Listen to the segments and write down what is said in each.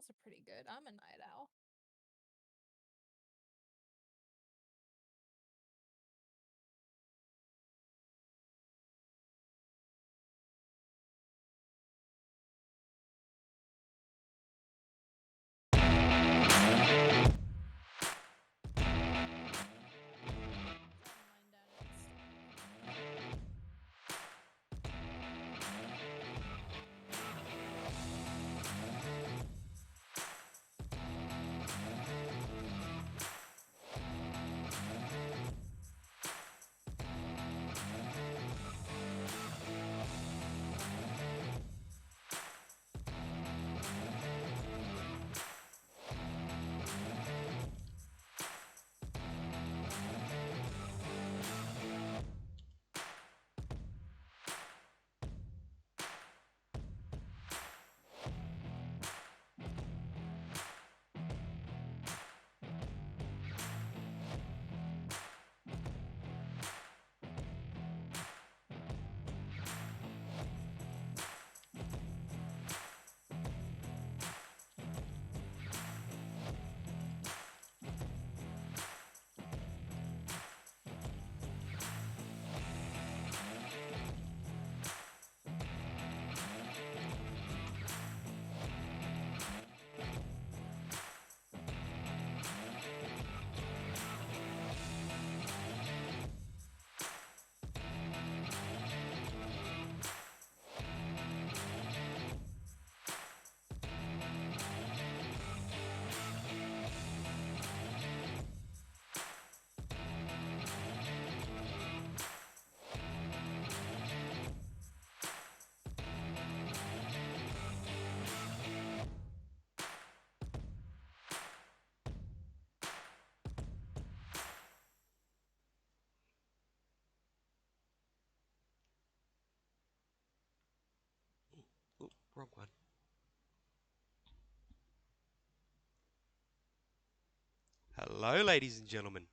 owls are pretty good. I'm a night owl. Driving mine down instead. Oop, wrong one. Hello, ladies and gentlemen.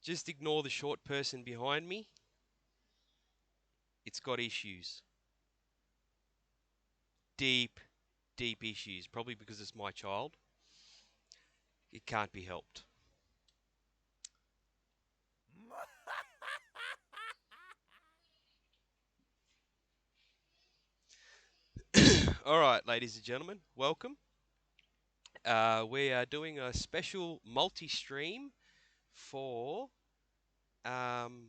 Just ignore the short person behind me. It's got issues. Deep, deep issues. Probably because it's my child. It can't be helped. All right, ladies and gentlemen, welcome. We are doing a special multi-stream for um,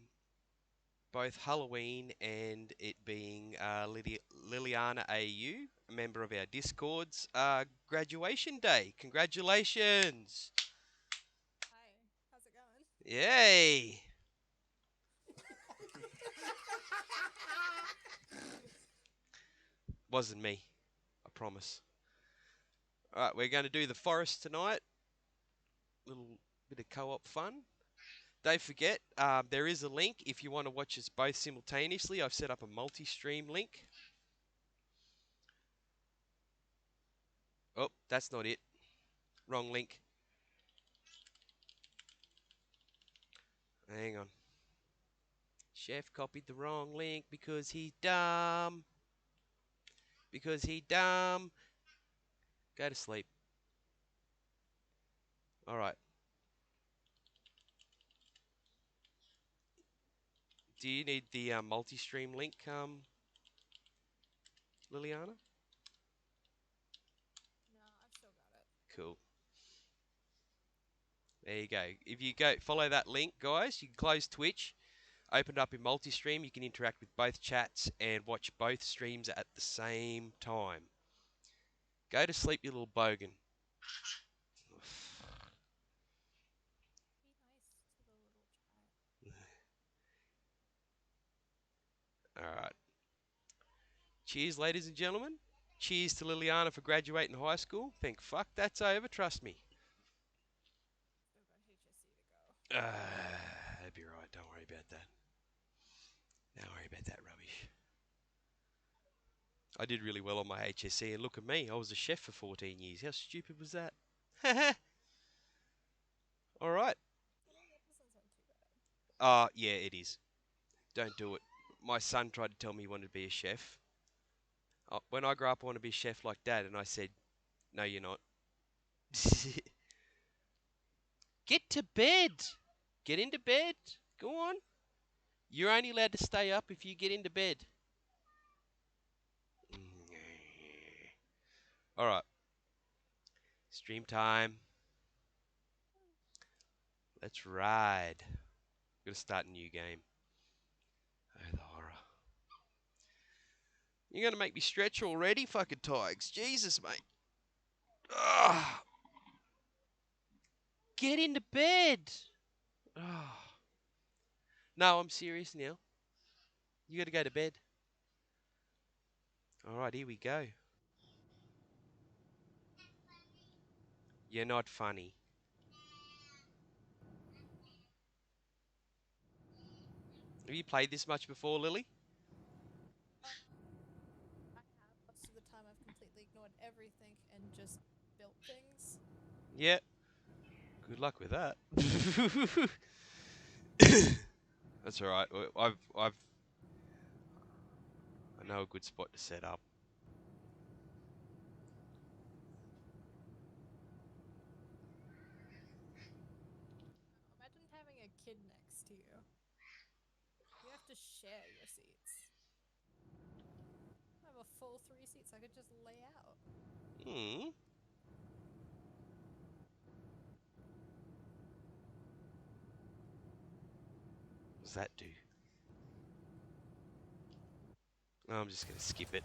both Halloween and it being Liliana AU, a member of our Discord's graduation day. Congratulations! Hi, how's it going? Yay! Wasn't me, I promise. All right, we're going to do the forest tonight. Little bit of co-op fun. Don't forget, there is a link if you want to watch us both simultaneously. I've set up a multi-stream link. Oh, that's not it. Wrong link. Hang on. Chef copied the wrong link because he's dumb. Because he dumb. Go to sleep. All right. Do you need the multi-stream link, Liliana? No, I've still got it. Cool. There you go. If you go follow that link, guys, you can close Twitch, open it up in multi-stream. You can interact with both chats and watch both streams at the same time. Go to sleep, you little bogan. Be nice to the little chat. All right. Cheers, ladies and gentlemen. Cheers to Liliana for graduating high school. Thank fuck that's over. Trust me. Still got HSC to go. That'd be right. Don't worry about that. Don't worry about that rubbish. I did really well on my HSC, and look at me. I was a chef for 14 years. How stupid was that? All right. That doesn't sound too bad. Yeah, it is. Don't do it. My son tried to tell me he wanted to be a chef. When I grow up, I want to be a chef like dad. And I said, No, you're not. Get to bed. Get into bed. Go on. You're only allowed to stay up if you get into bed. All right. Stream time. Let's ride. We're gonna start a new game. Oh, the horror. You're gonna make me stretch already, fucking Tigers. Jesus, mate. Ugh. Get into bed. Ugh. No, I'm serious now. You gotta go to bed. All right, here we go. You're not funny. Have you played this much before, Lily? I have. Most of the time, I've completely ignored everything and just built things. Yeah. Good luck with that. That's all right. I know a good spot to set up. Imagine having a kid next to you. You have to share your seats. I have a full 3 seats I could just lay out. Hmm. What does that do? Oh, I'm just gonna skip it.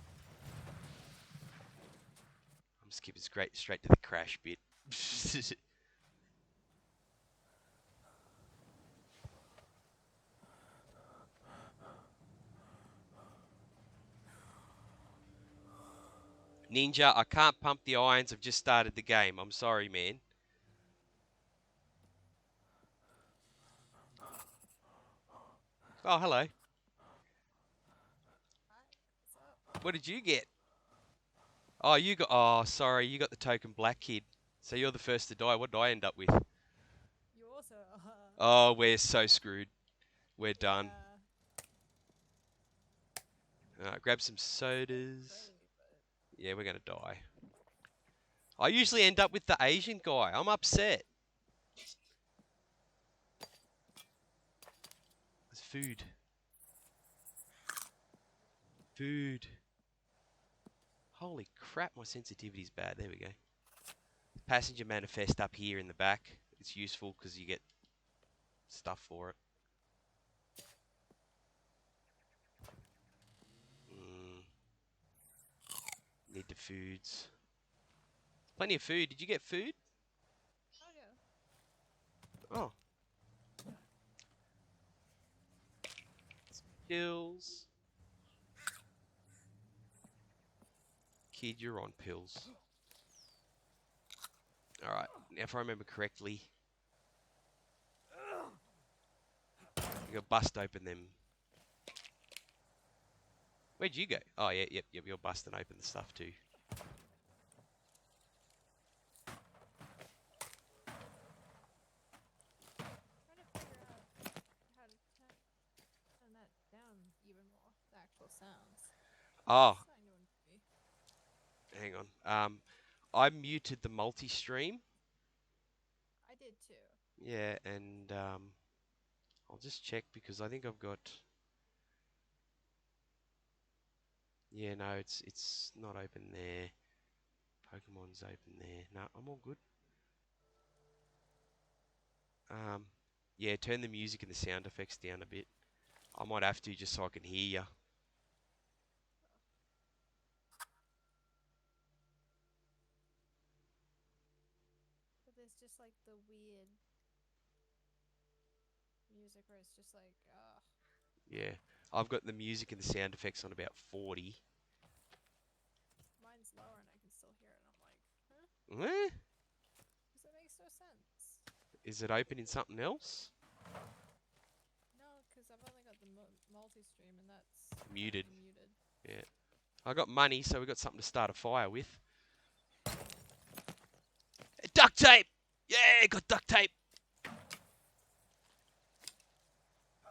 I'm skipping straight to the crash bit. Ninja, I can't pump the irons. I've just started the game. I'm sorry, man. Oh, hello. Hi, what's up? What did you get? Oh, you got. Oh, sorry. You got the token black kid. So you're the first to die. What did I end up with? You also. Oh, we're so screwed. We're done. Yeah. Grab some It's still sodas. pretty, but. Yeah, we're gonna die. I usually end up with the Asian guy. I'm upset. There's food. Food. Holy crap, my sensitivity's bad. There we go. Passenger manifest up here in the back. It's useful because you get stuff for it. Mm, need the foods. Plenty of food. Did you get food? Oh, yeah. Oh, pills. Kid, you're on pills. Alright, now if I remember correctly, you gotta bust open them. Where'd you go? Oh, yeah, yep, you're busting open the stuff too. Trying to figure out how to turn that down even more. The actual sounds. Oh, It's not new to me. hang on. I muted the multi-stream. I did too. Yeah, and I'll just check because I think I've got. Yeah, no, it's not open there. Pokemon's open there. No, I'm all good. Um, yeah, turn the music and the sound effects down a bit. I might have to just so I can hear you. But there's just like the weird music where it's just like, Yeah, I've got the music and the sound effects on about 40. mine's lower and I can still hear it. And I'm like, huh? Eh? Because it makes no sense. Is it open in something else? No, because I've only got the multi-stream and that's Muted. currently muted. Yeah. I got money, so we got something to start a fire with. Duct tape! Yeah, got duct tape!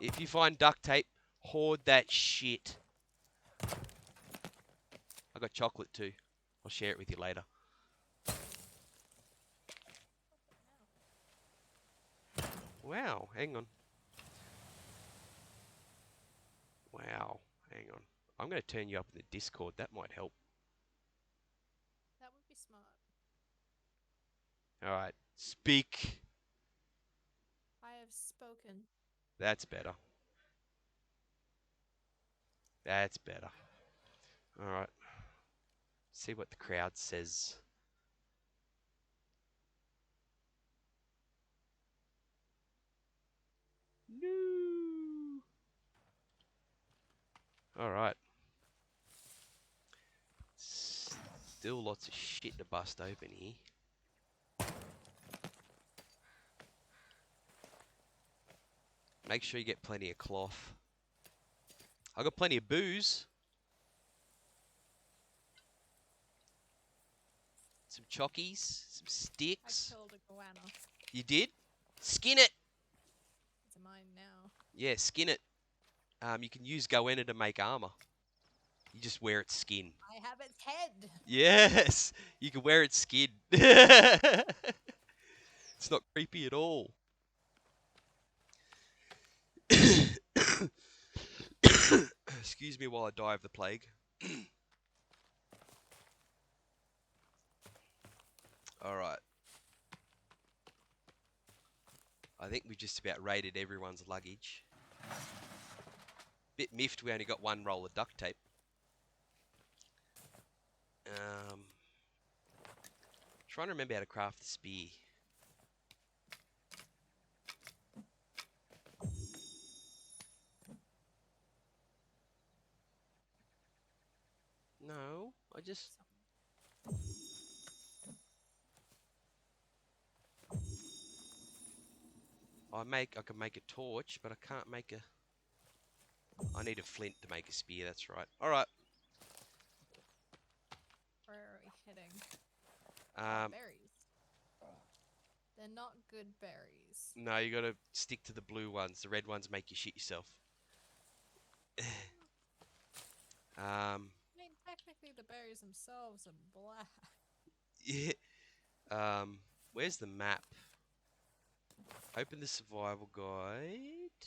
If you find duct tape, hoard that shit. I got chocolate too. I'll share it with you later. Wow, hang on. Wow, hang on. I'm going to turn you up in the Discord. That might help. That would be smart. All right, speak. I have spoken. That's better. That's better. All right. See what the crowd says. No. All right. Still lots of shit to bust open here. Make sure you get plenty of cloth. I got plenty of booze. Some chockies, some I sticks. killed a goanna. You did? Skin it. It's mine now. Yeah, skin it. You can use goanna to make armor. You just wear its skin. I have its head. Yes, you can wear its skin. It's not creepy at all. Excuse me while I die of the plague. All right. I think we just about raided everyone's luggage. Bit miffed we only got one roll of duct tape. Trying to remember how to craft the spear. No, I just... I can make a torch, but I can't make a... I need a flint to make a spear, that's right. Alright. Where are we heading? Um, Berries. They're not good berries. no, you gotta stick to the blue ones. The red ones make you shit yourself. I mean, technically the berries themselves are black. Yeah. Where's the map? Open the survival guide.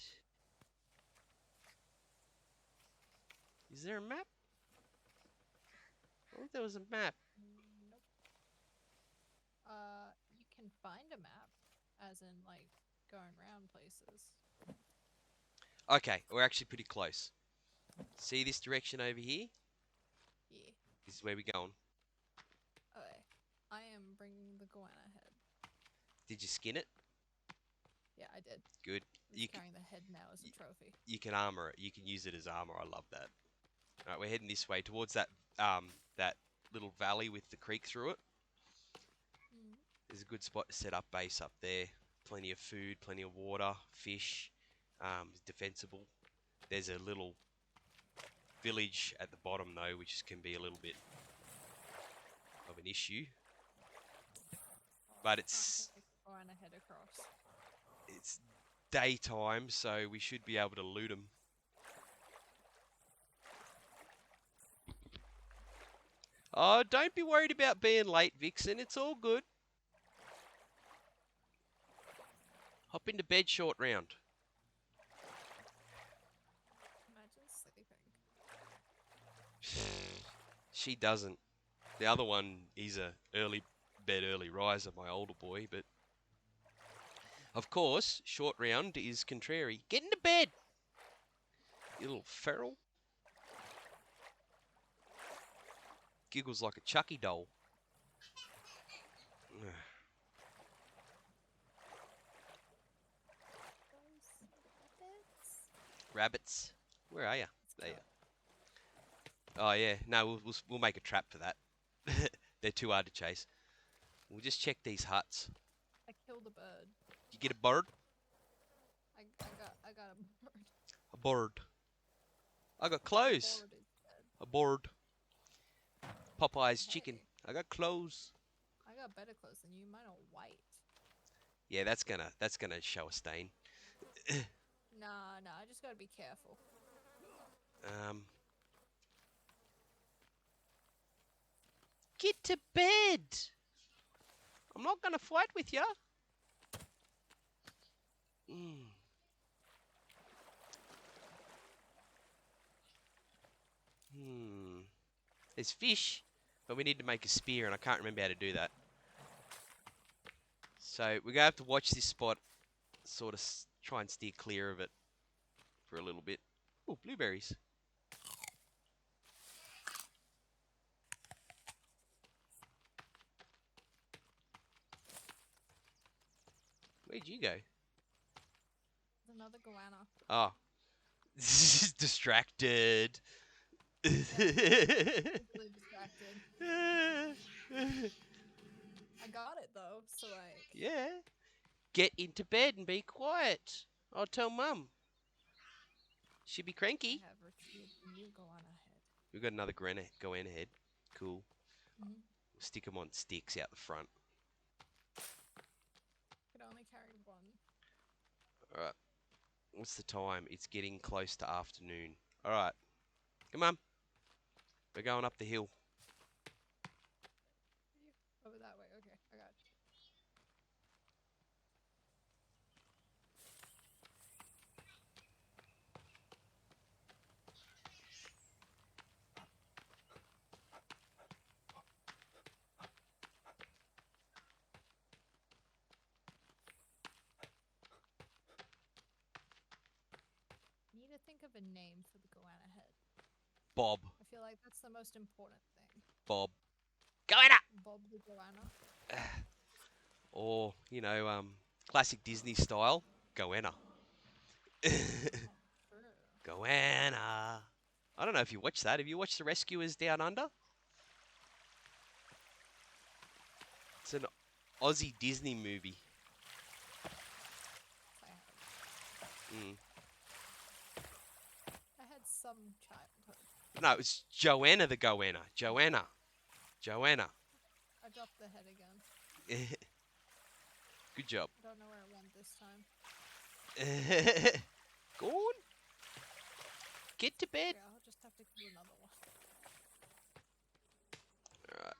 Is there a map? I thought there was a map. Nope. You can find a map, as in, like, going around places. Okay, we're actually pretty close. See this direction over here? Yeah. This is where we're going. Okay. I am bringing the goanna head. Did you skin it? Yeah, I did. Good. I'm just carrying the head now as a trophy. You can armor it. You can use it as armor. I love that. Alright, we're heading this way towards that that little valley with the creek through it. There's a good spot to set up base up there. Plenty of food, plenty of water, fish. Defensible. There's a little village at the bottom though, which can be a little bit of an issue. But it's Head across. It's daytime, so we should be able to loot them. Oh, don't be worried about being late, Vixen. It's all good. Hop into bed short round. Imagine sleeping. She doesn't. The other one, he's a early riser, my older boy, but of course, short round is contrary. Get into bed, you little feral. Giggles like a Chucky doll. Rabbits? Where are you? There you are. Oh yeah, no, we'll make a trap for that. They're too hard to chase. We'll just check these huts. I killed a bird. You get a bird? I got a bird. A bird. I got clothes. A bird. Popeye's chicken. I got clothes. I got better clothes than you. Mine are white. Yeah, that's gonna show a stain. Nah, I just gotta be careful. Get to bed. I'm not gonna fight with ya. Mm. Hmm. There's fish, but we need to make a spear, and I can't remember how to do that. So we're going to have to watch this spot, sort of try and steer clear of it for a little bit. Oh, blueberries. Where'd you go? There's another goanna. Oh. Distracted. Easily distracted. I got it though, so like. Yeah. Get into bed and be quiet. I'll tell Mum. She'd be cranky. I have retrieved a new goanna head. We've got another goanna head. Cool. Mm-hmm. We'll stick them on sticks out the front. Could only carry one. Alright. What's the time? It's getting close to afternoon. Alright. Come on. We're going up the hill. Oh, that way. Okay, I got you. Need to think of a name for the goanna head. Bob. I feel like that's the most important thing. Bob. Goanna! Bob the goanna. Or, you know, classic Disney style. Goanna. Oh, true. Goanna. I don't know if you watched that. Have you watched The Rescuers Down Under? It's an Aussie Disney movie. I have. Mm. I had some childhood. No, it was Joanna the Goanna. Joanna. Joanna. I dropped the head again. Good job. I don't know where it went this time. Go on. Get to bed. Okay, I'll just have to do another one. Alright.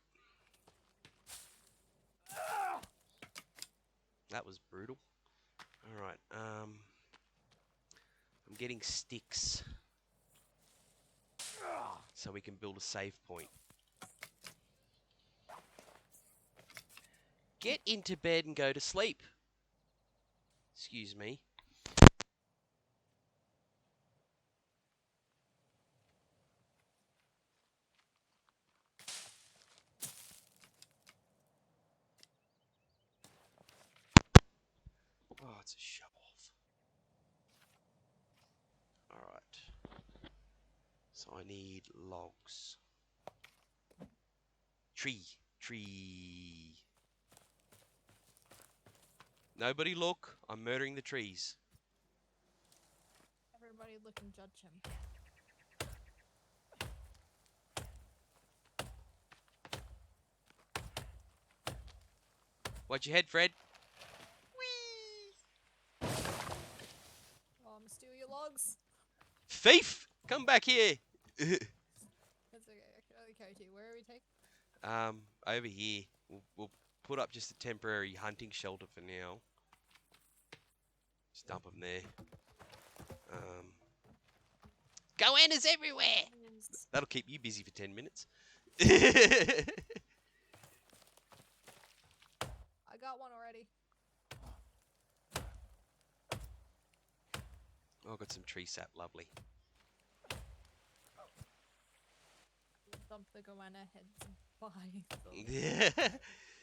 That was brutal. Alright, I'm getting sticks. So we can build a save point. Get into bed and go to sleep. Excuse me. Oh, it's a show off. Alright. So I need logs. Tree. Nobody look. I'm murdering the trees. Everybody look and judge him. Watch your head, Fred. Oh, I'm gonna steal your logs. Thief! Come back here. That's okay. I can only carry two. Where are we taking? Over here. We'll put up just a temporary hunting shelter for now. Just dump them there. Goannas everywhere! That'll keep you busy for 10 minutes. I got one already. Oh, I've got some tree sap. Lovely. Dump the goanna heads by them. Yeah.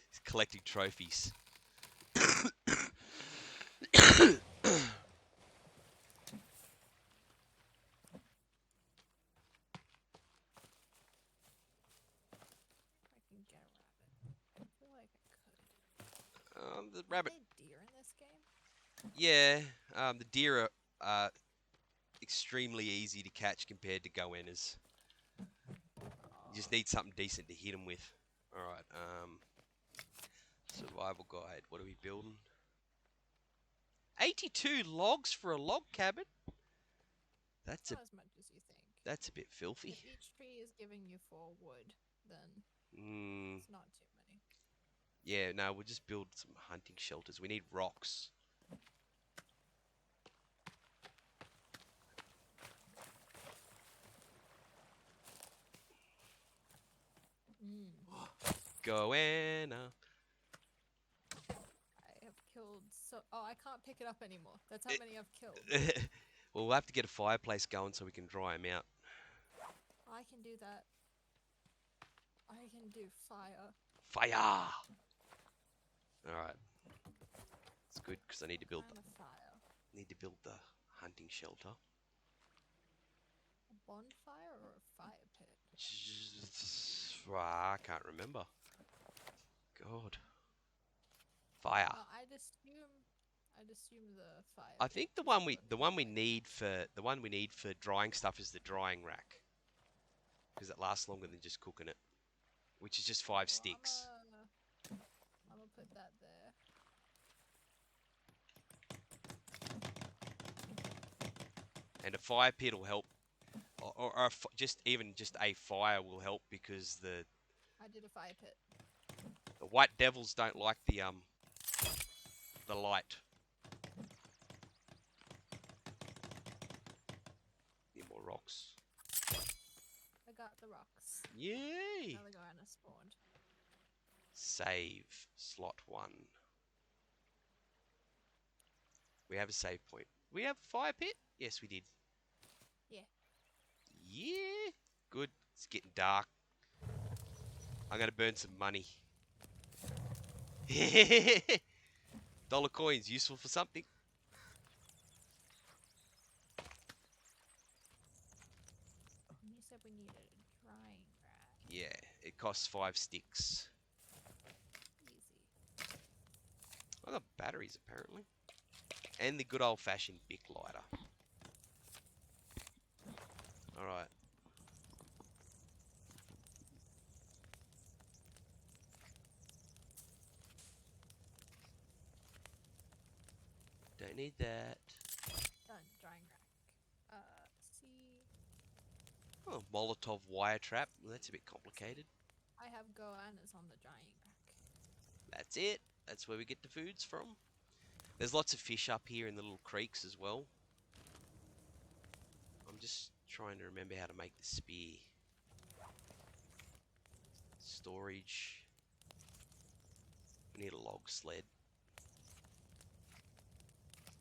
He's collecting trophies. I can get a rabbit. I feel like I could. The rabbit. Are there deer in this game? Yeah. The deer are extremely easy to catch compared to goannas. You just need something decent to hit them with. Alright, survival guide. What are we building? 82 logs for a log cabin? That's Not as much as you think. That's a bit filthy. If each tree is giving you 4 wood, then it's not too many. Yeah, no, we'll just build some hunting shelters. We need rocks. Goanna. I have killed so. Oh, I can't pick it up anymore. That's how many I've killed. Well, we'll have to get a fireplace going so we can dry them out. I can do that. I can do fire. Fire! Alright. It's good because I need to build And a fire. the hunting shelter. A bonfire or a fire pit? I can't remember. God. Fire. Oh, I'd assume the fire. I pit think the is one we what need for drying stuff is the drying rack. Because it lasts longer than just cooking it. Which is just 5 sticks. I'm gonna put that there. And a fire pit will help. Or just a fire will help because I did a fire pit. the white devils don't like the light. Need more rocks. I got the rocks. Yay! Now the Goanna spawned. Save slot 1. We have a save point. We have a fire pit? Yes, we did. Yeah. Yeah. Good. It's getting dark. I'm gonna burn some money. Dollar coins useful for something. And you said we needed a drying rack. Yeah, it costs 5 sticks. Easy. I got batteries apparently. And the good old-fashioned Bic lighter. Alright. Don't need that. Done. Drying rack. See. Oh, Molotov wire trap. Well, that's a bit complicated. I have Goannas on the drying rack. That's it. That's where we get the foods from. There's lots of fish up here in the little creeks as well. I'm just trying to remember how to make the spear. Storage. We need a log sled.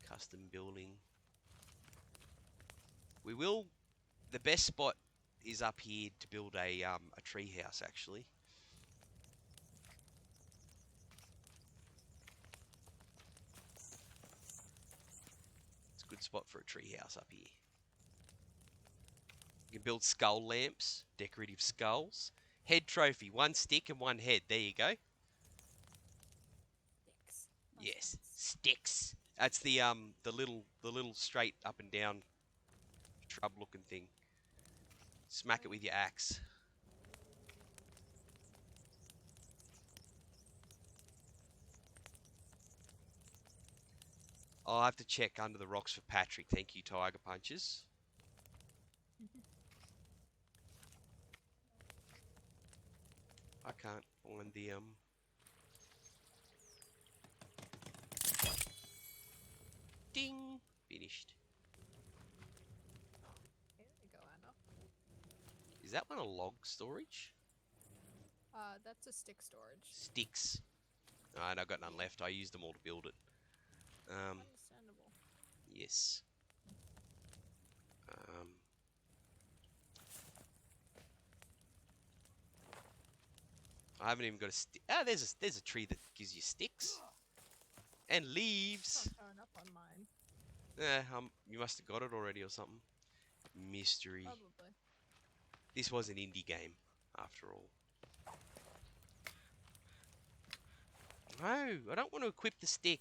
Custom building. We will. The best spot is up here to build a tree house actually. It's a good spot for a tree house up here. You can build skull lamps, decorative skulls. Head trophy, 1 stick and 1 head. There you go. Sticks. Yes, sticks. That's the little straight up and down shrub looking thing. Smack it with your axe. I'll have to check under the rocks for Patrick. Thank you, Tiger Punches. I can't find the Ding! Finished. Here we go, Anna. Is that one a log storage? That's a stick storage. Sticks. Alright, I've got none left. I used them all to build it. Understandable. Yes. I haven't even got a stick. Ah, there's a tree that gives you sticks and It's leaves. not showing up on mine. You must have got it already or something. Mystery. Probably. This was an indie game, after all. No, I don't want to equip the stick.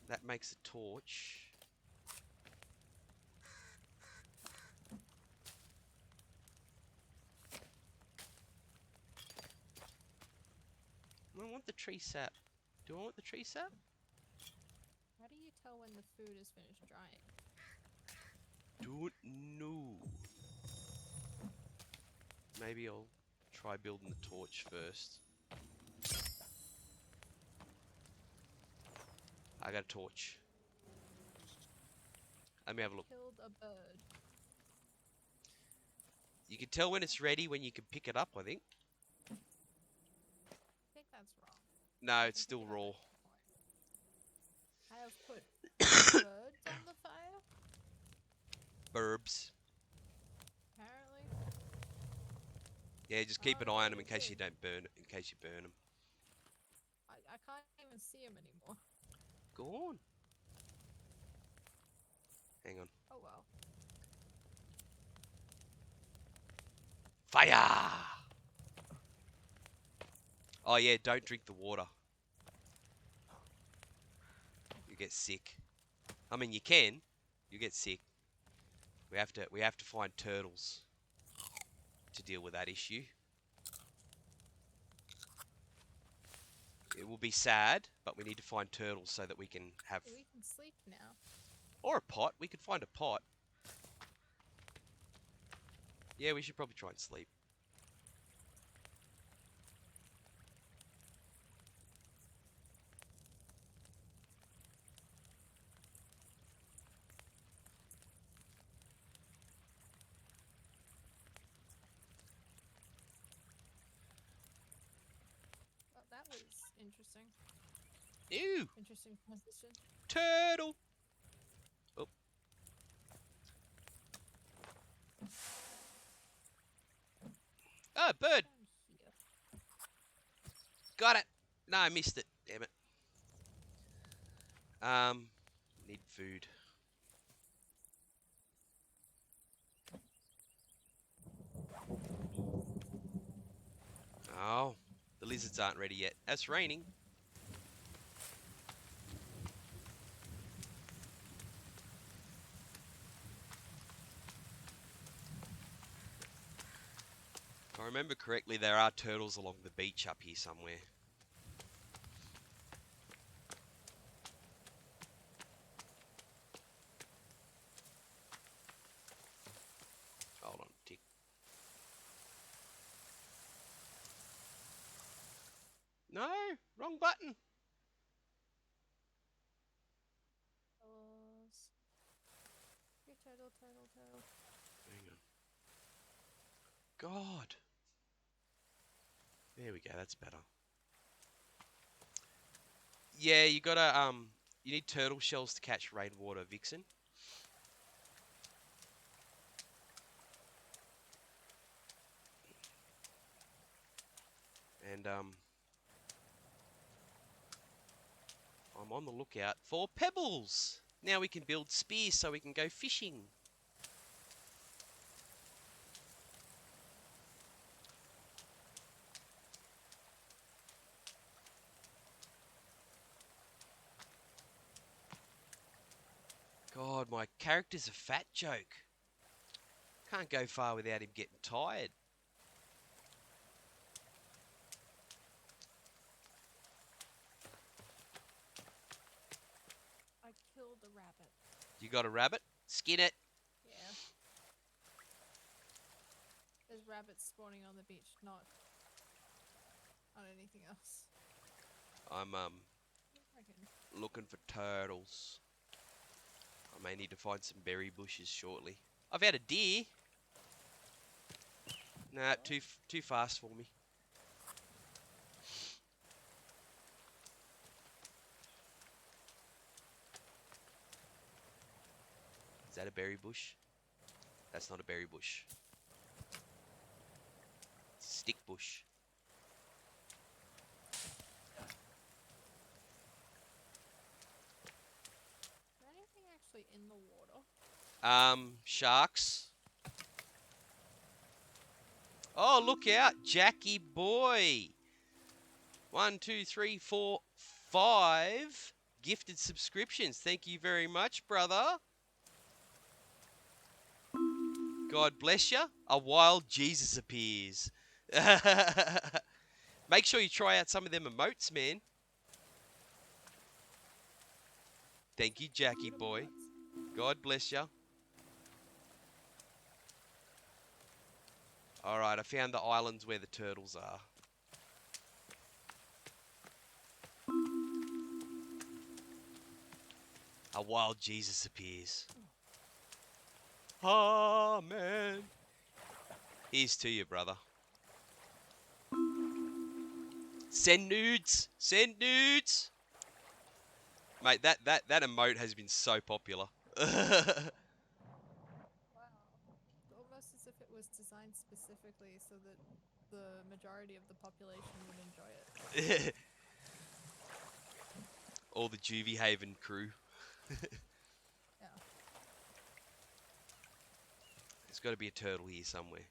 That makes a torch. I want the tree sap. Do I want the tree sap? How do you tell when the food is finished drying? Don't know. Maybe I'll try building the torch first. I got a torch. Let me have a look. Killed a bird. You can tell when it's ready when you can pick it up, I think. I think that's wrong. No, You it's can pick still it up raw. at any point. I have put birds on the fire, Burbs. apparently. Yeah, just I keep don't an know eye on what them in it case you did. don't burn it, in case you burn them. I can't even see them anymore. Go on. Hang on. Oh well. Fire! Oh yeah, don't drink the water. You get sick. I mean, you can. You get sick. We have to find turtles to deal with that issue. It will be sad, but we need to find turtles so that we can have... We can sleep now. Or a pot. We could find a pot. Yeah, we should probably try and sleep. Well, that was interesting. Ew! Interesting transition. Turtle! Oh. Oh, bird! Down here. Got it! No, I missed it. Damn it. Need food. Oh, the lizards aren't ready yet. It's raining. If I remember correctly, there are turtles along the beach up here somewhere. Hold on, tick. No, wrong button. Turtles. Hey, turtle, turtle, turtle. Hang on. God. There we go, that's better. Yeah, you gotta, you need turtle shells to catch rainwater vixen. And, I'm on the lookout for pebbles. Now we can build spears so we can go fishing. God, my character's a fat joke. Can't go far without him getting tired. I killed the rabbit. You got a rabbit? Skin it. Yeah. There's rabbits spawning on the beach, not on anything else. I'm looking for turtles. I may need to find some berry bushes shortly. I've had a deer. Nah, too fast for me. Is that a berry bush? That's not a berry bush. It's a stick bush. Is there anything actually in the water? Sharks. Oh, look out, Jackie boy. 1, 2, 3, 4, 5 gifted subscriptions. Thank you very much, brother. God bless you. A wild Jesus appears. Make sure you try out some of them emotes, man. Thank you, Jackie boy. God bless you. Alright, I found the islands where the turtles are. A wild Jesus appears. Amen. Here's to you, brother. Send nudes! Send nudes! Mate, that emote has been so popular. Wow. Almost as if it was designed specifically so that the majority of the population would enjoy it. All the Juvie Haven crew. Yeah. There's got to be a turtle here somewhere.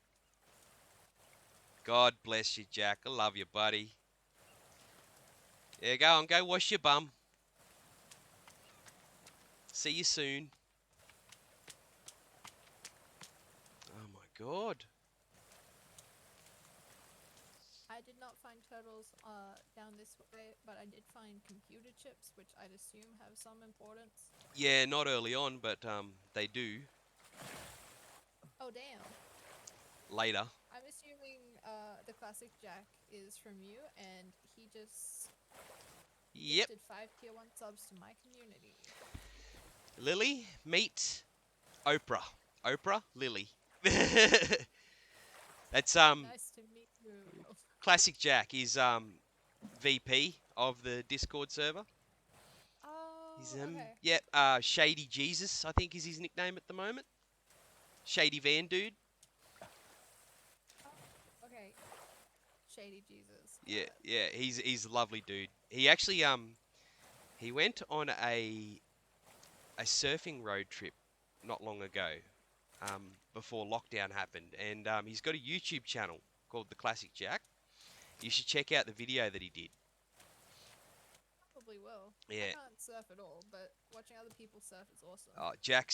God bless you, Jack. I love you, buddy. Yeah, go on, go wash your bum. See you soon. Oh my god. I did not find turtles down this way, but I did find computer chips, which I'd assume have some importance. Yeah, not early on, but they do Oh, damn. later. I'm assuming the classic Jack is from you, and he just Yep. gifted 5 tier 1 subs to my community. Lily, meet Oprah. Oprah, Lily. That's Nice to meet you. classic Jack is VP of the Discord server. Oh, He's okay. yep, Shady Jesus, I think is his nickname at the moment. Shady Van dude. Oh, okay. Shady Jesus. Yeah, Got it. yeah, he's a lovely dude. He actually he went on a surfing road trip not long ago, before lockdown happened, and he's got a YouTube channel called The Classic Jack. You should check out the video that he did. Probably will. Yeah. I can't surf at all, but watching other people surf is awesome. Oh, Jack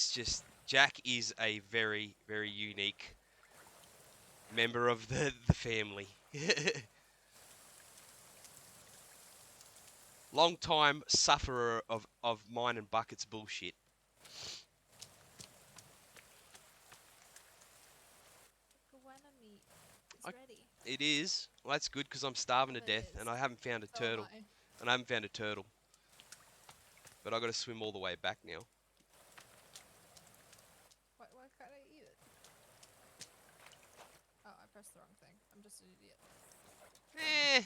is a very, very unique member of the family. Long time sufferer of mine and Bucket's bullshit. Goanna meat is I- ready. It is. Well, that's good because I'm starving to It death is. and I haven't found a So am turtle. I. And I haven't found a turtle. But I got to swim all the way back now. Why can't I eat it? Oh, I pressed the wrong thing. I'm just an idiot. Eh.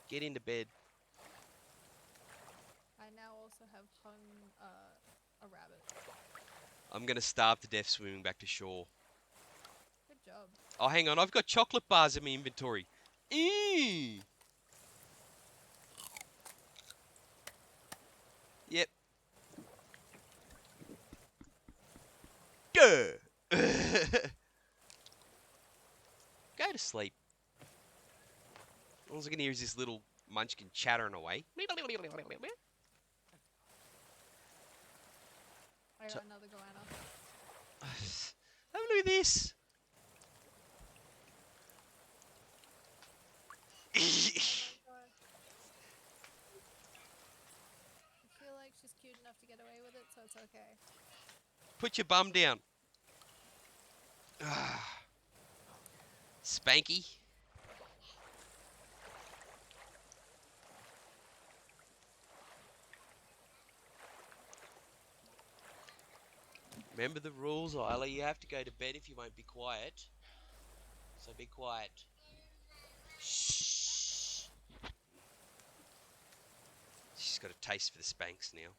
Get into bed. I now also have hung a rabbit. I'm going to starve to death swimming back to shore. Good job. Oh, hang on. I've got chocolate bars in my inventory. Eee. Yep. Go. Go to sleep. All I can hear is this little munchkin chattering away. I got So- another goanna. Have a look at this. Oh my god. I feel like she's cute enough to get away with it, so it's okay. Put your bum down. Spanky. Remember the rules, Isla. You have to go to bed if you won't be quiet. So be quiet. Shh. She's got a taste for the spanks now.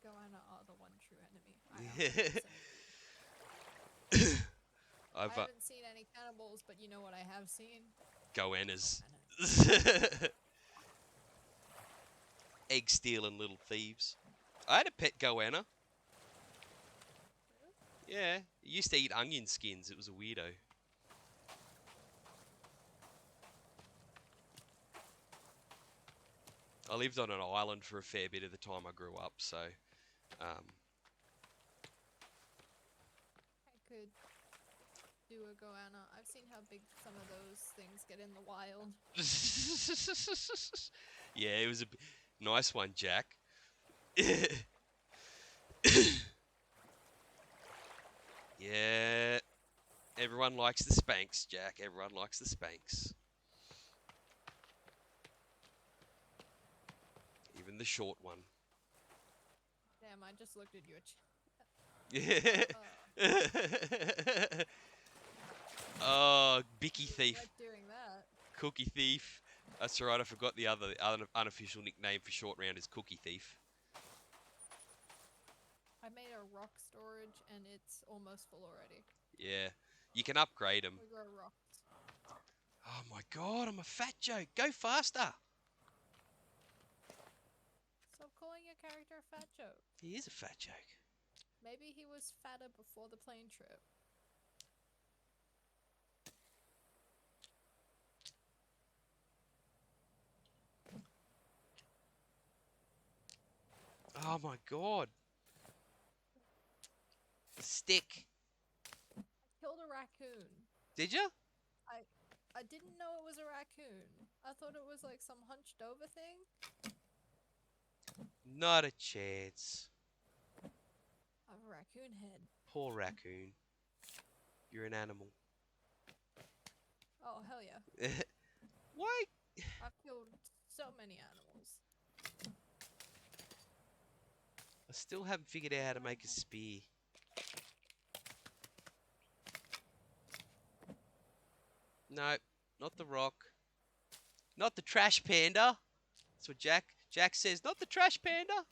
Goanna are the one true enemy. I 100% agree. I I've haven't seen any cannibals, but you know what I have seen? goannas. Goannas. Egg stealing little thieves. I had a pet goanna. Yeah, it used to eat onion skins. It was a weirdo. I lived on an island for a fair bit of the time I grew up, so I could do a goanna. I've seen how big some of those things get in the wild. yeah, it was a nice one, Jack. Yeah, everyone likes the spanks, Jack. Everyone likes the spanks. the short one. Damn, I just looked at your Yeah. uh, Oh, Bicky you Thief. regret doing that. Cookie Thief. That's right, I forgot the other unofficial nickname for short round is Cookie Thief. I made a rock storage and it's almost full already. Yeah. You can upgrade them. We grow rocks. Oh my god, I'm a fat joke. Go faster. Stop calling your character a fat joke. He is a fat joke. Maybe he was fatter before the plane trip. Oh my god. Stick. Killed a raccoon. Did you? I didn't know it was a raccoon. I thought it was like some hunched over thing. Not a chance. I have a raccoon head. Poor raccoon. You're an animal. Oh, hell yeah. Why? I've killed so many animals. I still haven't figured out how to make a spear. No, not the rock. Not the trash panda. That's what Jack says. Not the trash panda.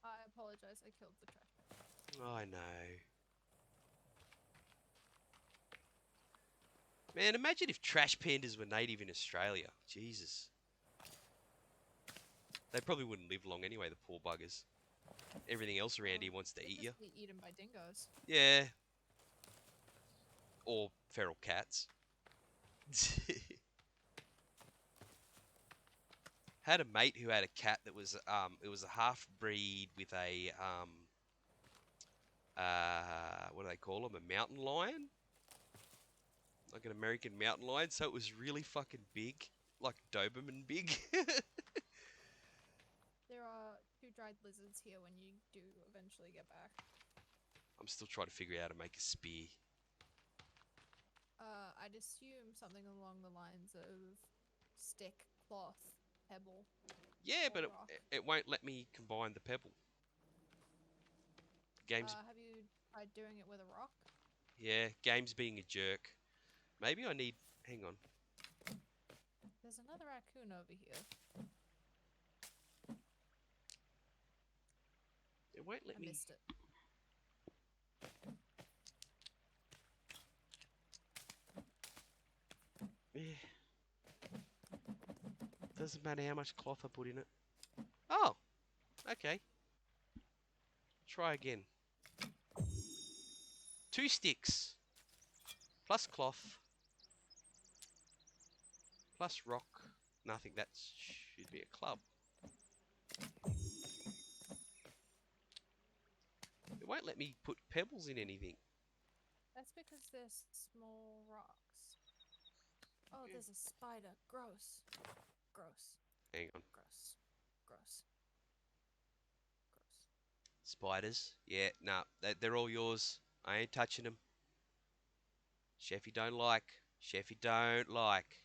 I apologize, I killed the trash. I know. Man, imagine if trash pandas were native in Australia. Jesus. They probably wouldn't live long anyway, the poor buggers. Everything else around here wants to eat you. Be eaten by dingoes. Yeah. Or feral cats. Had a mate who had a cat that was it was a half breed with a what do they call them? A mountain lion? Like an American mountain lion, so it was really fucking big. Like Doberman big. There are 2 dried lizards here when you do eventually get back. I'm still trying to figure out how to make a spear. I'd assume something along the lines of stick, cloth, pebble. Yeah, but rock. it won't let me combine the pebble. Game's Have you tried doing it with a rock? yeah, game's being a jerk. Maybe I need. Hang on. There's another raccoon over here. It won't let I me. missed it. Yeah. Doesn't matter how much cloth I put in it. Oh, okay. Try again. 2 sticks. Plus cloth. Plus rock. Nothing. That should be a club. It won't let me put pebbles in anything. That's because they're small rocks. Oh, there's a spider. Gross. Gross. Hang on. Gross. Gross. Gross. Spiders. Yeah, nah. They're all yours. I ain't touching them. Chefy don't like. Chefy don't like.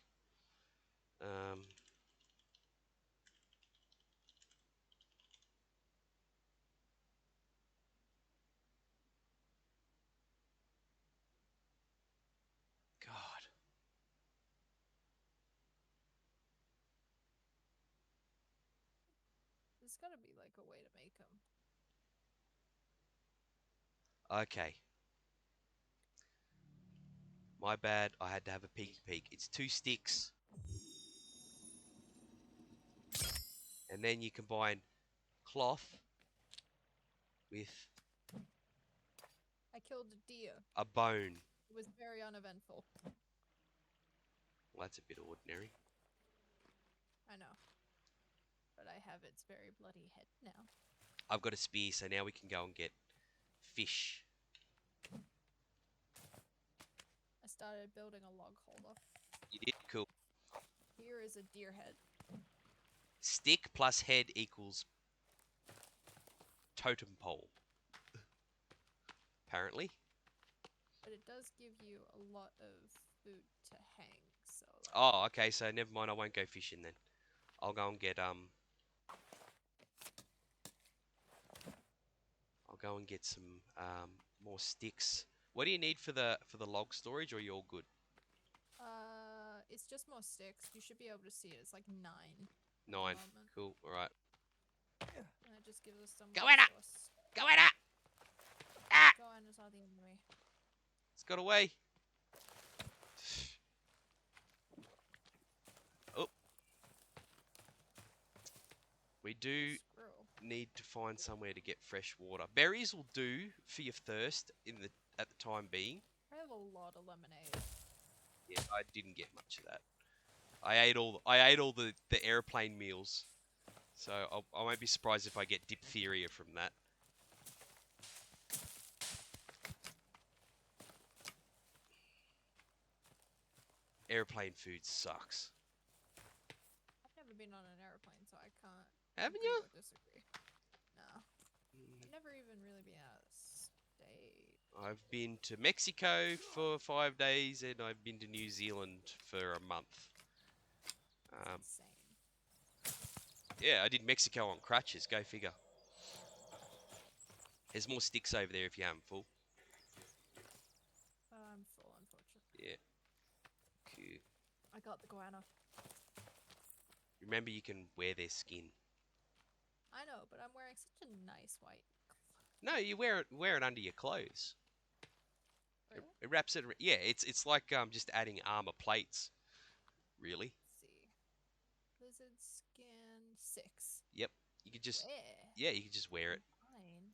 God. There's gotta be like a way to make them. Okay. My bad. I had to have a peek. It's 2 sticks. And then you combine cloth with I killed a deer. a bone. It was very uneventful. Well, that's a bit ordinary. I know. But I have its very bloody head now. I've got a spear, so now we can go and get fish. I started building a log holder. You did? Cool. Here is a deer head. Stick plus head equals totem pole. Apparently. But it does give you a lot of food to hang, so... Oh, okay, so never mind, I won't go fishing then. I'll go and get, go and get some more sticks. What do you need for the log storage, or you all good? It's just more sticks. You should be able to see it. It's like 9 at the 9. moment. Cool. All right. And it just gives us some Go in it! resource. Go in it! Ah! Goannas are the enemy. It's got away. Oh. We do Squirrel. need to find somewhere to get fresh water. Berries will do for your thirst at the time being. I have a lot of lemonade. Yeah, I didn't get much of that. I ate all the airplane meals, so I won't be surprised if I get diphtheria from that. Airplane food sucks. I've never been on an airplane, so I can't Haven't agree you? or disagree. No. I've never even really been out of state. I've been to Mexico for 5 days, and I've been to New Zealand for a month. That's insane. Yeah, I did Mexico on crutches. Go figure. There's more sticks over there if you haven't full. I'm full, unfortunately. Yeah. Cool. I got the goanna. Remember, you can wear their skin. I know, but I'm wearing such a nice white. No, you wear it under your clothes. Really? It wraps it. Yeah, it's like just adding armor plates. Really. Let's see. Lizard skin 6. Yep. You could just. Where? Yeah, you could just wear it. Fine.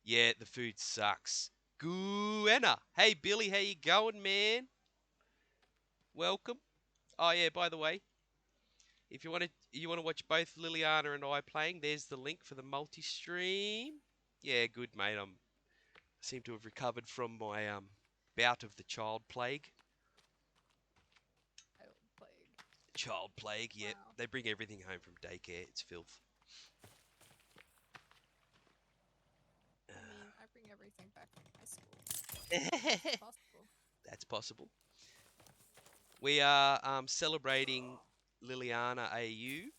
Yeah, the food sucks. Guenna. Hey Billy, how you going, man? Welcome. Oh yeah, by the way, if you want to watch both Liliana and I playing, there's the link for the multi-stream. Yeah, good mate. I seem to have recovered from my bout of the child plague. Child plague, yeah. Wow. They bring everything home from daycare. It's filth. I mean, I bring everything back from high school. It's possible. That's possible. We are celebrating Liliana AU.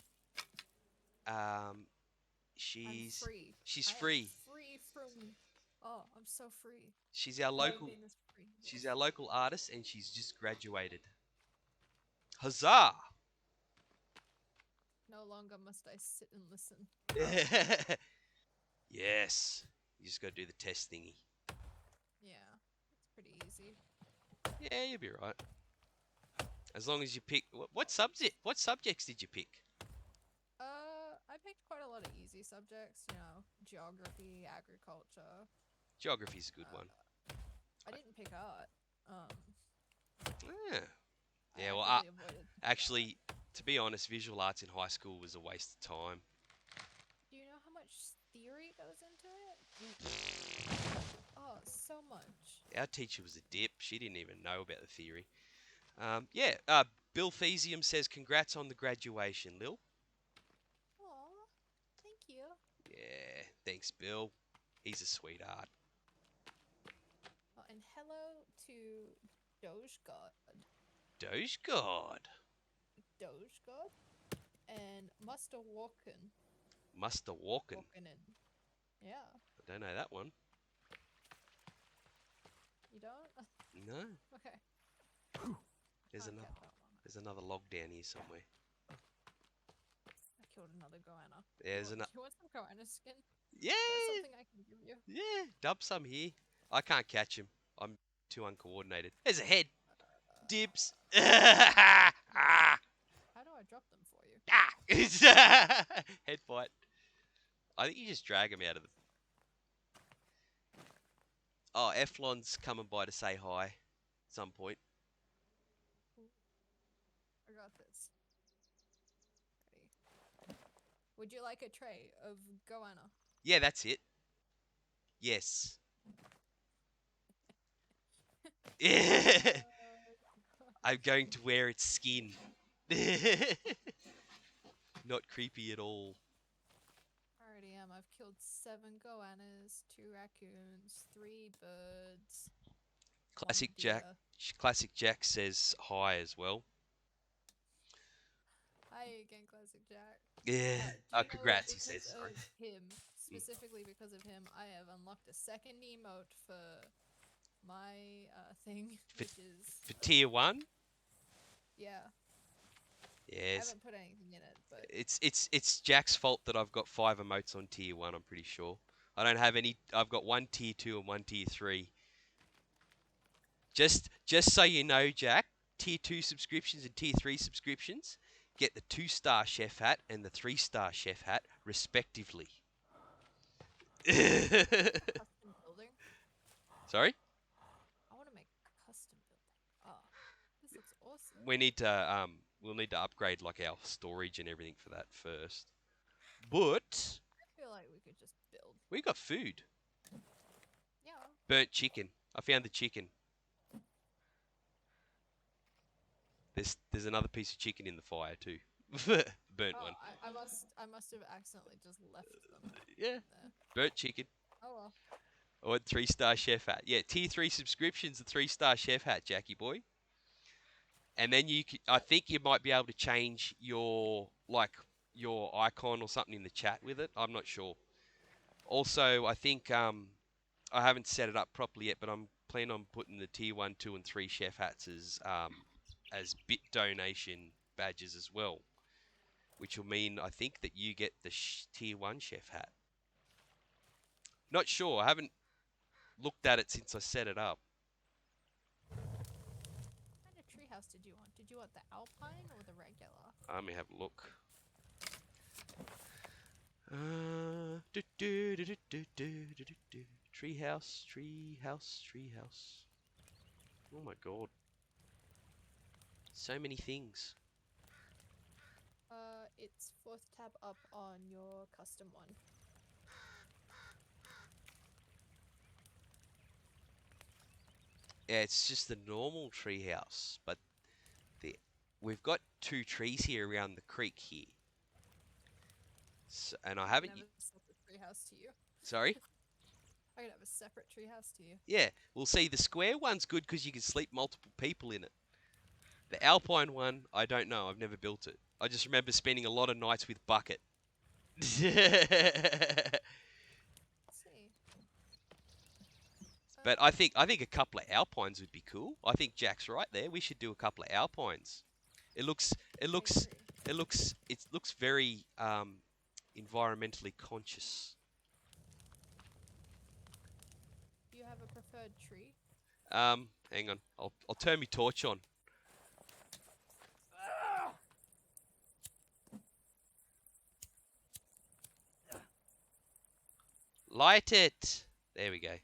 She's free. She's I am free. free from. Oh, I'm so free. She's our local. Free. She's our local artist, and she's just graduated. Huzzah! No longer must I sit and listen. Yes. You just got to do the test thingy. Yeah, it's pretty easy. Yeah, you'll be right. As long as you pick what subjects did you pick? I picked quite a lot of easy subjects, you know, geography, agriculture. Geography's a good one. I didn't pick art. Yeah. Yeah, well, actually, to be honest, visual arts in high school was a waste of time. Do you know how much theory goes into it? Oh, so much. Our teacher was a dip. She didn't even know about the theory. Yeah, Bill Thesium says, congrats on the graduation, Lil. Aw, thank you. Yeah, thanks, Bill. He's a sweetheart. Oh, and hello to Doge God. Doge God. Doge God. And Muster Walken. Muster Walken. Yeah. I don't know that one. You don't? No. Okay. There's another log down here somewhere. I killed another goanna. There's another. You want some goanna skin? Yeah. That's something I can give you. Yeah. Dump some here. I can't catch him. I'm too uncoordinated. There's a head. Dibs. How do I drop them for you? Head fight. I think you just drag him out of the. Oh, Eflon's coming by to say hi. At some point. I got this. Ready. Would you like a tray of goanna? Yeah, that's it. Yes. I'm going to wear its skin. Not creepy at all. I already am. I've killed 7 goannas, 2 raccoons, 3 birds. Classic Jack. Classic Jack says hi as well. Hi again, Classic Jack. Yeah. Oh, congrats, he says. Him specifically because of him, I have unlocked a second emote for my thing, For, which is for tier 1? yeah. I Yes. haven't put anything in it, but It's Jack's fault that I've got 5 emotes on tier 1, I'm pretty sure. I don't have any. I've got 1 tier 2 and 1 tier 3. Just so you know, Jack, tier 2 subscriptions and tier 3 subscriptions get the 2-star chef hat and the 3-star chef hat respectively. custom building. Sorry? I want to make custom building. Oh, this looks awesome. We'll need to upgrade like our storage and everything for that first. But I feel like we could just build. we got food. Yeah. Burnt chicken. I found the chicken. There's another piece of chicken in the fire too. Burnt Oh, one. I must have accidentally just left them Yeah. there. Burnt chicken. Oh well. I want 3-star chef hat. Yeah, tier 3 subscriptions, the 3-star chef hat, Jackie boy. And then I think you might be able to change your icon or something in the chat with it. I'm not sure. Also, I think I haven't set it up properly yet, but I'm planning on putting the tier 1, 2, and 3 chef hats as bit donation badges as well, which will mean I think that you get the tier 1 chef hat. Not sure. I haven't looked at it since I set it up. What kind of treehouse did you want? Did you want the alpine or the regular? Let me have a look. Treehouse, treehouse, treehouse. Oh my god. So many things. It's 4th tab up on your custom one. Yeah, it's just the normal treehouse, but we've got 2 trees here around the creek here. So, and I haven't. I can have a separate treehouse to you. Sorry? I can have a separate treehouse to you. Yeah, we'll see. The square one's good because you can sleep multiple people in it. The Alpine one, I don't know. I've never built it. I just remember spending a lot of nights with Bucket. Let's see. But I think a couple of Alpines would be cool. I think Jack's right there. We should do a couple of Alpines. It looks very environmentally conscious. Do you have a preferred tree? Hang on. I'll turn my torch on. Light it. There we go.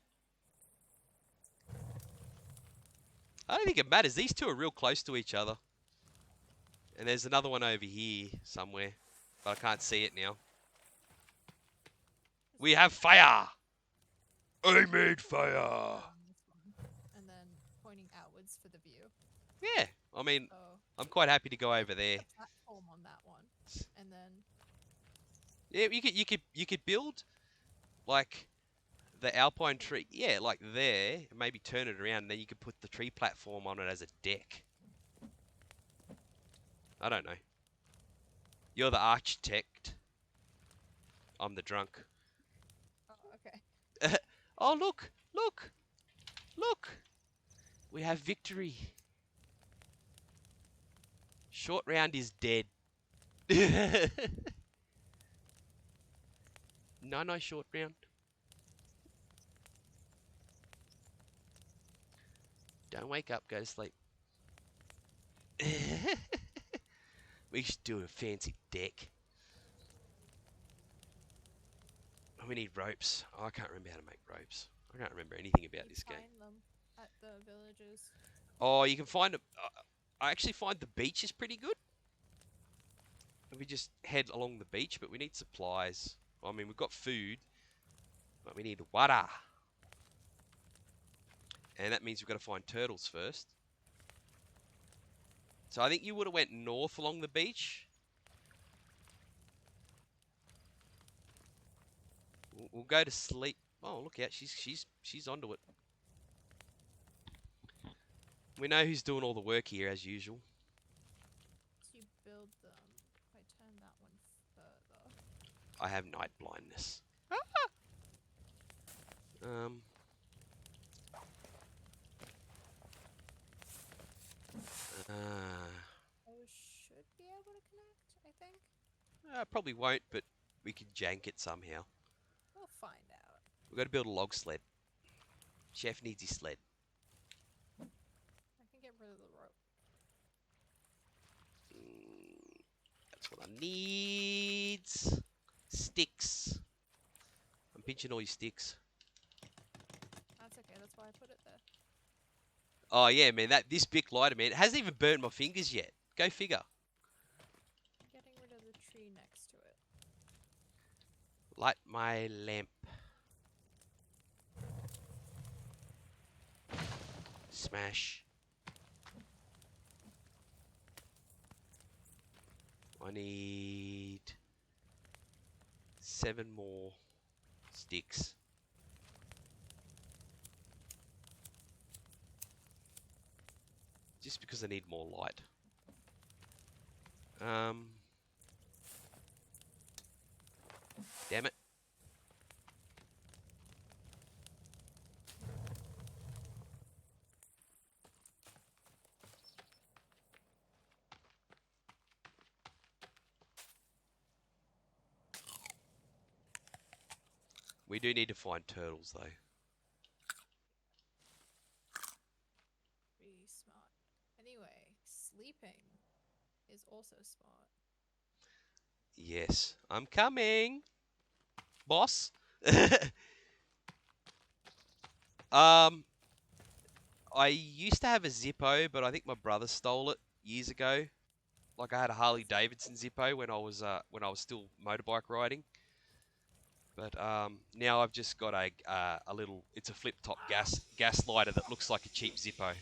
I don't think it matters. These two are real close to each other. And there's another one over here somewhere. But I can't see it now. We have fire! I made fire! And then pointing outwards for the view. Yeah. I mean, Oh. I'm quite happy to go over there. A platform on that one. And then Yeah, you could build like the alpine tree. Yeah, like there. Maybe turn it around and then you could put the tree platform on it as a deck. I don't know. You're the architect. I'm the drunk. oh, okay. Oh, look! Look! Look! We have victory. Short round is dead. No short round. Don't wake up, go to sleep. We should do a fancy deck. We need ropes. Oh, I can't remember how to make ropes. I can't remember anything about this game. Find them at the villages. Oh, you can find them. I actually find the beach is pretty good. We just head along the beach, but we need supplies. I mean, we've got food, but we need water. And that means we've got to find turtles first. So I think you would have went north along the beach. We'll go to sleep. Oh, look out! She's onto it. We know who's doing all the work here as usual. To build them, if I turn that one further. I have night blindness. probably won't, but we can jank it somehow. We'll find out. We've got to build a log sled. Chef needs his sled. I can get rid of the rope. That's what I need. Sticks. I'm pinching all your sticks. That's okay. That's why I put it there. Oh yeah, man. This big lighter, man, it hasn't even burnt my fingers yet. Go figure. I'm getting rid of the tree next to it. Light my lamp. Smash. I need 7 more sticks. Just because I need more light. Damn it. We do need to find turtles, though. Pretty smart. Anyway, sleeping is also smart. Yes, I'm coming, boss. I used to have a Zippo, but I think my brother stole it years ago. Like I had a Harley Davidson Zippo when I was still motorbike riding. But now I've just got a little. It's a flip top gas lighter that looks like a cheap Zippo.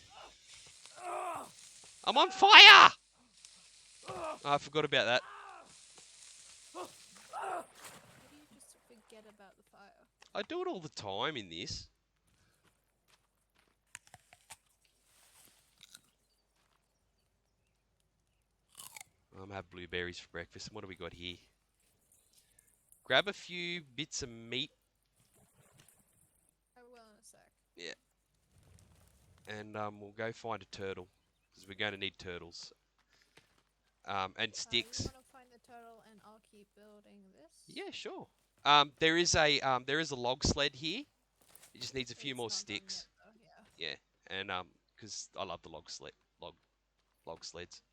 I'm on fire! Oh, I forgot about that. How do you just forget about the fire? I do it all the time in this. I'm gonna have blueberries for breakfast. And what do we got here? Grab a few bits of meat. I will in a sec. Yeah. And we'll go find a turtle because we're going to need turtles. And sticks. You want to find the turtle, and I'll keep building this. Yeah, sure. There is a log sled here. It just needs a few more sticks. Yet, though, yeah. And because I love the log sleds.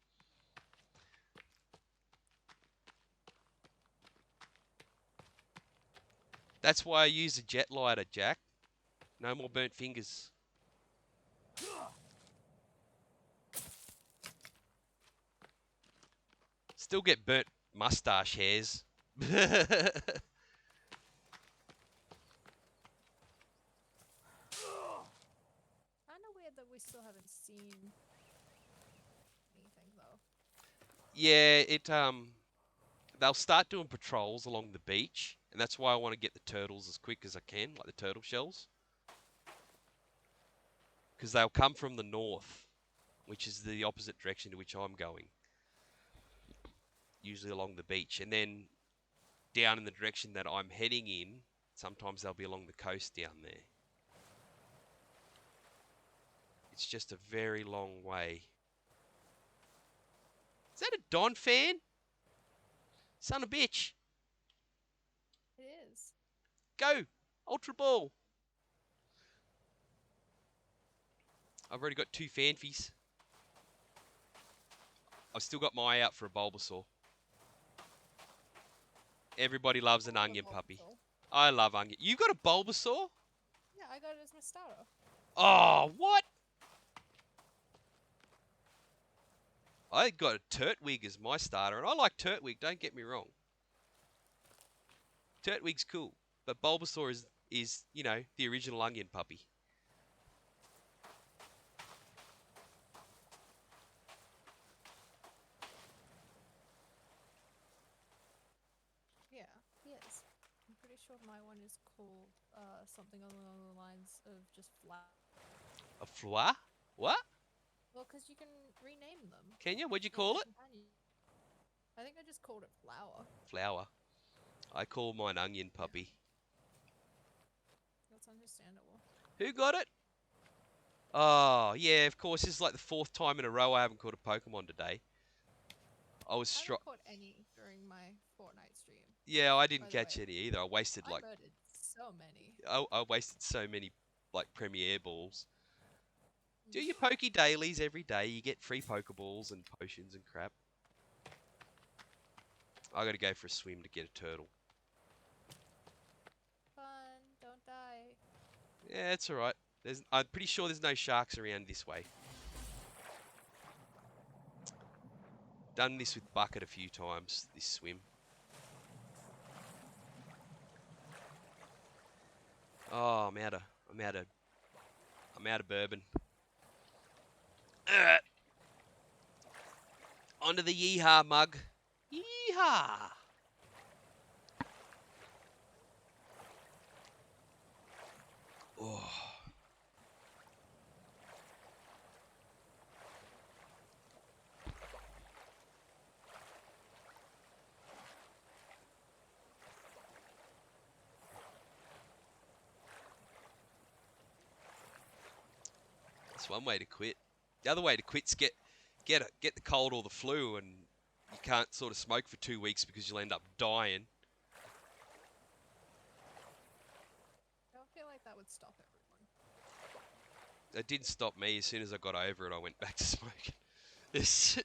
That's why I use a jet lighter, Jack. No more burnt fingers. Still get burnt mustache hairs. I know weird that we still haven't seen anything though. Yeah, they'll start doing patrols along the beach, and that's why I want to get the turtles as quick as I can, like the turtle shells. Because they'll come from the north, which is the opposite direction to which I'm going. Usually along the beach. And then down in the direction that I'm heading in, sometimes they'll be along the coast down there. It's just a very long way. Is that a Don fan? Son of a bitch. It is. Go! Ultra Ball! I've already got 2 Fanfies. I've still got my eye out for a Bulbasaur. Everybody loves an onion puppy. I love onion. You got a Bulbasaur? Yeah, I got it as my starter. Oh, what? I got a Turtwig as my starter, and I like Turtwig, don't get me wrong. Turtwig's cool, but Bulbasaur is, you know, the original onion puppy. Yeah, he is. I'm pretty sure my one is called something along the lines of just flat. A Floir? What? Well, because you can rename them. Can you? What'd you call it? I think I just called it Flower. Flower. I call mine Onion Puppy. That's understandable. Who got it? Oh, yeah, of course. This is like the 4th time in a row I haven't caught a Pokemon today. I was I str haven't caught any during my Fortnite stream, Yeah, I by didn't the catch way. any either. I wasted I like murdered so many. I wasted so many like premiere balls. Do Mm. your pokey dailies every day. You get free pokeballs and potions and crap. I got to go for a swim to get a turtle. Fun, don't die. Yeah, it's all right. I'm pretty sure there's no sharks around this way. Done this with bucket a few times. This swim. Oh, I'm out of bourbon. Uh, onto the yeehaw mug. Yeehaw. Oh. That's one way to quit. The other way to quit's get the cold or the flu, and you can't sort of smoke for 2 weeks because you'll end up dying. I don't feel like that would stop everyone. It didn't stop me. As soon as I got over it, I went back to smoking. It's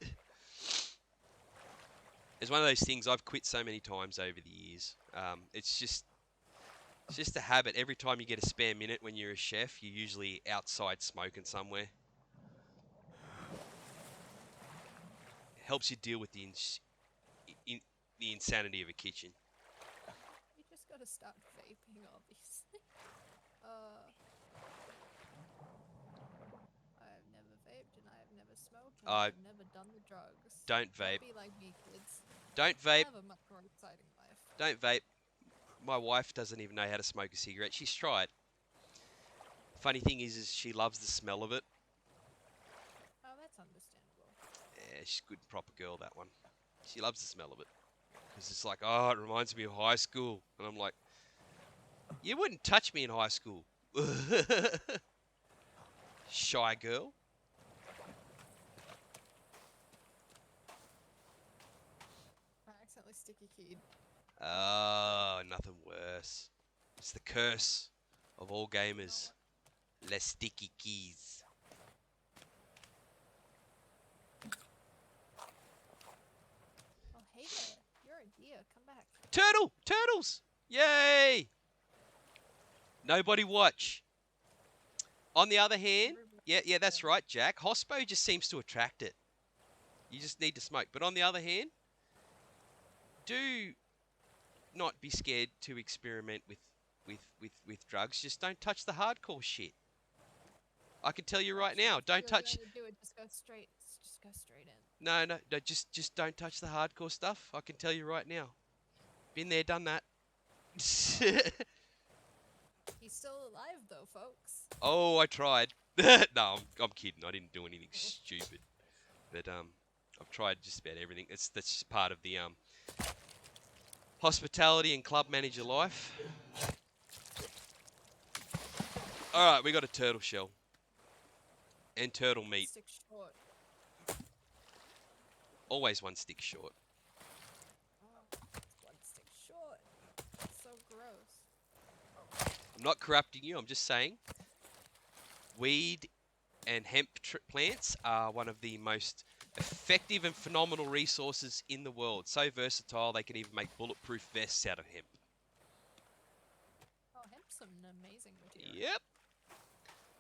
one of those things I've quit so many times over the years. It's just a habit. Every time you get a spare minute when you're a chef, you're usually outside smoking somewhere. It helps you deal with the insanity of a kitchen. You just gotta start vaping, obviously. I've never vaped and I have never smoked and I have never done the drugs. Don't vape. Don't be like me, kids. Don't vape. Have a much more exciting life. Don't vape. My wife doesn't even know how to smoke a cigarette. She's tried. Funny thing is she loves the smell of it. Oh, that's understandable. Yeah, she's a good proper girl, that one. She loves the smell of it. Because it's like, oh, it reminds me of high school. And I'm like, you wouldn't touch me in high school. Shy girl. I accidentally sticky keyed. Oh, nothing worse. It's the curse of all gamers. Les sticky keys. Oh, hey there. You're a deer. Come back. Turtle! Turtles! Yay! Nobody watch. On the other hand, yeah, that's right, Jack. Hospo just seems to attract it. You just need to smoke. But on the other hand, do not be scared to experiment with drugs. Just don't touch the hardcore shit. I can tell you right now, don't touch. If you're going to do it, just go straight. Just go straight in. No, just don't touch the hardcore stuff. I can tell you right now. Been there, done that. He's still alive, though, folks. Oh, I tried. No, I'm kidding. I didn't do anything stupid. But I've tried just about everything. That's just part of the hospitality and club manager life. All right, we got a turtle shell and turtle meat. Stick short. Always one stick short. Oh, one stick short. That's so gross. I'm not corrupting you. I'm just saying weed and hemp plants are one of the most effective and phenomenal resources in the world. So versatile, they can even make bulletproof vests out of hemp. Oh, hemp's an amazing material. Yep.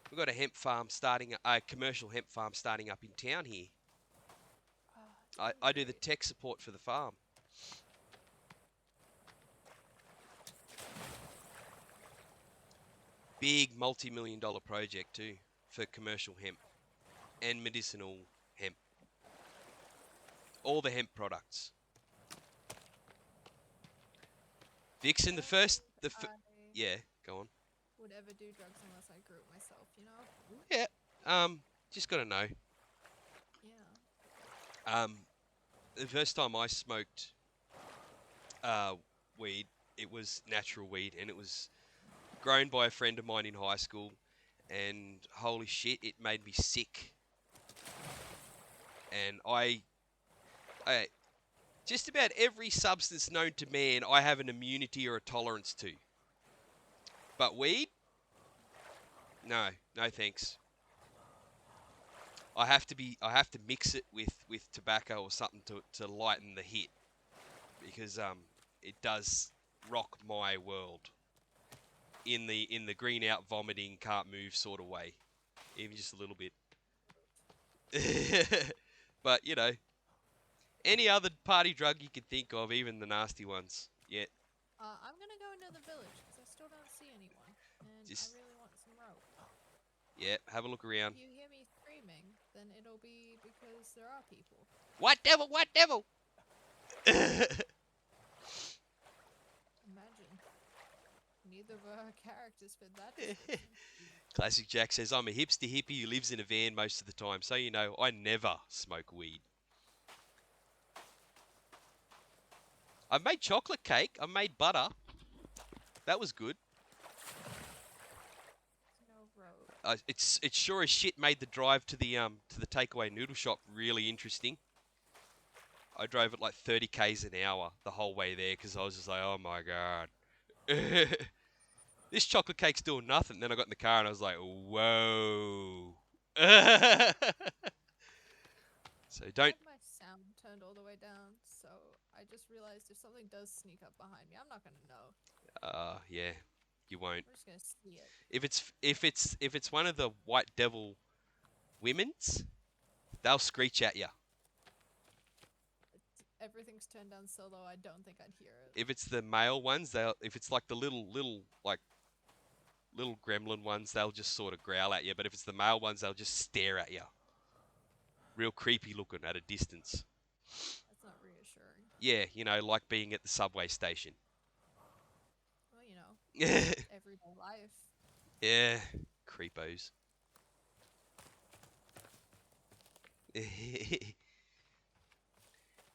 We've got a hemp farm starting, a commercial hemp farm starting up in town here. Oh, I do the tech support for the farm. Big multi-million-dollar project too for commercial hemp and medicinal hemp. All the hemp products. Vixen, yeah, go on. Would ever do drugs unless I grew it myself, you know? Yeah, just gotta know. Yeah. The first time I smoked weed, it was natural weed, and it was grown by a friend of mine in high school, and holy shit, it made me sick. And Just about every substance known to man, I have an immunity or a tolerance to. But weed? No, no thanks. I have to mix it with tobacco or something to lighten the hit because it does rock my world in the green out vomiting can't move sort of way, even just a little bit. But you know, any other party drug you can think of, even the nasty ones. Yeah, I'm gonna go into the village because I still don't see anyone, and I just really want some rope. yeah, have a look around. If you hear me screaming, then it'll be because there are people. What devil? What devil? Imagine. Neither of our characters fit that description. Classic Jack says, I'm a hipster hippie who lives in a van most of the time, so you know I never smoke weed. I've made chocolate cake. I've made butter. That was good. No rope. It's sure as shit made the drive to the takeaway noodle shop really interesting. I drove at like 30 k's an hour the whole way there because I was just like, oh my god. This chocolate cake's doing nothing. Then I got in the car and I was like, whoa. So I don't. had my sound turned all the way down, so I just realized if something does sneak up behind me, I'm not gonna know. Yeah, you won't. We're just gonna see it. If it's one of the white devil women's, they'll screech at you. Everything's turned down so low, I don't think I'd hear it. If it's the male ones, if it's like the little gremlin ones, they'll just sort of growl at you. But if it's the male ones, they'll just stare at you. Real creepy looking at a distance. That's not reassuring. Yeah, you know, like being at the subway station. Well, you know, everyday life. Yeah, creepos.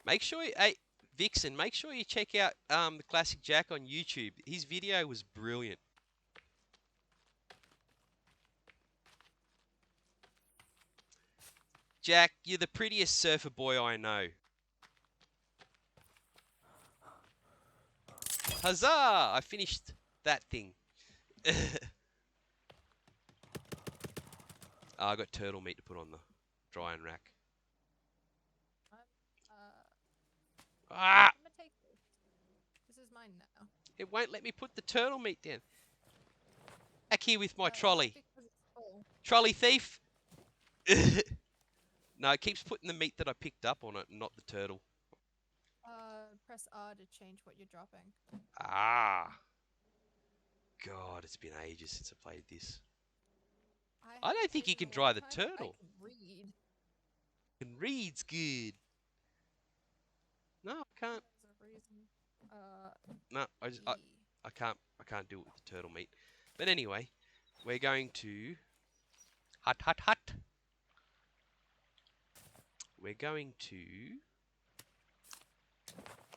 Make sure, hey, Vixen, make sure you check out the Classic Jack on YouTube. His video was brilliant. Jack, you're the prettiest surfer boy I know. Huzzah! I finished that thing. I got turtle meat to put on the drying rack. I'm gonna take this. This is mine now. It won't let me put the turtle meat down. Back here with my trolley. Because it's full. Trolley thief! No, it keeps putting the meat that I picked up on it, not the turtle. Press R to change what you're dropping. Ah. God, it's been ages since I played this. I don't think you can dry the turtle. I can read. And read's good. No, I can't. There's a reason. No, I can't do it with the turtle meat. But anyway, we're going to hut. We're going to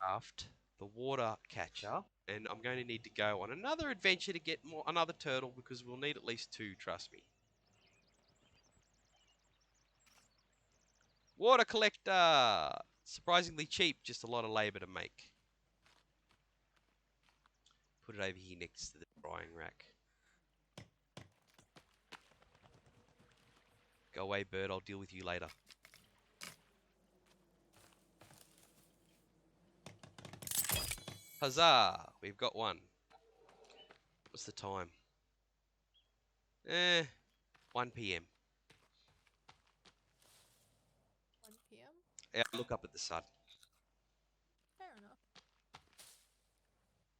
craft the water catcher, and I'm going to need to go on another adventure to get another turtle because we'll need at least 2, trust me. Water collector! Surprisingly cheap, just a lot of labour to make. Put it over here next to the drying rack. Go away, bird, I'll deal with you later. Huzzah! We've got one. What's the time? 1 p.m. 1 p.m.? Yeah, look up at the sun. Fair enough.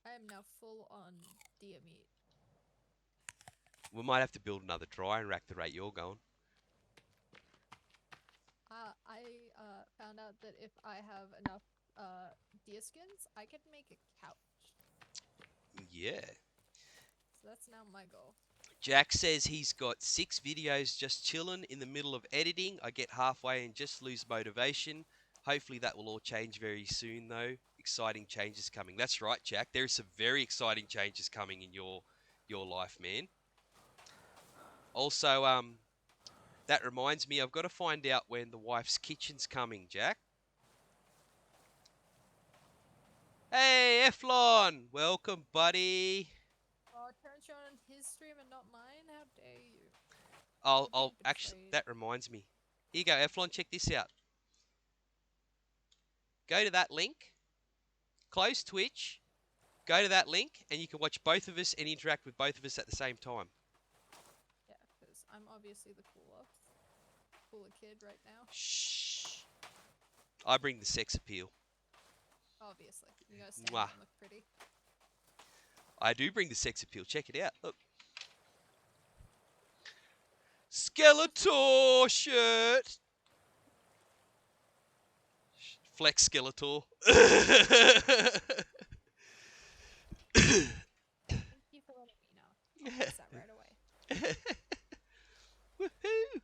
I am now full on deer meat. We might have to build another drying rack the rate you're going. I found out that if I have enough deer skins, I can make a couch. Yeah. So that's now my goal. Jack says he's got 6 videos just chilling in the middle of editing. I get halfway and just lose motivation. Hopefully that will all change very soon though. Exciting changes coming. That's right, Jack. There are some very exciting changes coming in your life, man. Also, that reminds me, I've got to find out when the wife's kitchen's coming, Jack. Hey, Eflon! Welcome, buddy. Oh, Terrence, you're on his stream and not mine? How dare you? You're I'll being actually. betrayed. That reminds me. Here you go, Eflon. Check this out. Go to that link. Close Twitch. Go to that link, and you can watch both of us and interact with both of us at the same time. Yeah, because I'm obviously the cooler kid right now. Shh. I bring the sex appeal. Obviously. You gotta stand Mwah. there and look pretty. I do bring the sex appeal. Check it out. Look. Skeletor shirt. Flex Skeletor. Thank you for letting me know. I'll fix that right away. Woohoo!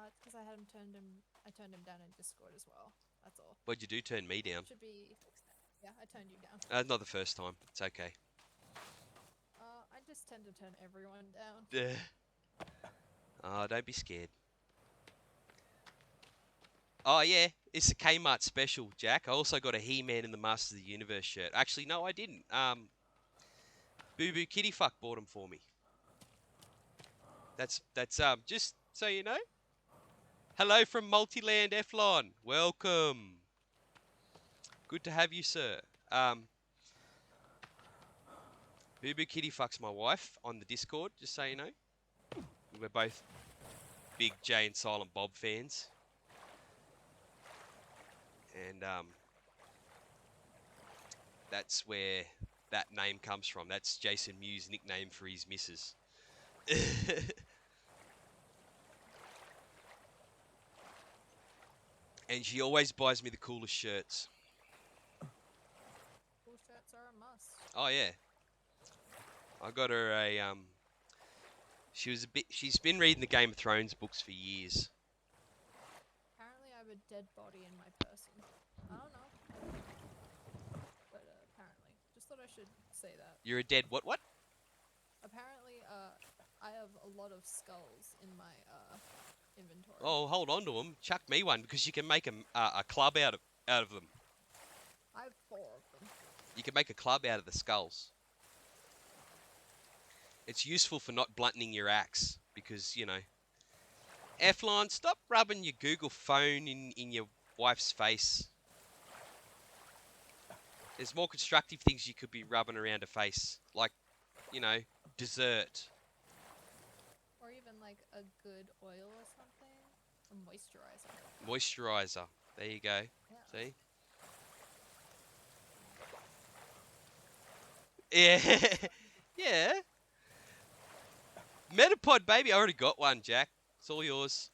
It's because I turned him down in Discord as well. That's all. What'd you do? Turn me down? Should be fixed now. Yeah, I turned you down. Not the first time. It's okay. I just tend to turn everyone down. Oh, don't be scared. Oh yeah, it's a Kmart special, Jack. I also got a He-Man in the Masters of the Universe shirt. Actually, no, I didn't. Boo Boo Kitty Fuck bought them for me. That's just so you know. Hello from Multiland Eflon. Welcome. Good to have you, sir. Boo Boo Kitty Fuck's my wife on the Discord, just so you know. We're both big Jay and Silent Bob fans. And that's where that name comes from. That's Jason Mewes' nickname for his missus. And she always buys me the coolest shirts. Cool shirts are a must. Oh yeah. I got her a she's been reading the Game of Thrones books for years. Apparently I have a dead body in my person. I don't know. But apparently. Just thought I should say that. You're a dead what? Apparently, I have a lot of skulls in my inventory. Oh, hold on to them. Chuck me one because you can make a club out of them. I have 4 of them. You can make a club out of the skulls. It's useful for not blunting your axe because, you know. Eflon, stop rubbing your Google phone in your wife's face. There's more constructive things you could be rubbing around her face. Like, you know, dessert. Or even like a good oil or something. A moisturizer. Moisturizer. There you go. Yeah. See? Yeah. Yeah. Metapod, baby. I already got one, Jack. It's all yours.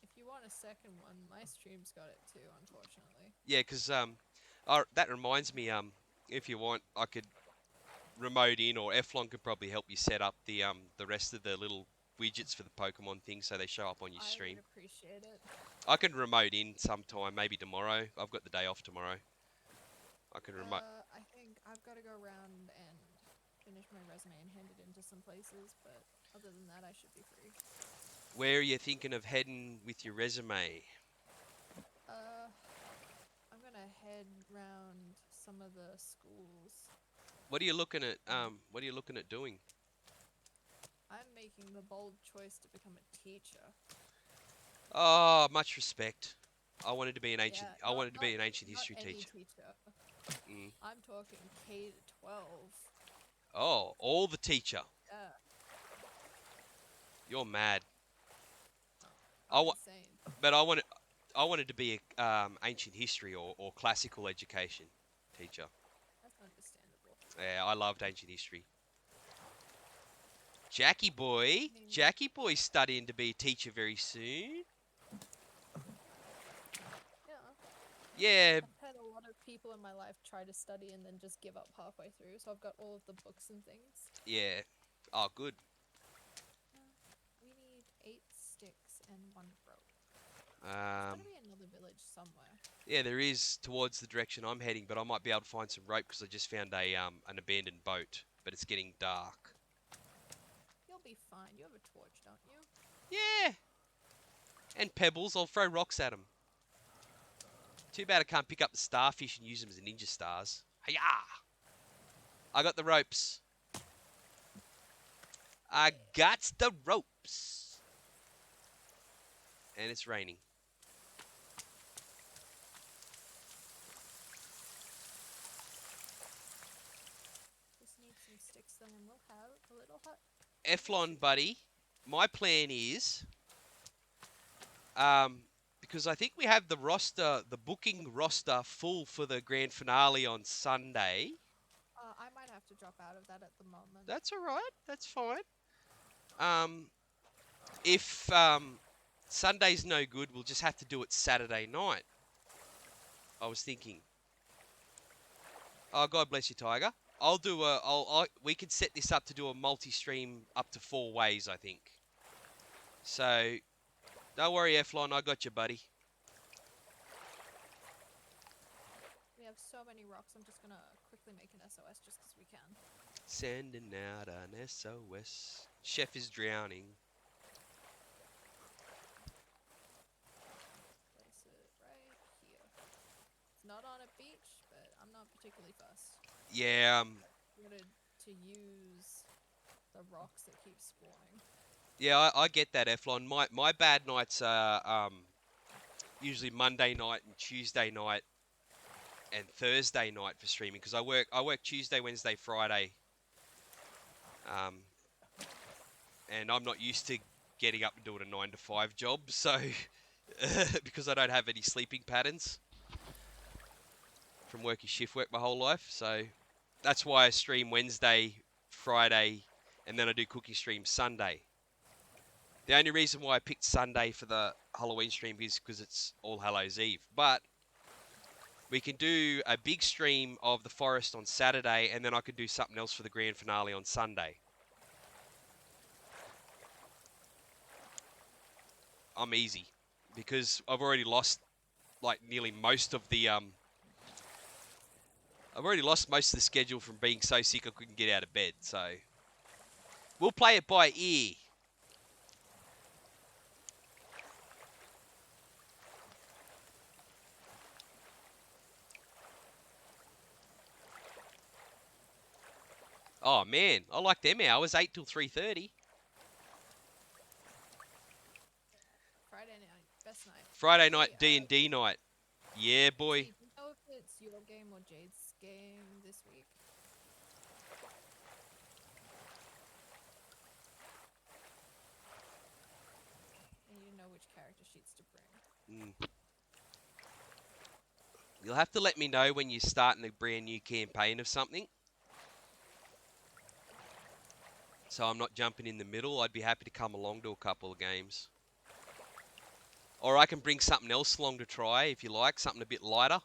If you want a second one, my stream's got it too, unfortunately. Yeah, because that reminds me. If you want, I could remote in, or Eflon could probably help you set up the rest of the little widgets for the Pokemon thing, so they show up on your stream. I would appreciate it. I can remote in sometime, maybe tomorrow. I've got the day off tomorrow. I can remote. I think I've got to go around and finish my resume and hand it into some places, but other than that, I should be free. Where are you thinking of heading with your resume? I'm gonna head round some of the schools. What are you looking at? What are you looking at doing? I'm making the bold choice to become a teacher. Oh, much respect. I wanted to be an ancient. Yeah, I wanted to be an ancient not history any teacher. Mm. I'm talking K to 12. Oh, all the teacher. Yeah. You're mad. I'm insane. But I wanted to be a ancient history or classical education teacher. That's understandable. Yeah, I loved ancient history. Jackie boy's studying to be a teacher very soon. Yeah. Yeah. I've had a lot of people in my life try to study and then just give up halfway through, so I've got all of the books and things. Yeah. Oh, good. We need 8 sticks and 1 rope. There's gotta be another village somewhere. Yeah, there is towards the direction I'm heading, but I might be able to find some rope because I just found an abandoned boat, but it's getting dark. You'll be fine. You have a torch, don't you? Yeah. And pebbles. I'll throw rocks at them. Too bad I can't pick up the starfish and use them as ninja stars. Hiya! I got the ropes. I got the ropes. And it's raining. Just need some sticks, then we'll have a little hut. Eflon, buddy, my plan is, because I think we have the roster, the booking roster full for the grand finale on Sunday. I might have to drop out of that at the moment. That's all right. That's fine. If Sunday's no good, we'll just have to do it Saturday night. I was thinking. Oh, God bless you, Tiger. I'll do we can set this up to do a multi-stream up to 4 ways, I think. So, don't worry, Eflon, I got you, buddy. We have so many rocks, I'm just gonna quickly make an SOS just because we can. Sending out an SOS. Chef is drowning. Place it right here. It's not on a beach, but I'm not particularly fussed. Yeah, I wanted to use the rocks that keep spawning. yeah, I get that, Eflon. My bad nights are usually Monday night and Tuesday night and Thursday night for streaming because I work Tuesday, Wednesday, Friday. And I'm not used to getting up and doing a 9 to 5 job, so because I don't have any sleeping patterns from working shift work my whole life, so that's why I stream Wednesday, Friday, and then I do cooking stream Sunday. The only reason why I picked Sunday for the Halloween stream is because it's All Hallows Eve, but we can do a big stream of the forest on Saturday, and then I could do something else for the grand finale on Sunday. I'm easy because I've already lost like nearly most of the I've already lost most of the schedule from being so sick I couldn't get out of bed. So we'll play it by ear. Oh man, I like them hours, 8 till 3:30. Friday night, best night. Friday night D&D night. Yeah, boy. Do you know if it's your game or Jade's game this week? And you know which character sheets to bring. You'll have to let me know when you're starting a brand new campaign of something. So I'm not jumping in the middle. I'd be happy to come along to a couple of games. Or I can bring something else along to try if you like, something a bit lighter.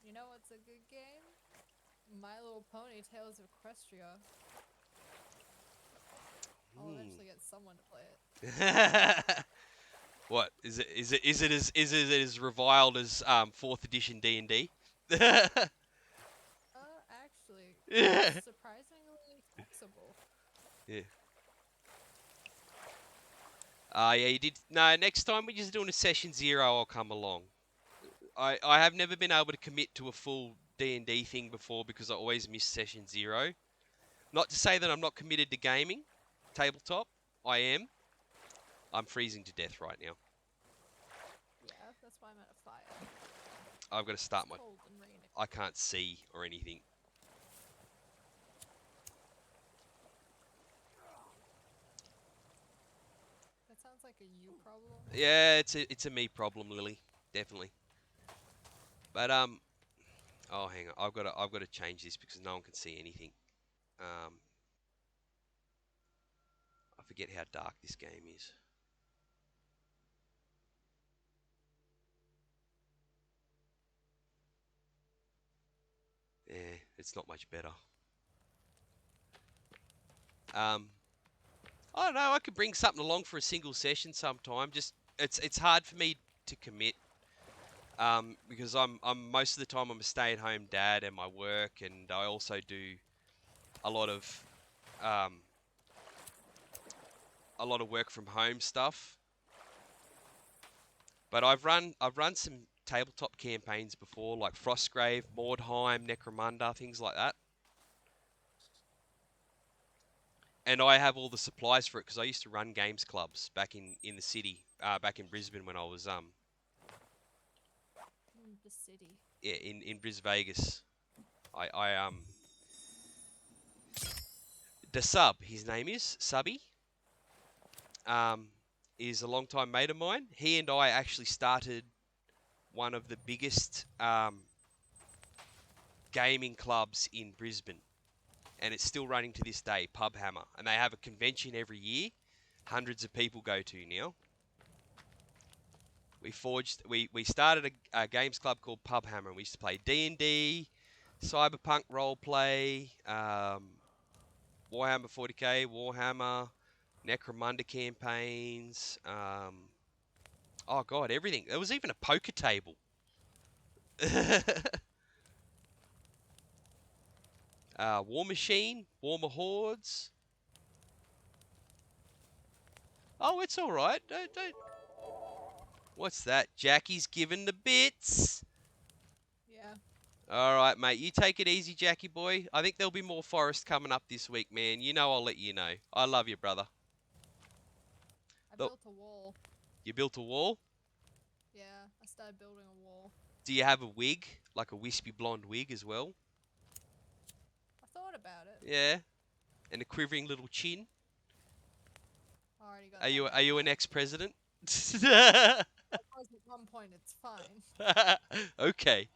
You know what's a good game? My Little Pony Tales of Equestria. I'll eventually get someone to play it. What is it? Is it as reviled as 4th edition D&D? Actually, it's surprisingly flexible. Yeah. Yeah, you did. No, next time we're just doing a session 0, I'll come along. I have never been able to commit to a full D&D thing before because I always miss session 0. Not to say that I'm not committed to gaming, tabletop. I am. I'm freezing to death right now. Yeah, that's why I'm at a fire. I've got to start It's cold and raining. I can't see or anything. That sounds like a you problem. Yeah, it's a me problem, Lily. Definitely. But oh, hang on. I've got to change this because no one can see anything. I forget how dark this game is. Yeah, it's not much better. I don't know. I could bring something along for a single session sometime. Just it's hard for me to commit. Because I'm most of the time I'm a stay-at-home dad and my work, and I also do a lot of a lot of work from home stuff. But I've run some tabletop campaigns before, like Frostgrave, Mordheim, Necromunda, things like that. And I have all the supplies for it because I used to run games clubs back in the city, back in Brisbane when I was The city. yeah, in Bris Vegas. I the sub, his name is Subby, is a long-time mate of mine. He and I actually started one of the biggest gaming clubs in Brisbane, and it's still running to this day, Pub Hammer, and they have a convention every year. Hundreds of people go to now. We started a games club called Pub Hammer, and we used to play D&D, Cyberpunk roleplay, Warhammer 40k, Warhammer, Necromunda campaigns. Oh god, everything. There was even a poker table. War Machine, Warmer Hordes. Oh, it's all right. Don't. What's that? Jackie's giving the bits. Yeah. All right, mate. You take it easy, Jackie boy. I think there'll be more forest coming up this week, man. You know I'll let you know. I love you, brother. I built a wall. You built a wall? Yeah, I started building a wall. Do you have a wig? Like a wispy blonde wig as well? I thought about it. Yeah. And a quivering little chin? I already got Are you an ex-president? At one point, it's fine. Okay.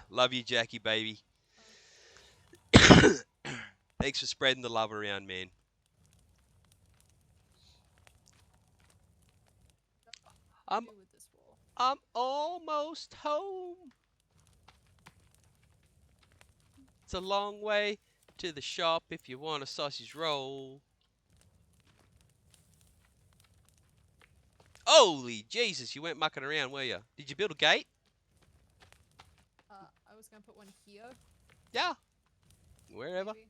Love you, Jackie, baby. Thanks for spreading the love around, man. I'm almost home. It's a long way to the shop if you want a sausage roll. Holy Jesus, you went mucking around, were you? Did you build a gate? I was going to put one here. Yeah. Wherever. Maybe.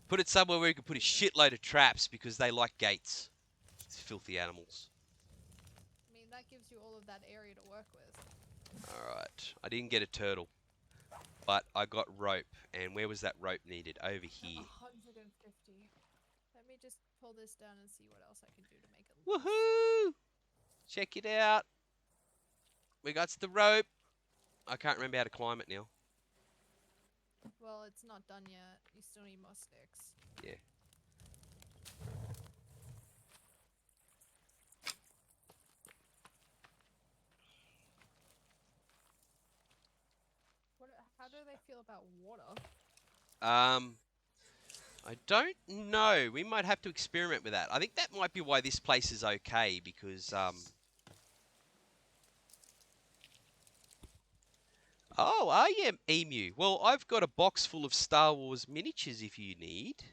Put it somewhere where you can put a shitload of traps because they like gates. It's filthy animals. I mean, that gives you all of that area to work with. Alright. I didn't get a turtle. But I got rope. And where was that rope needed? Over here. 150. Let me just pull this down and see what else I can do to make it. Woohoo! Check it out. We got the rope. I can't remember how to climb it now. Well, it's not done yet. You still need more sticks. Yeah. How do they feel about water? I don't know. We might have to experiment with that. I think that might be why this place is okay, because, Oh, are you, Emu? Well, I've got a box full of Star Wars miniatures if you need.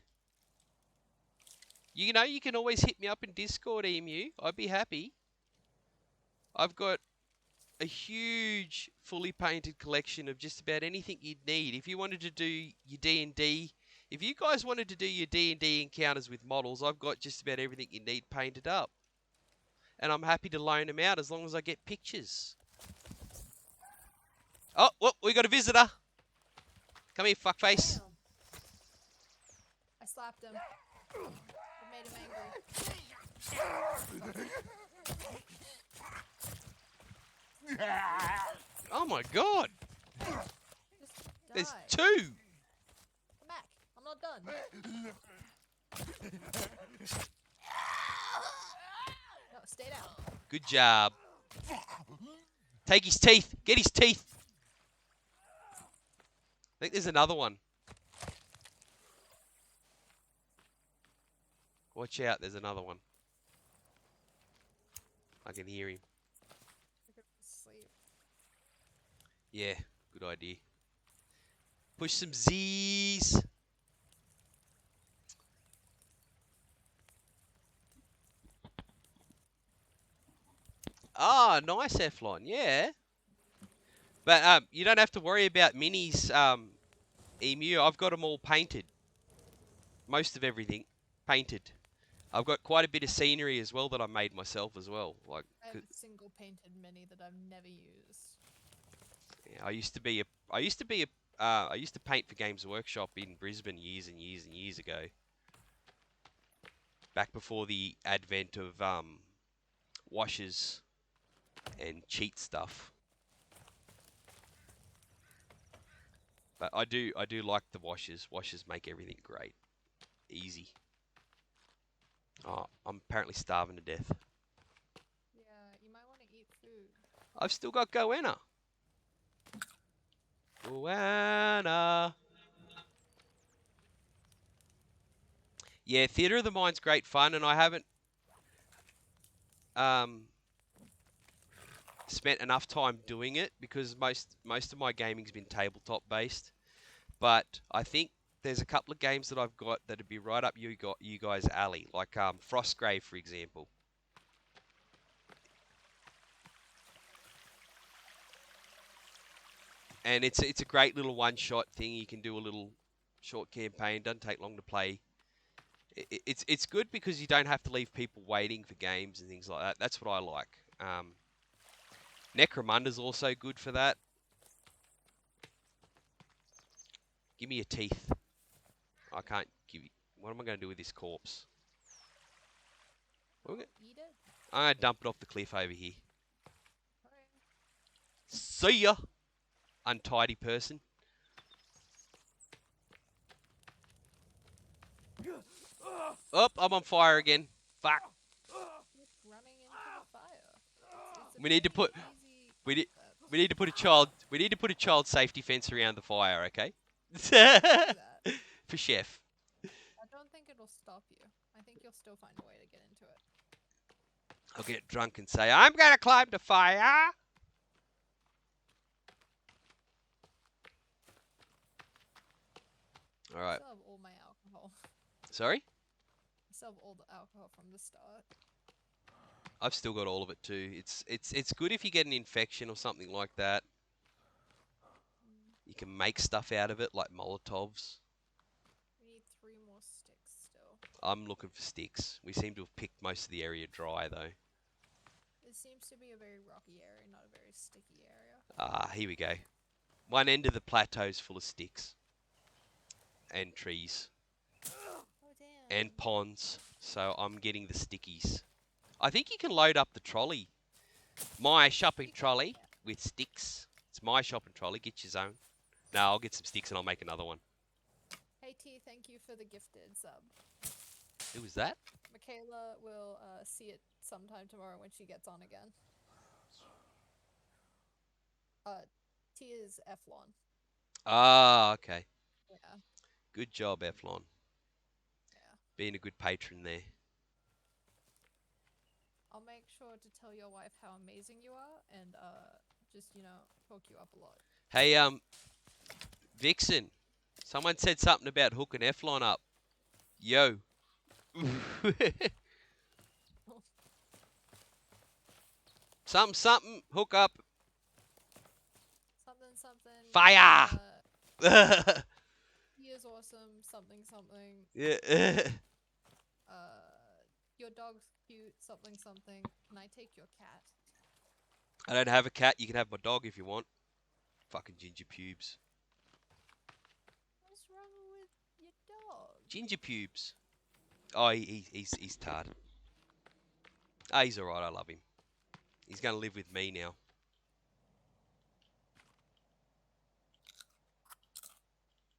You know, you can always hit me up in Discord, Emu. I'd be happy. I've got a huge, fully painted collection of just about anything you'd need. If you wanted to do your D&D, if you guys wanted to do your D&D encounters with models, I've got just about everything you need painted up. And I'm happy to loan them out as long as I get pictures. Oh, well, we got a visitor. Come here, fuckface. Damn. I slapped him. It made him angry. Oh my god. There's Die. two. Come back. I'm not done. No, stay down. Good job. Take his teeth. Get his teeth. I think there's another one. Watch out, there's another one. I can hear him. I could sleep. Yeah, good idea. Push some Z's. Ah, nice Eflon, yeah. But you don't have to worry about minis, Emu. I've got them all painted. Most of everything painted. I've got quite a bit of scenery as well that I made myself as well. Like, I have a single painted mini that I've never used. yeah, I used to paint for Games Workshop in Brisbane years and years and years ago. Back before the advent of washes and cheat stuff. But I do like the washes. Washes make everything great, easy. Oh, I'm apparently starving to death. Yeah, you might want to eat food. I've still got Goanna. Goanna. Yeah, Theatre of the Mind's great fun, and I haven't um, spent enough time doing it because most of my gaming's been tabletop based. But I think there's a couple of games that I've got that'd be right up you guys' alley, like Frostgrave, for example. And it's a great little one-shot thing. You can do a little short campaign. Doesn't take long to play. It's good because you don't have to leave people waiting for games and things like that. That's what I like. Necromunda's also good for that. Give me your teeth. I can't give you... What am I going to do with this corpse? Eat it? I'm going to dump it off the cliff over here. Okay. See ya, untidy person. Oh, I'm on fire again. Fuck. Just running into the fire. It's a We need to put... pretty easy We need... concept. We need to put a child. We need to put a child safety fence around the fire, okay? Do that. For chef. I don't think it'll stop you. I think you'll still find a way to get into it. I'll get drunk and say, I'm gonna climb the fire. All I right. still have all my alcohol. Sorry? I still have all the alcohol from the start. I've still got all of it too. It's good if you get an infection or something like that. You can make stuff out of it, like Molotovs. We need 3 more sticks still. I'm looking for sticks. We seem to have picked most of the area dry, though. It seems to be a very rocky area, not a very sticky area. Ah, here we go. One end of the plateau's full of sticks. And trees. Oh, damn. And ponds. So I'm getting the stickies. I think you can load up the trolley. My shopping trolley with sticks. It's my shopping trolley. Get your own. No, I'll get some sticks and I'll make another one. Hey T, thank you for the gifted sub. Who was that? Michaela will see it sometime tomorrow when she gets on again. T is Eflon. Ah, okay. Yeah. Good job, Eflon. Yeah. Being a good patron there. I'll make sure to tell your wife how amazing you are and just, talk you up a lot. Hey, Vixen. Someone said something about hooking Eflon up. Yo. Something, hook up. Something. Fire! He is awesome. Something. Yeah. Your dog's cute. Something. Can I take your cat? I don't have a cat. You can have my dog if you want. Fucking ginger pubes. What's wrong with your dog? Ginger pubes. Oh, he's tired. Ah, he's alright. I love him. He's going to live with me now.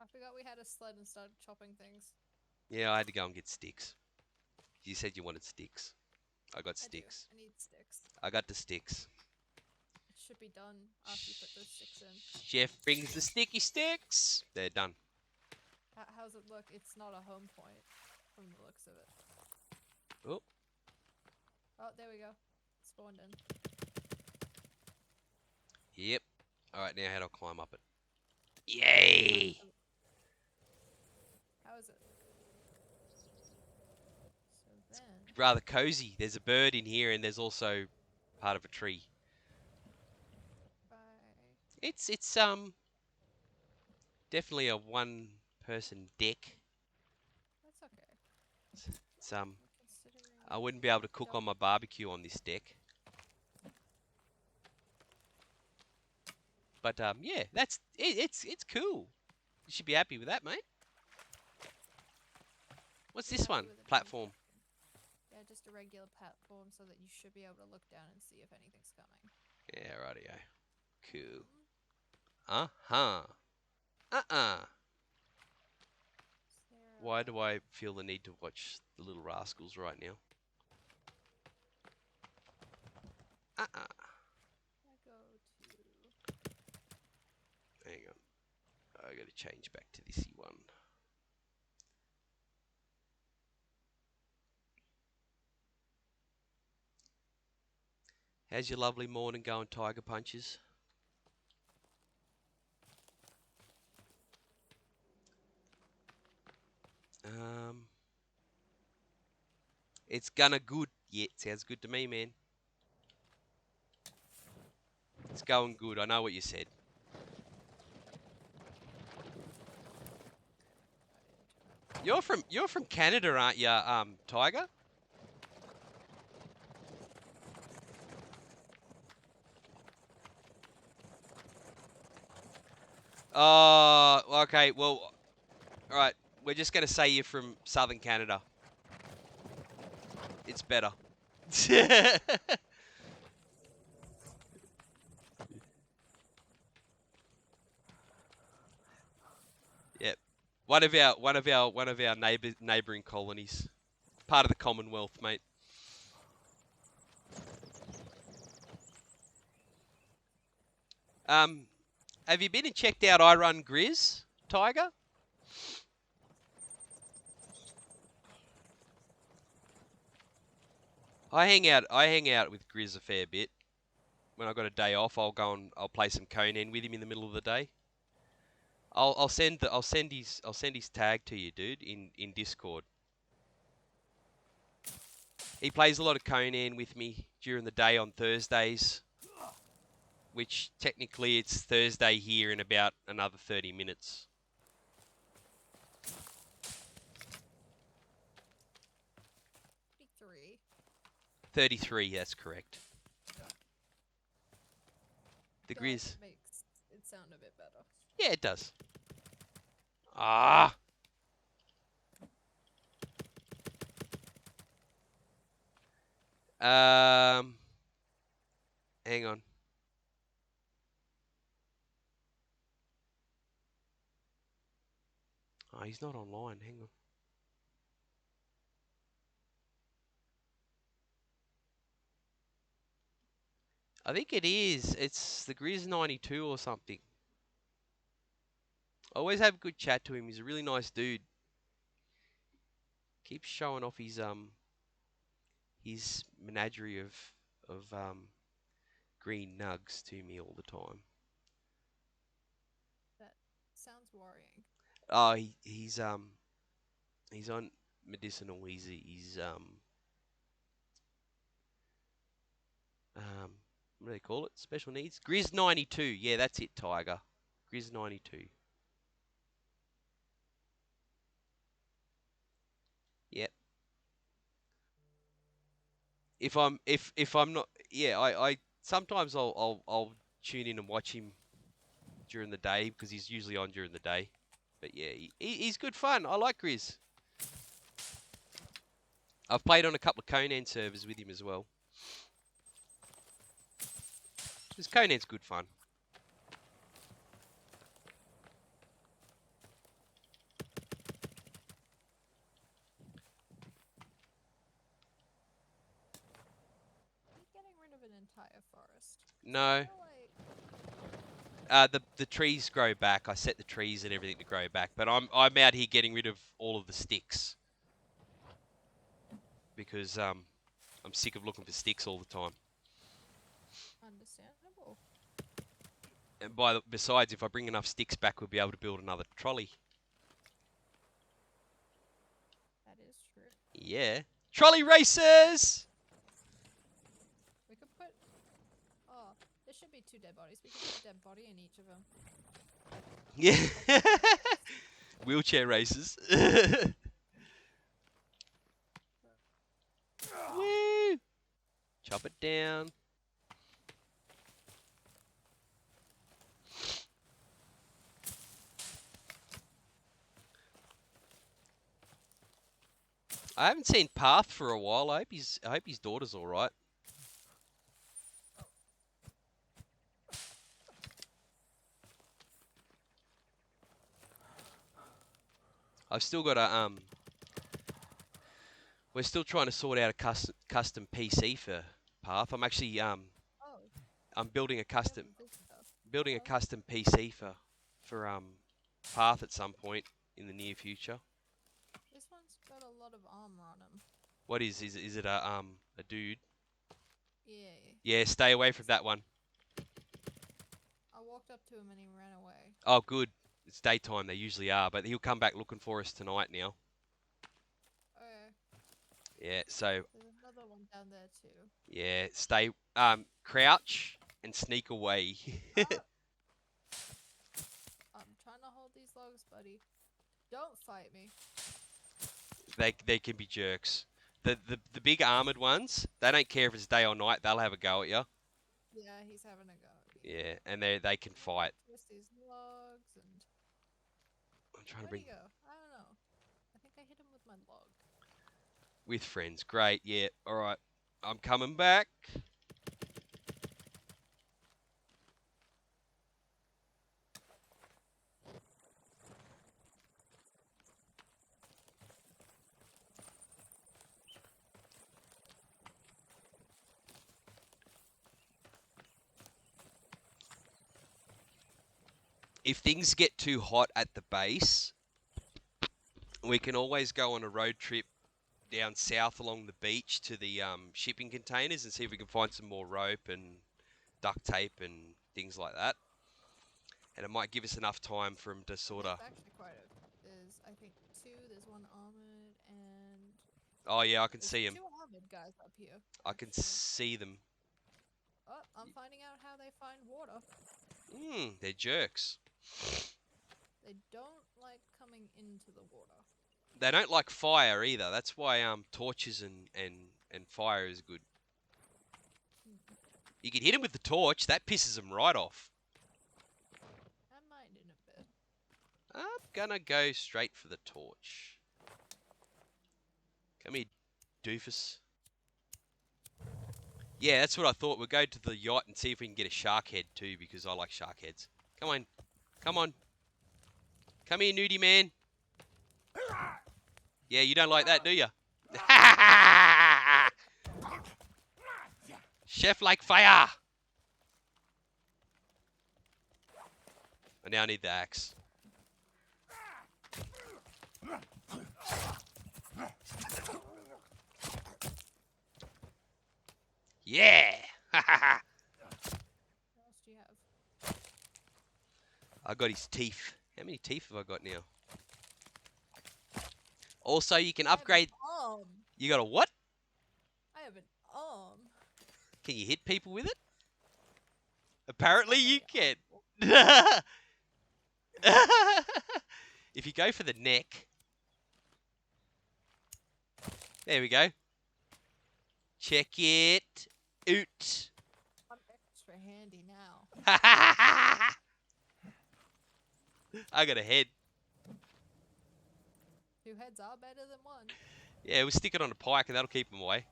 I forgot we had a sled and started chopping things. Yeah, I had to go and get sticks. You said you wanted sticks. I got sticks. I need sticks. I got the sticks. It should be done after you put those sticks in. Chef brings the sticky sticks. They're done. How's it look? It's not a home point from the looks of it. Oh. Oh, there we go. Spawned in. Yep. Alright, now how do I climb up it? Yay! How is it? So then... Rather cozy. There's a bird in here and there's also part of a tree. Bye. It's definitely a one-person deck. That's okay. It's Consider I wouldn't be able to cook on my barbecue on this deck. But yeah, it's cool. You should be happy with that, mate. What's this one? Platform. Yeah, just a regular platform so that you should be able to look down and see if anything's coming. Yeah, rightio. Cool. Uh-huh. Uh-uh. Why do I feel the need to watch the Little Rascals right now? Uh-uh. I go to... Hang on. I gotta change back to this one. How's your lovely morning going, Tiger Punches? It's gonna good. Yeah, sounds good to me, man. It's going good. I know what you said. You're from Canada, aren't you, Tiger? Okay. Well, all right. We're just gonna say you're from Southern Canada. It's better. Yep. One of our neighbouring colonies. Part of the Commonwealth, mate. Have you been and checked out I Run Grizz, Tiger? I hang out with Grizz a fair bit. When I've got a day off, I'll play some Conan with him in the middle of the day. I'll send his tag to you, dude, in Discord. He plays a lot of Conan with me during the day on Thursdays, which technically it's Thursday here in about another 30 minutes. 33, that's correct. The Grizz. Makes it sound a bit better. Yeah, it does. Ah. Hang on. Oh, he's not online. Hang on. I think it is. It's the Grizz 92 or something. I always have a good chat to him. He's a really nice dude. Keeps showing off his menagerie of green nugs to me all the time. That sounds worrying. Oh, he's on medicinal. He's what do they call it? Special needs? Grizz 92. Yeah, that's it, Tiger. Grizz 92. Yep. If I'm not, yeah, I sometimes I'll tune in and watch him during the day because he's usually on during the day. But yeah, he's good fun. I like Grizz. I've played on a couple of Conan servers with him as well. Because Conan's good fun. Are you getting rid of an entire forest? No. The trees grow back. I set the trees and everything to grow back, but I'm out here getting rid of all of the sticks because I'm sick of looking for sticks all the time. Understandable. And besides, if I bring enough sticks back, we'll be able to build another trolley. That is true. Yeah. Trolley races! We could put... Oh, there should be 2 dead bodies. We could put a dead body in each of them. Yeah. Wheelchair races. down. I haven't seen Path for a while. I hope his daughter's all right. I've still got a We're still trying to sort out a custom PC for Path. I'm actually Oh, I'm building a we have custom a visitor. building a Oh, custom PC for Path at some point in the near future. this one's got a lot of armor on him. What is it a dude? Yeah. Yeah, stay away from that one. I walked up to him and he ran away. Oh, good. It's daytime. They usually are, but he'll come back looking for us tonight now. Okay. Yeah. So There's another one down there too. yeah, stay crouch and sneak away. Oh. I'm trying to hold these logs, buddy. Don't fight me. They can be jerks. The big armored ones, they don't care if it's day or night. They'll have a go at you. Yeah, he's having a go at me. Yeah, and they can fight. Twist these logs and. I'm trying to Where'd bring he go? I don't know. I think I hit him with my log. with friends. Great. Yeah. All right. I'm coming back. If things get too hot at the base, we can always go on a road trip down south along the beach to the shipping containers and see if we can find some more rope and duct tape and things like that. And it might give us enough time for them to sort of. There's actually quite a. There's I think two. There's one armored and. Oh yeah, I can There's see them. two armored guys up here. I can actually. see them. Oh, I'm finding out how they find water. They're jerks. They don't like coming into the water. They don't like fire either. That's why torches and fire is good. You can hit them with the torch. That pisses them right off. I might in a bit. I'm gonna go straight for the torch. Come here, doofus. Yeah, that's what I thought. We'll go to the yacht and see if we can get a shark head too, because I like shark heads. Come on. Come on. Come here, nudie man. Yeah, you don't like that, do you? Chef like fire. I now need the axe. Yeah. What else do you have? I got his teeth. How many teeth have I got now? Also, you can upgrade. I have an arm. You got a what? I have an arm. Can you hit people with it? Apparently you can. Very If you go for the neck. There we go. Check it out. I'm extra handy now. I got a head. Two heads are better than one. Yeah, we'll stick it on a pike and that'll keep them away.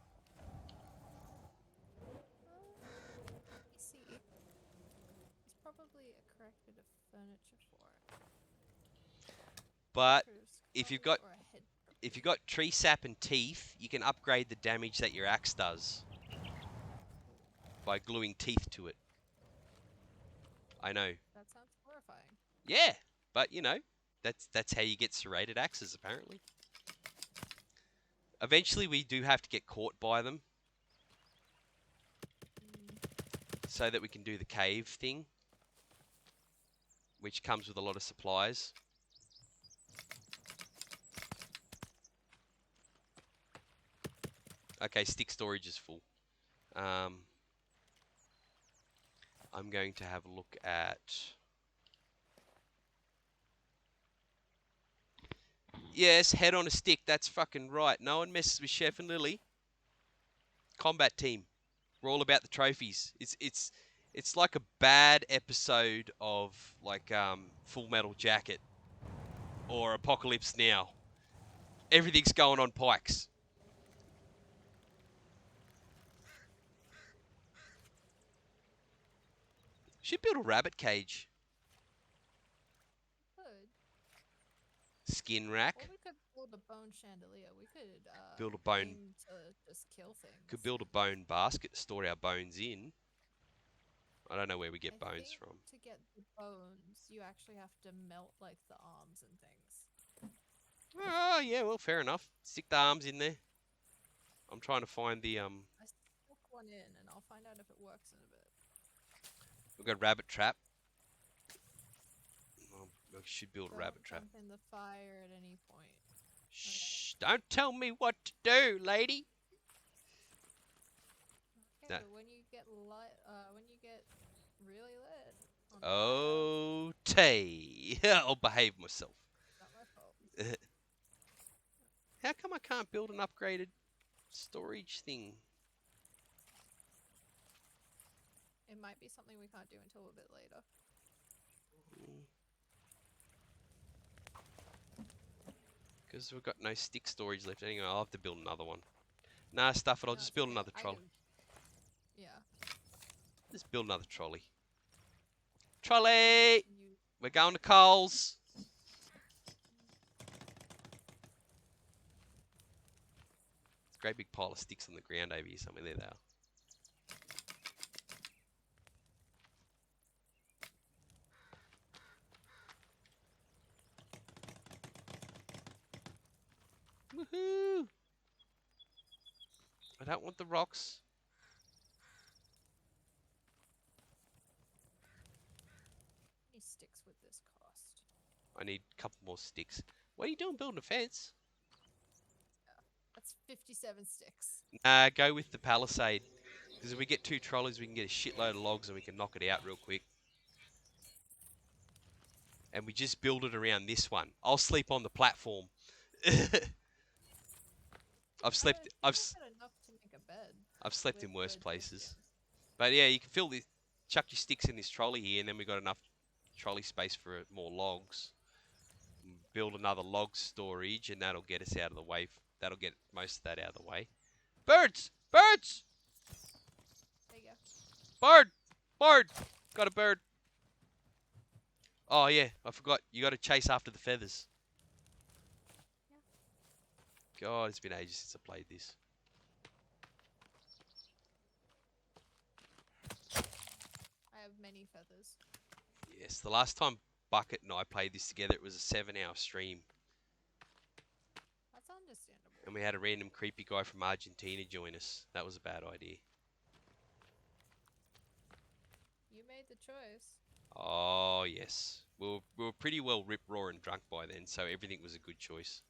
Let me see. There's probably a correct bit of furniture for it. But There's if you've clothes got or a head. if you've got tree sap and teeth, you can upgrade the damage that your axe does by gluing teeth to it. I know. That sounds horrifying. Yeah, but you know, that's how you get serrated axes apparently. Eventually we do have to get caught by them so that we can do the cave thing, which comes with a lot of supplies. Okay, stick storage is full. I'm going to have a look at... Yes, head on a stick, that's fucking right. No one messes with Chef and Lily. Combat team. We're all about the trophies. It's like a bad episode of like Full Metal Jacket or Apocalypse Now. Everything's going on pikes. Should build a rabbit cage. Could. Skin Or rack. we could build a bone chandelier. We could Build a bone. aim to just kill things. Could build a bone basket to store our bones in. I don't know where we get I bones think from. to get the bones, you actually have to melt like the arms and things. Oh yeah, well fair enough. Stick the arms in there. I'm trying to find the I stuck one in, and I'll find out if it works in a bit. We've got a rabbit trap. I should build a rabbit trap. Jump in the fire at any point. Shh! Don't tell me what to do, lady. Okay, but when you get really lit. Oh, Tay. I'll behave myself. Not my fault. How come I can't build an upgraded storage thing? It might be something we can't do until a bit later. Because we've got no stick storage left. Anyway, I'll have to build another one. Nah, stuff it. I'll just build another trolley. Yeah. Just build another trolley. Trolley! We're going to Coles. Great big pile of sticks on the ground over here somewhere. There they are. Woohoo! I don't want the rocks. How many sticks would this cost? I need a couple more sticks. What are you doing building a fence? That's 57 sticks. Nah, go with the palisade. Because if we get 2 trolleys, we can get a shitload of logs and we can knock it out real quick. And we just build it around this one. I'll sleep on the platform. I've slept in worse places. But yeah, you can fill this, chuck your sticks in this trolley here, and then we've got enough trolley space for more logs. Build another log storage, and that'll get us out of the way. That'll get most of that out of the way. Birds! Birds! There you go. Bird! Bird! Got a bird. Oh yeah, I forgot. You got to chase after the feathers. Yeah. God, it's been ages since I played this. I have many feathers. Yes, the last time Bucket and I played this together, it was a 7-hour stream. That's understandable. And we had a random creepy guy from Argentina join us. That was a bad idea. You made the choice. Oh, yes. We were pretty well rip-roaring drunk by then, so everything was a good choice.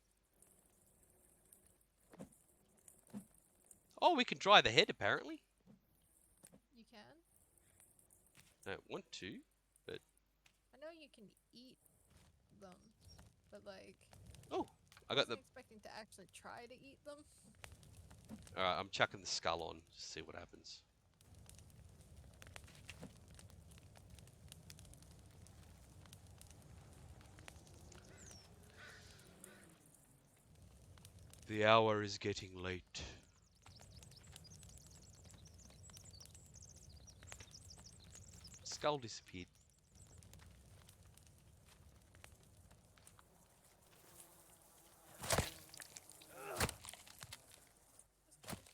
Oh, we can dry the head, apparently. You can? Don't want to, but... I know you can eat them, but like... Oh, I got the... expecting to actually try to eat them. Alright, I'm chucking the skull on, to see what happens. The hour is getting late. Skull disappeared.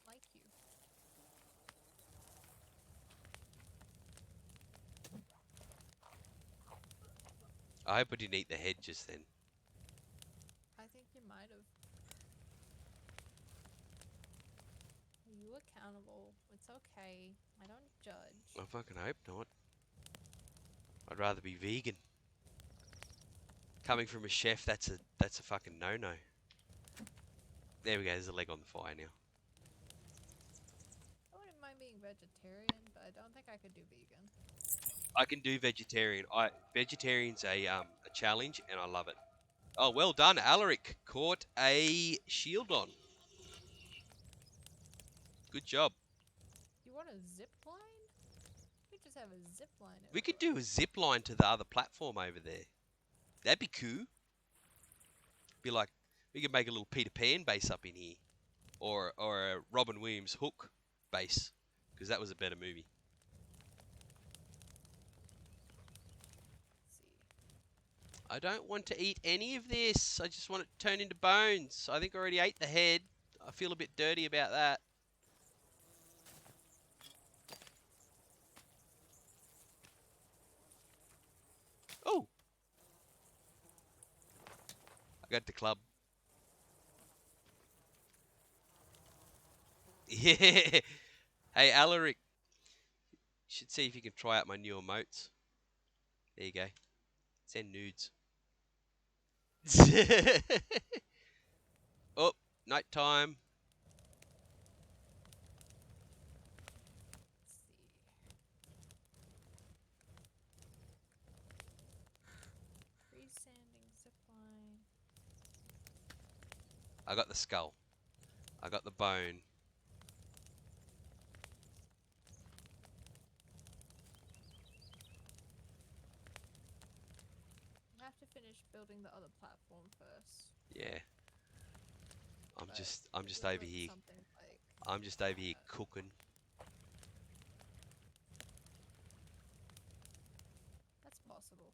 Like you. I hope I didn't eat the head just then. I think you might have. Are you accountable? It's okay. I don't judge. I fucking hope not. I'd rather be vegan. Coming from a chef, that's a fucking no-no. There we go, there's a leg on the fire now. I wouldn't mind being vegetarian, but I don't think I could do vegan. I can do vegetarian. Vegetarian's a challenge, and I love it. Oh, well done, Alaric. Caught a shield on. Good job. You want want a zip line? We just have a zip line. We could do a zip line to the other platform over there. That'd be cool. Be like, we could make a little Peter Pan base up in here. Or a Robin Williams Hook base. Because that was a better movie. Let's see. I don't want to eat any of this. I just want it to turn into bones. I think I already ate the head. I feel a bit dirty about that. Oh! I got the club. Yeah! Hey, Alaric. You should see if you can try out my new emotes. There you go. Send nudes. Oh, night time. Let's see. Freestanding zip line. I got the skull. I got the bone. I have to finish building the other platform first. Yeah. I'm But just it would over look here. something like I'm just over here that. cooking. That's possible.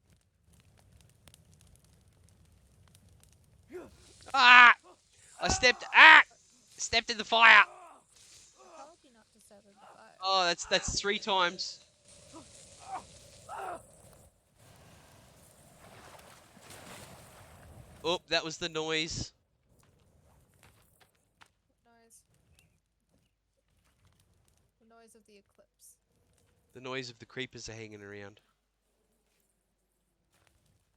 Ah! I stepped in the fire. I told you not to set it afire. Oh, that's 3 times. Oh, that was the noise. What noise? The noise of the eclipse. The noise of the creepers are hanging around.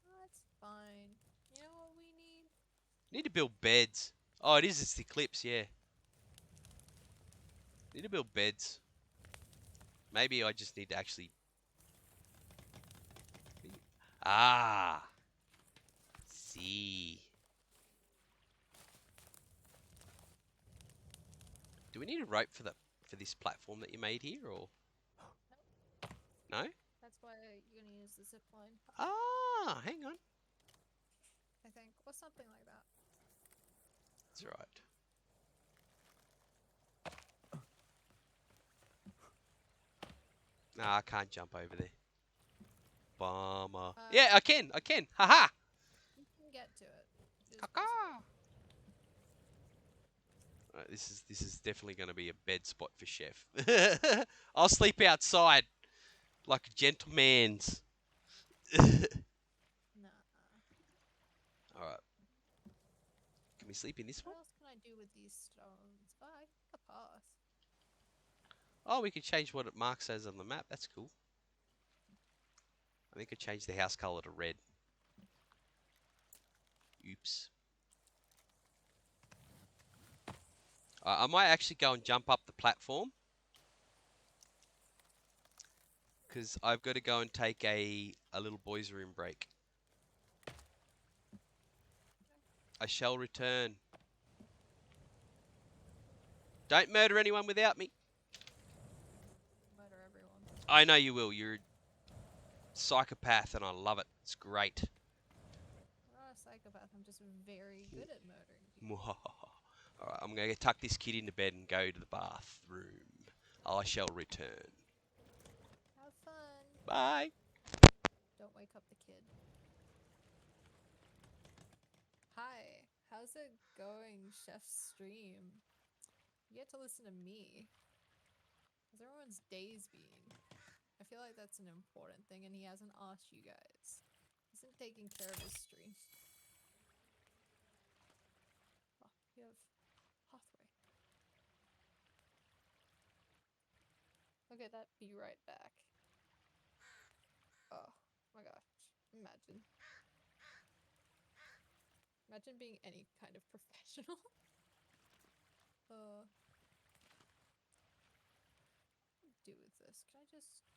Oh, that's fine. You know what we need? Need to build beds. Oh, it's the eclipse, yeah. Need to build beds. Maybe I just need to actually... Ah! See. Do we need a rope for this platform that you made here, or...? No? That's why you're gonna use the zip line. Ah, hang on. I think. Or something like that. That's right. Nah, I can't jump over there. Bummer. Yeah, I can. Haha. You can get to it. It is Caca. possible. Alright, this is definitely going to be a bed spot for Chef. I'll sleep outside like a gentleman's. Nah. Alright. Can we sleep in this one? What else can I do with these stones? Oh, I got a path. Oh, we can change what it marks as on the map. That's cool. I think I changed the house color to red. Oops. I might actually go and jump up the platform. Because I've got to go and take a little boys' room break. I shall return. Don't murder anyone without me. Murder everyone. I know you will. You're a psychopath and I love it. It's great. I'm not a psychopath. I'm just very good at murdering people. Alright, I'm going to tuck this kid into bed and go to the bathroom. I shall return. Have fun. Bye. Don't wake up the kid. Hi. How's it going, Chef's stream? You get to listen to me. How's everyone's days been? I feel like that's an important thing and he hasn't asked you guys. He isn't taking care of his stream. Oh, you have pathway. Okay, that be right back. Oh my gosh. Imagine. Imagine being any kind of professional. What do I do with this? Can I just...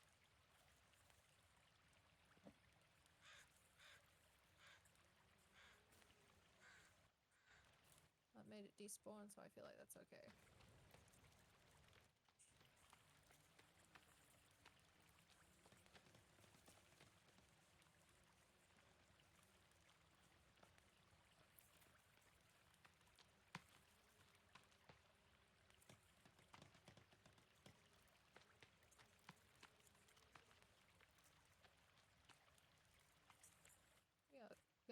That made it despawn, so I feel like that's okay.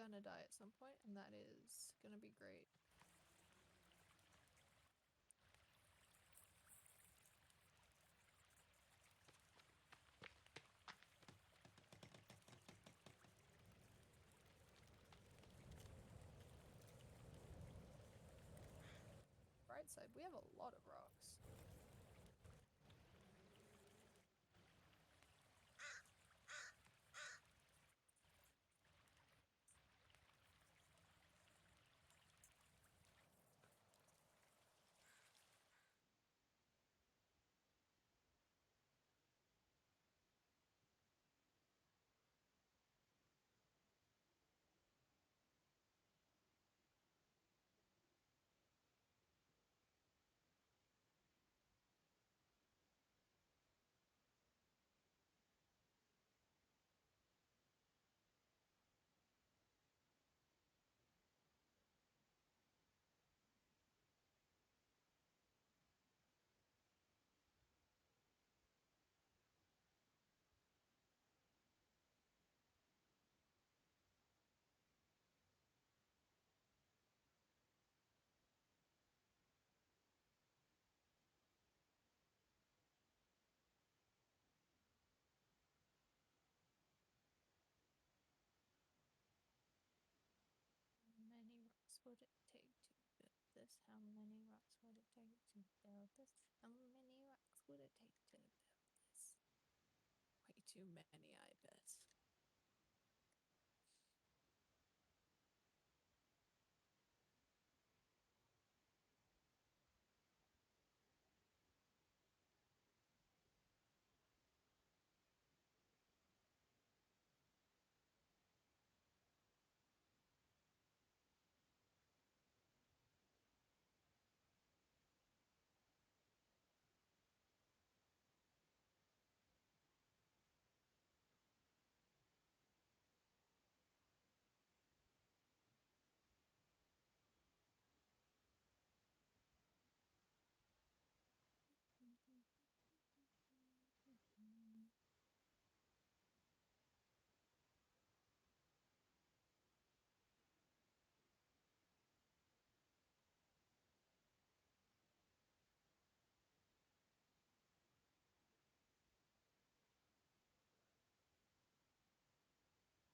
gonna die at some point, and that is gonna be great. Right side, we have a lot of rocks. How many rocks would it take to build this? How many rocks would it take to build this? How many rocks would it take to build this? Way too many, I bet.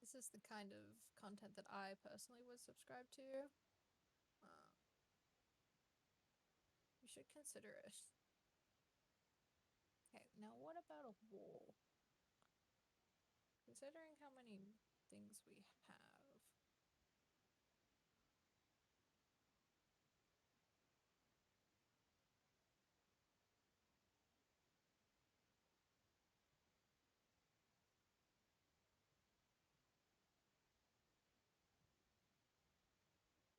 This is the kind of content that I personally would subscribe to. You should consider it. Okay, now what about a wall? Considering how many things we have.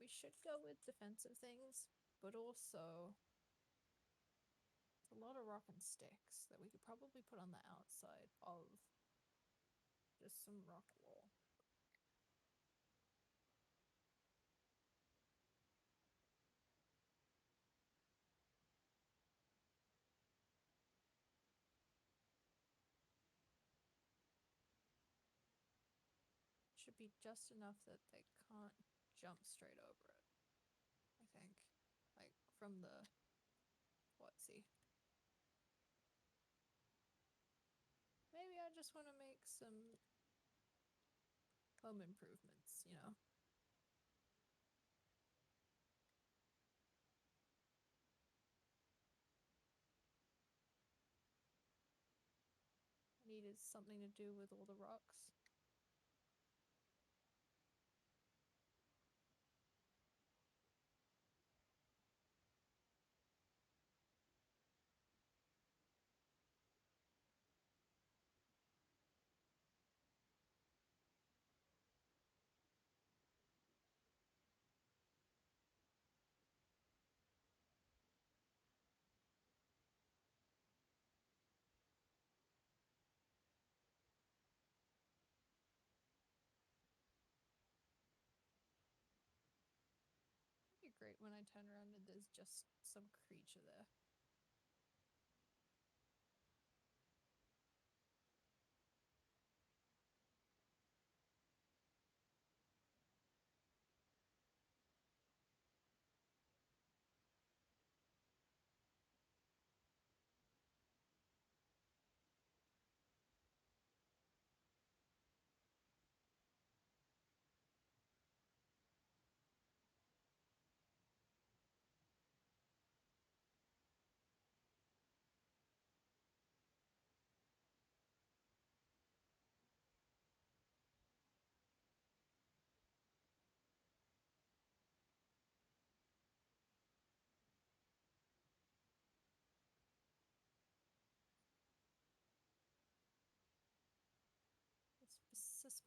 We should go with defensive things, but also it's a lot of rock and sticks that we could probably put on the outside of just some rock wall. Should be just enough that they can't jump straight over it. I think. Like from the what, see. Maybe I just want to make some home improvements, you know. I needed something to do with all the rocks. It'd be great when I turn around and there's just some creature there.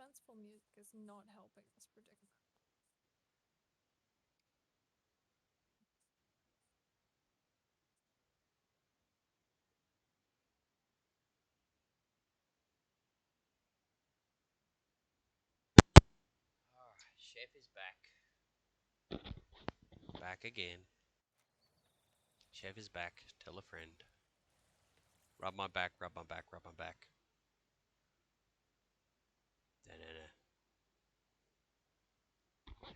danceable music is not helping this predicament. Chef is back. Back again. Chef is back. Tell a friend. Rub my back, rub my back, rub my back. Da-da-da.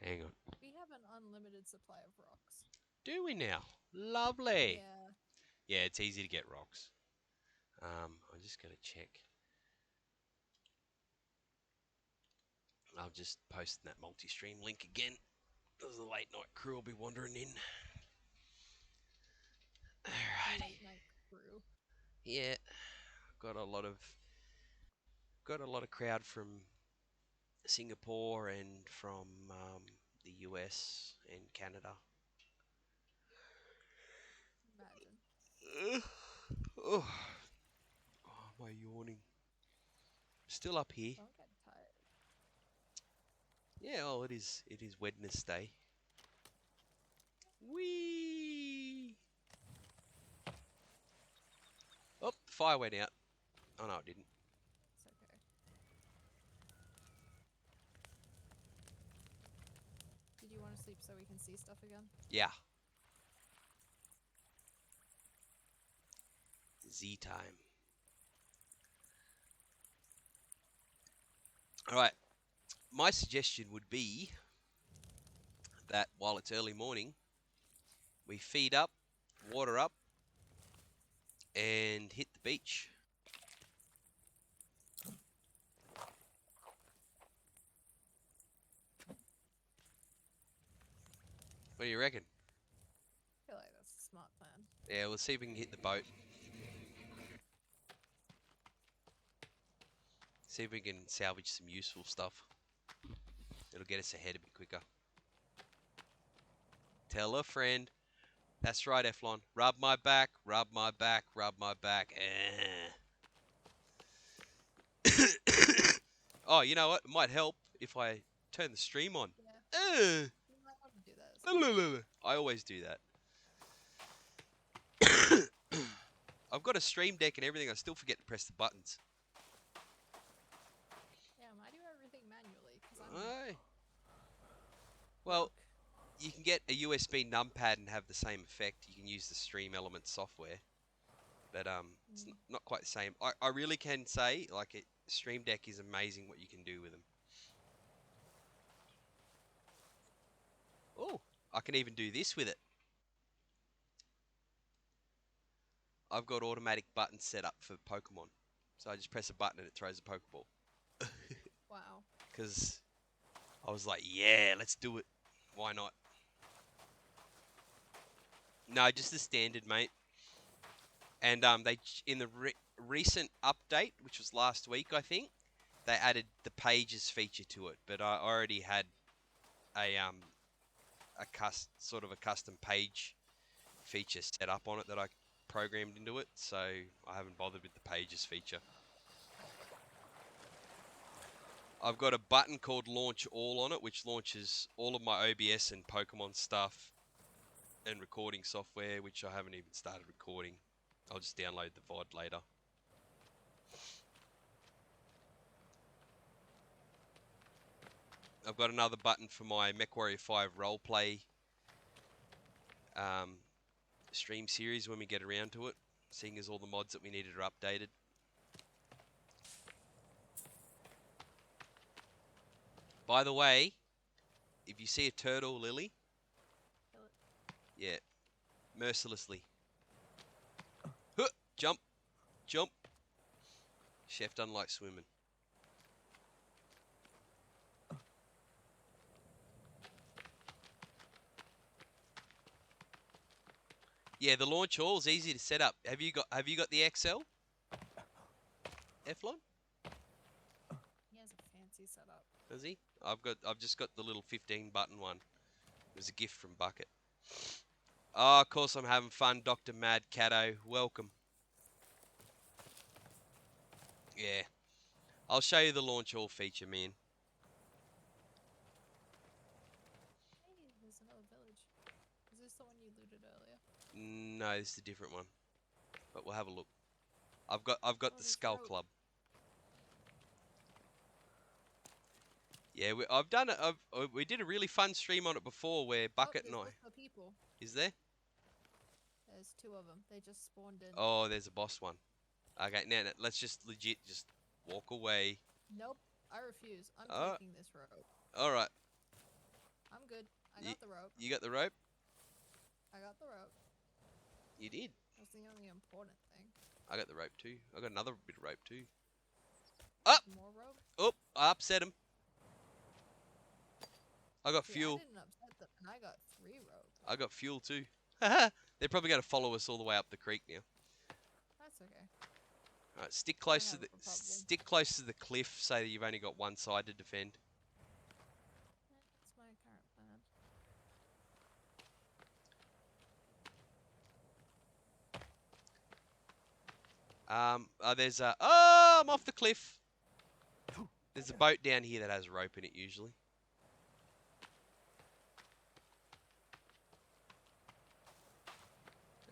Hang on. We have an unlimited supply of rocks. Do we now? Lovely. Yeah. Yeah, it's easy to get rocks. I'm just going to check. I'll just post that multi-stream link again. As the late night crew will be wandering in. Alright. Late night crew. Yeah. Got a lot of crowd from Singapore and from the US and Canada. Imagine. Oh, am I yawning? Still up here. Don't get tired. Yeah, oh, it is Wednesday. Whee! Oh, the fire went out. Oh no, it didn't. It's okay. Did you want to sleep so we can see stuff again? Yeah. Z time. Alright. My suggestion would be that while it's early morning, we feed up, water up, and hit the beach. What do you reckon? I feel like that's a smart plan. Yeah, we'll see if we can hit the boat. See if we can salvage some useful stuff. It'll get us ahead a bit quicker. Tell a friend. That's right, Eflon. Rub my back, rub my back, rub my back. Oh, you know what? It might help if I turn the stream on. Yeah. You might want to do that. I always do that. I've got a stream deck and everything. I still forget to press the buttons. Yeah, I do everything manually because I'm. Aye. Well, you can get a USB numpad and have the same effect. You can use the Stream Elements software, but it's not quite the same. I really can say, like, Stream Deck is amazing what you can do with them. Oh, I can even do this with it. I've got automatic buttons set up for Pokemon, so I just press a button and it throws a Pokeball. Wow. Because I was like, yeah, let's do it. Why not? No, just the standard, mate. And they in the recent update, which was last week, I think, they added the pages feature to it. But I already had a sort of a custom page feature set up on it that I programmed into it, so I haven't bothered with the pages feature. I've got a button called Launch All on it, which launches all of my OBS and Pokemon stuff and recording software, which I haven't even started recording. I'll just download the VOD later. I've got another button for my MechWarrior 5 roleplay stream series when we get around to it, seeing as all the mods that we needed are updated. By the way, if you see a turtle, Lily, Kill it. yeah, mercilessly. Huh, jump, jump. Chef doesn't like swimming. Yeah, the launch all is easy to set up. Have you got the XL? Eflon? He has a fancy setup. Does he? I've just got the little 15 button one. It was a gift from Bucket. Oh, of course I'm having fun, Dr. Mad Cato. Welcome. Yeah. I'll show you the launch all feature, man. No, this is a different one. But we'll have a look. I've got Oh, the there's Skull rope. Club. Yeah, I've done it. We did a really fun stream on it before, where Oh, Bucket and there's I. also people. Is there? There's 2 of them. They just spawned in. Oh, there's a boss one. Okay, now let's just legit just walk away. Nope. I refuse. I'm Oh, taking this rope. all right. I'm good. I You, got the rope. you got the rope? I got the rope. You did. That's the only important thing. I got the rope too. I got another bit of rope too. There's more rope? Oh, I upset him. I got See, I fuel. didn't upset them, and I got 3 rope. I got fuel too. They're probably going to follow us all the way up the creek now. That's okay. All right, stick I don't close to have the a problem. stick close to the cliff, so that you've only got one side to defend. That's my current plan. There's a. Oh, I'm off the cliff. There's a boat down here that has rope in it usually.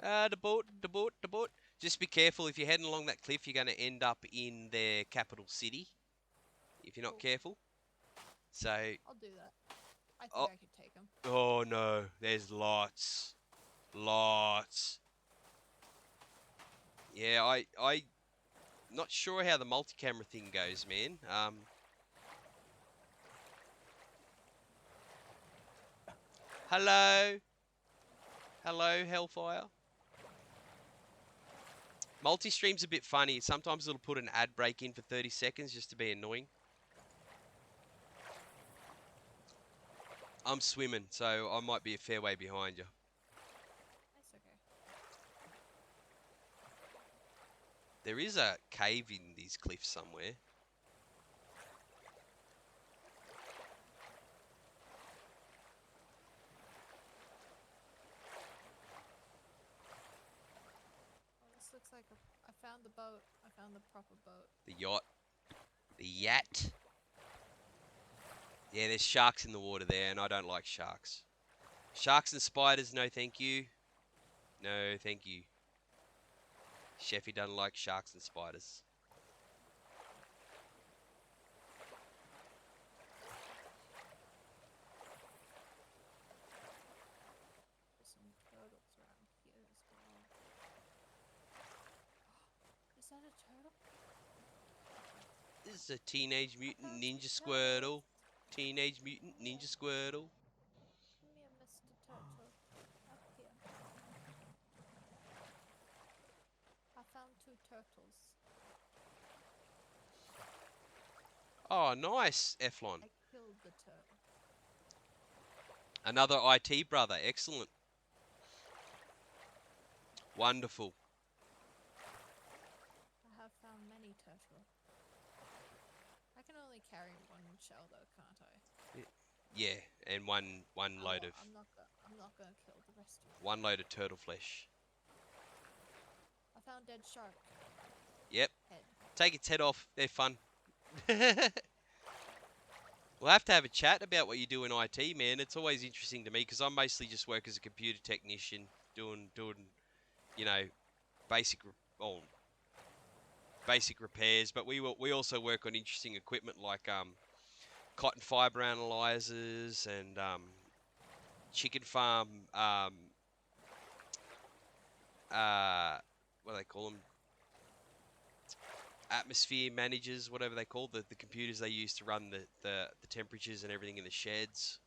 The boat, the boat, the boat. Just be careful if you're heading along that cliff. You're going to end up in their capital city if you're not Cool. careful. So. I'll do that. I think I could take them. Oh no, there's lots. Yeah, I not sure how the multi-camera thing goes, man. Hello, Hellfire. Multi-stream's a bit funny. Sometimes it'll put an ad break in for 30 seconds just to be annoying. I'm swimming, so I might be a fair way behind you. That's okay. There is a cave in these cliffs somewhere. Oh, this looks like I found the boat. I found the proper boat. The yacht. The yacht. Yeah, there's sharks in the water there, and I don't like sharks. Sharks and spiders, no thank you. No thank you. Sheffy doesn't like sharks and spiders. There's some turtles around here as well. Is that a turtle? This is a Teenage Mutant Those Ninja turtles. Squirtle. Teenage Mutant Ninja Squirtle. Give me a Mr. Turtle. Up here. I found 2 turtles. Oh, nice, Eflon. I killed the turtle. Another IT brother. Excellent. Wonderful. I have found many turtle. I can only carry 1 shell though, can't I? Yeah, and one load of I'm not gonna kill the rest of them. one load of turtle flesh. I found dead shark. Yep. Head. Take its head off. They're fun. We'll have to have a chat about what you do in IT, man. It's always interesting to me because I mostly just work as a computer technician, doing you know, basic basic repairs. But we also work on interesting equipment like cotton fiber analyzers and chicken farm what do they call them? Atmosphere managers, whatever they call the computers they use to run the temperatures and everything in the sheds.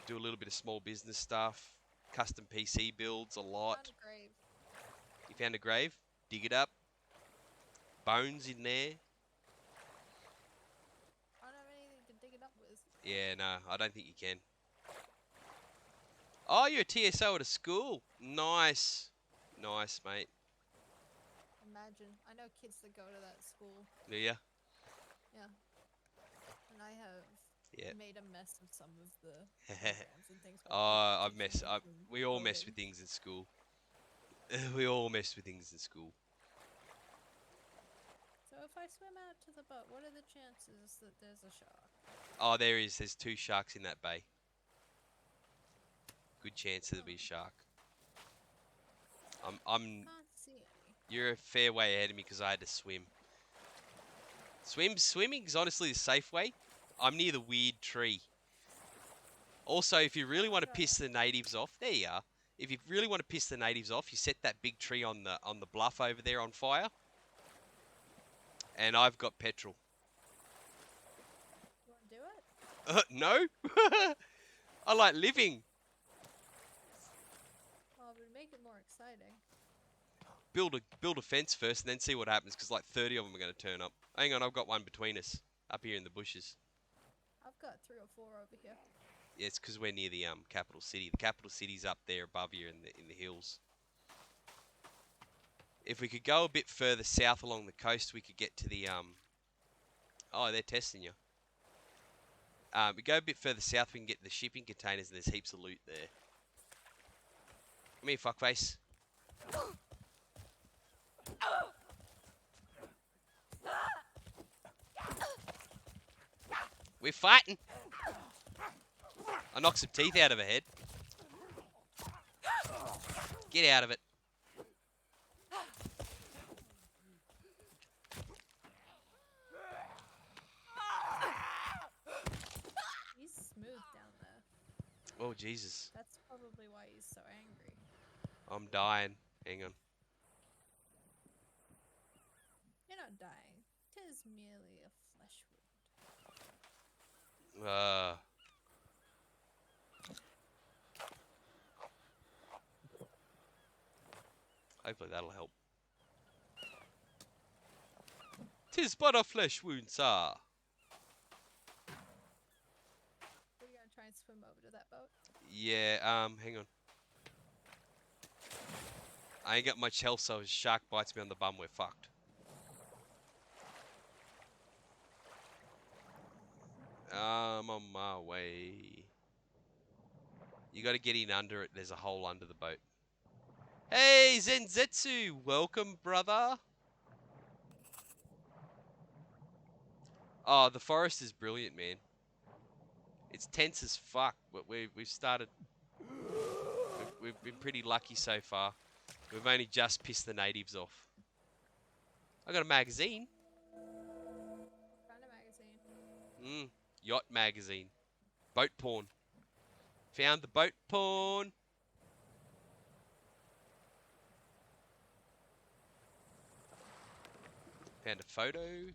Do a little bit of small business stuff, custom PC builds a lot. Found a grave. You found a grave? Dig it up. Bones in there. I don't have anything to dig it up with. Yeah, no, I don't think you can. Oh, you're a TSO at a school. Nice. Nice, mate. Imagine. I know kids that go to that school. Yeah. Yeah. And I have Yeah. made a mess of some of the programs and things. Oh, we all mess with things in school. We all mess with things in school. So if I swim out to the boat, what are the chances that there's a shark? Oh, there is. There's 2 sharks in that bay. Good chance there'll be a shark. I'm. Can't see any. You're a fair way ahead of me because I had to swim. Swimming's honestly the safe way. I'm near the weird tree. Also, if you really Oh, want to got piss it. the natives off, there you are. If you really want to piss the natives off, you set that big tree on the bluff over there on fire, and I've got petrol. You want to do it? No, I like living. Well, it would make it more exciting. Build a fence first, and then see what happens. Because like 30 of them are going to turn up. Hang on, I've got one between us, up here in the bushes. I've got 3 or 4 over here. Yeah, it's because we're near the capital city. The capital city's up there above you in the hills. If we could go a bit further south along the coast, we could get to the Oh, they're testing you. We go a bit further south, we can get to the shipping containers, and there's heaps of loot there. Come here, fuckface. We're fighting. I knocked some teeth out of her head. Get out of it. He's smooth down there. Oh, Jesus. That's probably why he's so angry. I'm dying. Hang on. You're not dying. 'Tis merely a flesh wound. Hopefully that'll help. 'Tis but a flesh wound, sir. Are you gonna try and swim over to that boat? Yeah, hang on. I ain't got much health, so if a shark bites me on the bum, we're fucked. I'm on my way. You gotta get in under it. There's a hole under the boat. Hey, Zenzetsu! Welcome, brother! Oh, the forest is brilliant, man. It's tense as fuck, but we've started... We've been pretty lucky so far. We've only just pissed the natives off. I got a magazine. What kind of magazine? Yacht magazine. Boat porn. Found the boat porn. Found a photo.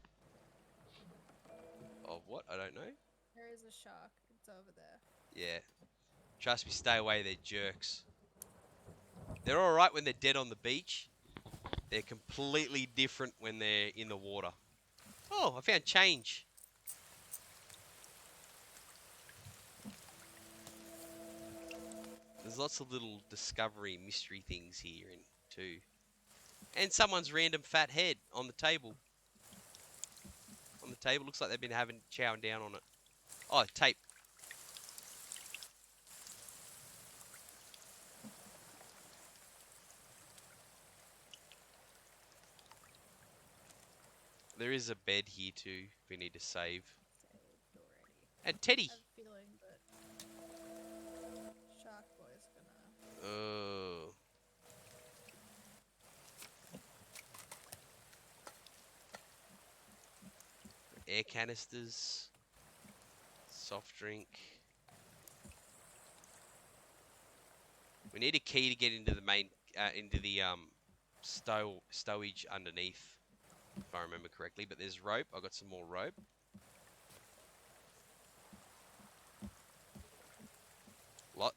Of what? I don't know. There is a shark. It's over there. Yeah. Trust me, stay away, they're jerks. They're alright when they're dead on the beach. They're completely different when they're in the water. Oh, I found change. There's lots of little discovery mystery things here too. And someone's random fat head on the table. On the table, looks like they've been chowing down on it. Oh, tape. There is a bed here too, if we need to save. Saved already. And Teddy! I have a feeling that Shark Boy's gonna... Oh. Air canisters. Soft drink. We need a key to get into the main, into the stowage underneath, if I remember correctly. But there's rope. I got some more rope.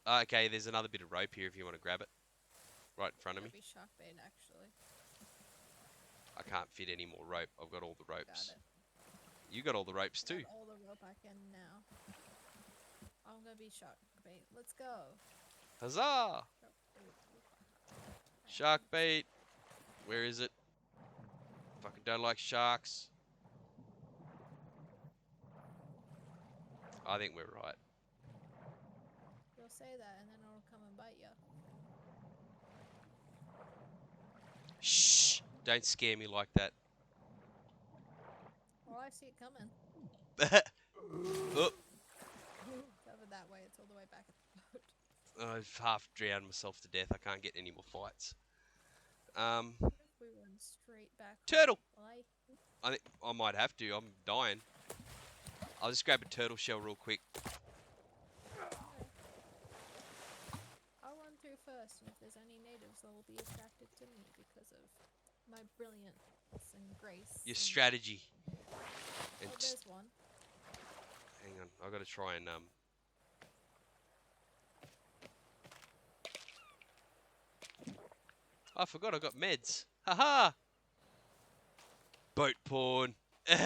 Okay, there's another bit of rope here if you want to grab it. Right in front of me. Be shark bait, actually. I can't fit any more rope. I've got all the ropes. Got it. You got all the ropes too. Got all the rope I can now. I'm gonna be shark bait. Let's go. Huzzah! Shark bait. Where is it? Fucking don't like sharks. I think we're right. You'll say that and then it'll come and bite you. Shh! Don't scare me like that. Well, I see it coming. Oh, It's over that way. It's all the way back at the boat. I've half drowned myself to death. I can't get any more fights. What if we run straight back Turtle! home? Well, I think I might have to. I'm dying. I'll just grab a turtle shell real quick. okay. I'll run through first, and if there's any natives, they'll be attracted to me because of my brilliance and grace. Your and... strategy. And Oh, there's one. hang on, I gotta try and I forgot I got meds. Haha! Boat porn. Stop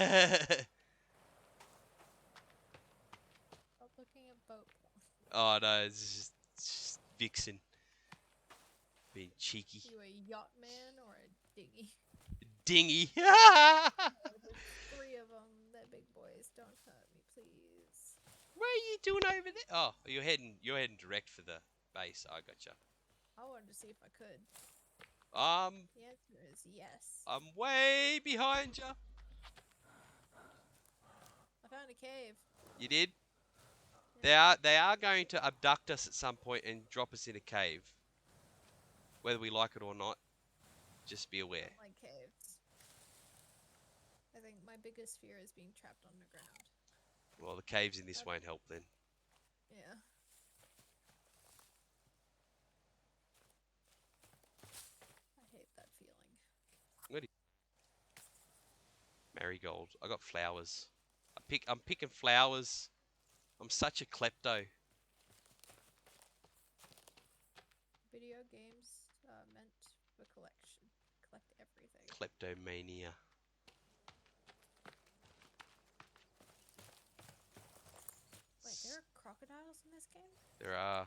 looking at boat porn. Oh no, it's just Vixen. Being cheeky. You a yacht man or a dinghy? Dingy. Oh, there's 3 of them. They're big boys. Don't hurt me, please. What are you doing over there? Oh, you're heading direct for the base. I gotcha. I wanted to see if I could. The answer is yes. I'm way behind you. I found a cave. You did? Yeah. They are going to abduct us at some point and drop us in a cave. Whether we like it or not, just be I aware. don't like caves. I think my biggest fear is being trapped underground. Well, the caves in this won't help then. Yeah. I hate that feeling. Marigold. I got flowers. I'm picking flowers. I'm such a klepto. Video games meant for collection. Collect everything. Kleptomania. Wait, there are crocodiles in this game? There are.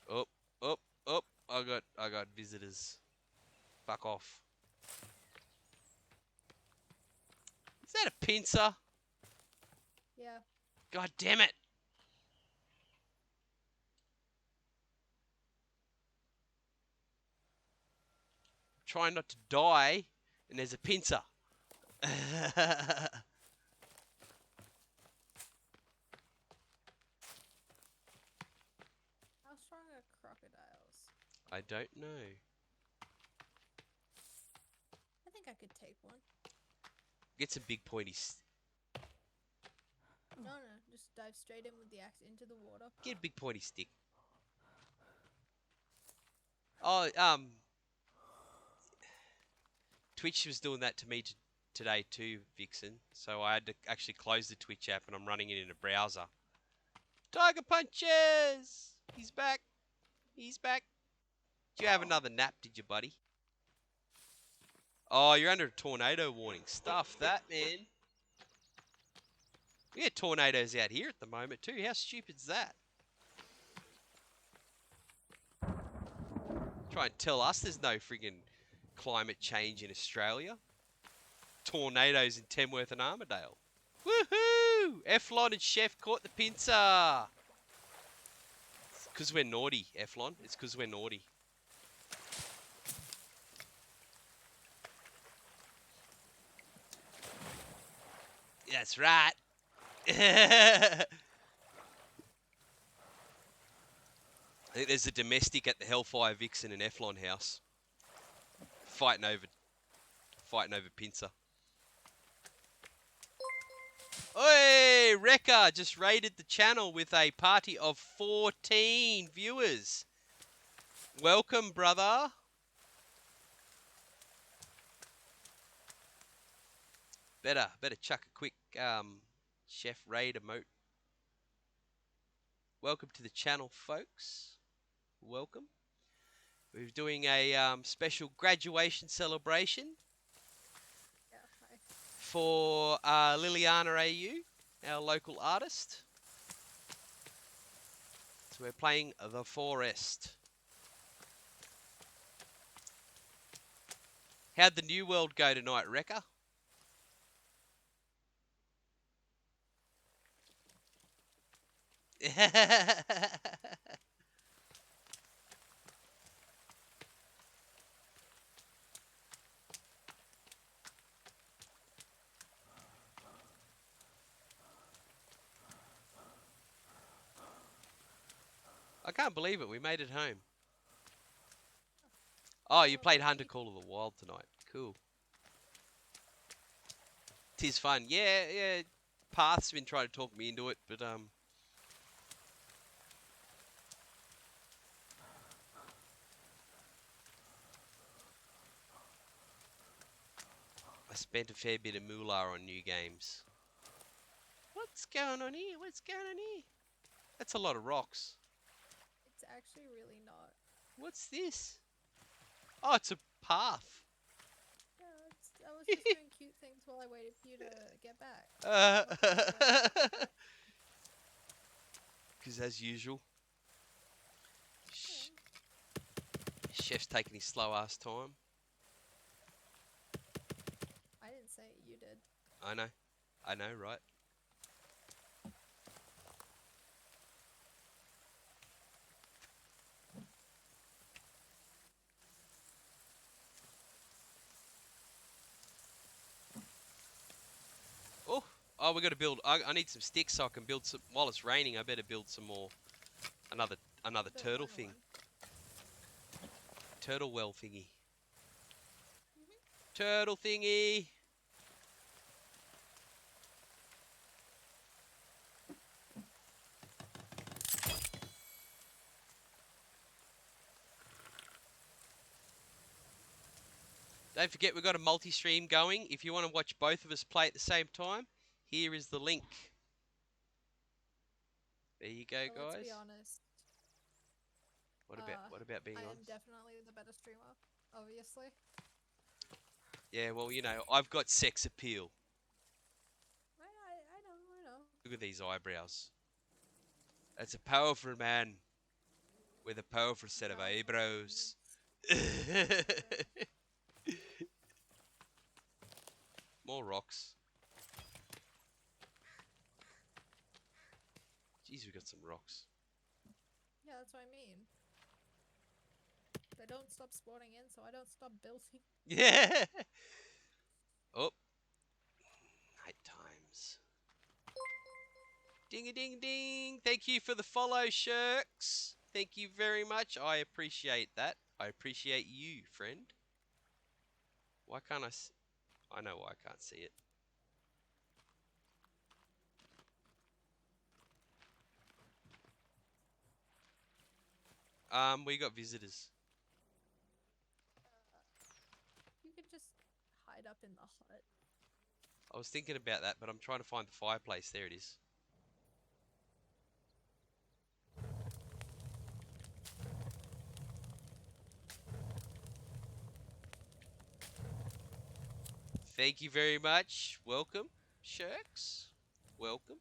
Oh, oh, oh! I got visitors. Fuck off. Is that a pincer? Yeah. God damn it! Trying not to die, and there's a pincer. How strong are crocodiles? I don't know. I think I could take one. Get some big pointy. No, just dive straight in with the axe into the water. Get a big pointy stick. Oh, Twitch was doing that to me today too, Vixen. So I had to actually close the Twitch app and I'm running it in a browser. Tiger punches! He's back. He's back. Did you have another nap, did you, buddy? Oh, you're under a tornado warning. Stuff that, man. We get tornadoes out here at the moment too. How stupid's that? Try and tell us there's no friggin' climate change in Australia. Tornadoes in Tamworth and Armidale. Woohoo! Eflon and Chef caught the pincer. It's because we're naughty, Eflon. It's because we're naughty. That's right. I think there's a domestic at the Hellfire Vixen and Eflon house. Fighting over pincer. Oi! Rekka just raided the channel with a party of 14 viewers. Welcome, brother. Better chuck a quick chef raid emote. Welcome to the channel, folks. Welcome. We're doing a special graduation celebration Yeah, hi. for Liliana AU, our local artist. So we're playing The Forest. How'd the New World go tonight, Rekka? I can't believe it. We made it home. Oh, you played Hunter Maybe. Call of the Wild tonight. Cool. Tis fun. Yeah, yeah. Path's been trying to talk me into it, but I spent a fair bit of moolah on new games. What's going on here? What's going on here? That's a lot of rocks. It's actually really not. What's this? Oh, it's a path. Yeah, I was just doing cute things while I waited for you to get back. Not going to it. Because as usual, Yeah. chef's taking his slow ass time. I didn't say it, you did. I know, right? Oh, we got to build. I need some sticks so I can build some. While it's raining, I better build some more. Another Don't turtle want thing. one. Turtle well thingy. Mhm. Turtle thingy. Don't forget, we've got a multi-stream going. If you want to watch both of us play at the same time, here is the link. There you go, But let's be guys. honest. What about being I am honest? definitely the better streamer, obviously. Yeah, well, you know, I've got sex appeal. I know. Look at these eyebrows. That's a powerful man with a powerful set of Powerful eyebrows. hands. More rocks. Jeez, we got some rocks. Yeah, that's what I mean. They don't stop spawning in, so I don't stop building. Yeah. Oh, night times. Ding a ding ding. Thank you for the follow, Shirks. Thank you very much. I appreciate that. I appreciate you, friend. Why can't I? I know why I can't see it. We got visitors. You could just hide up in the hut. I was thinking about that, but I'm trying to find the fireplace. There it is. Thank you very much. Welcome, Shirks. Welcome.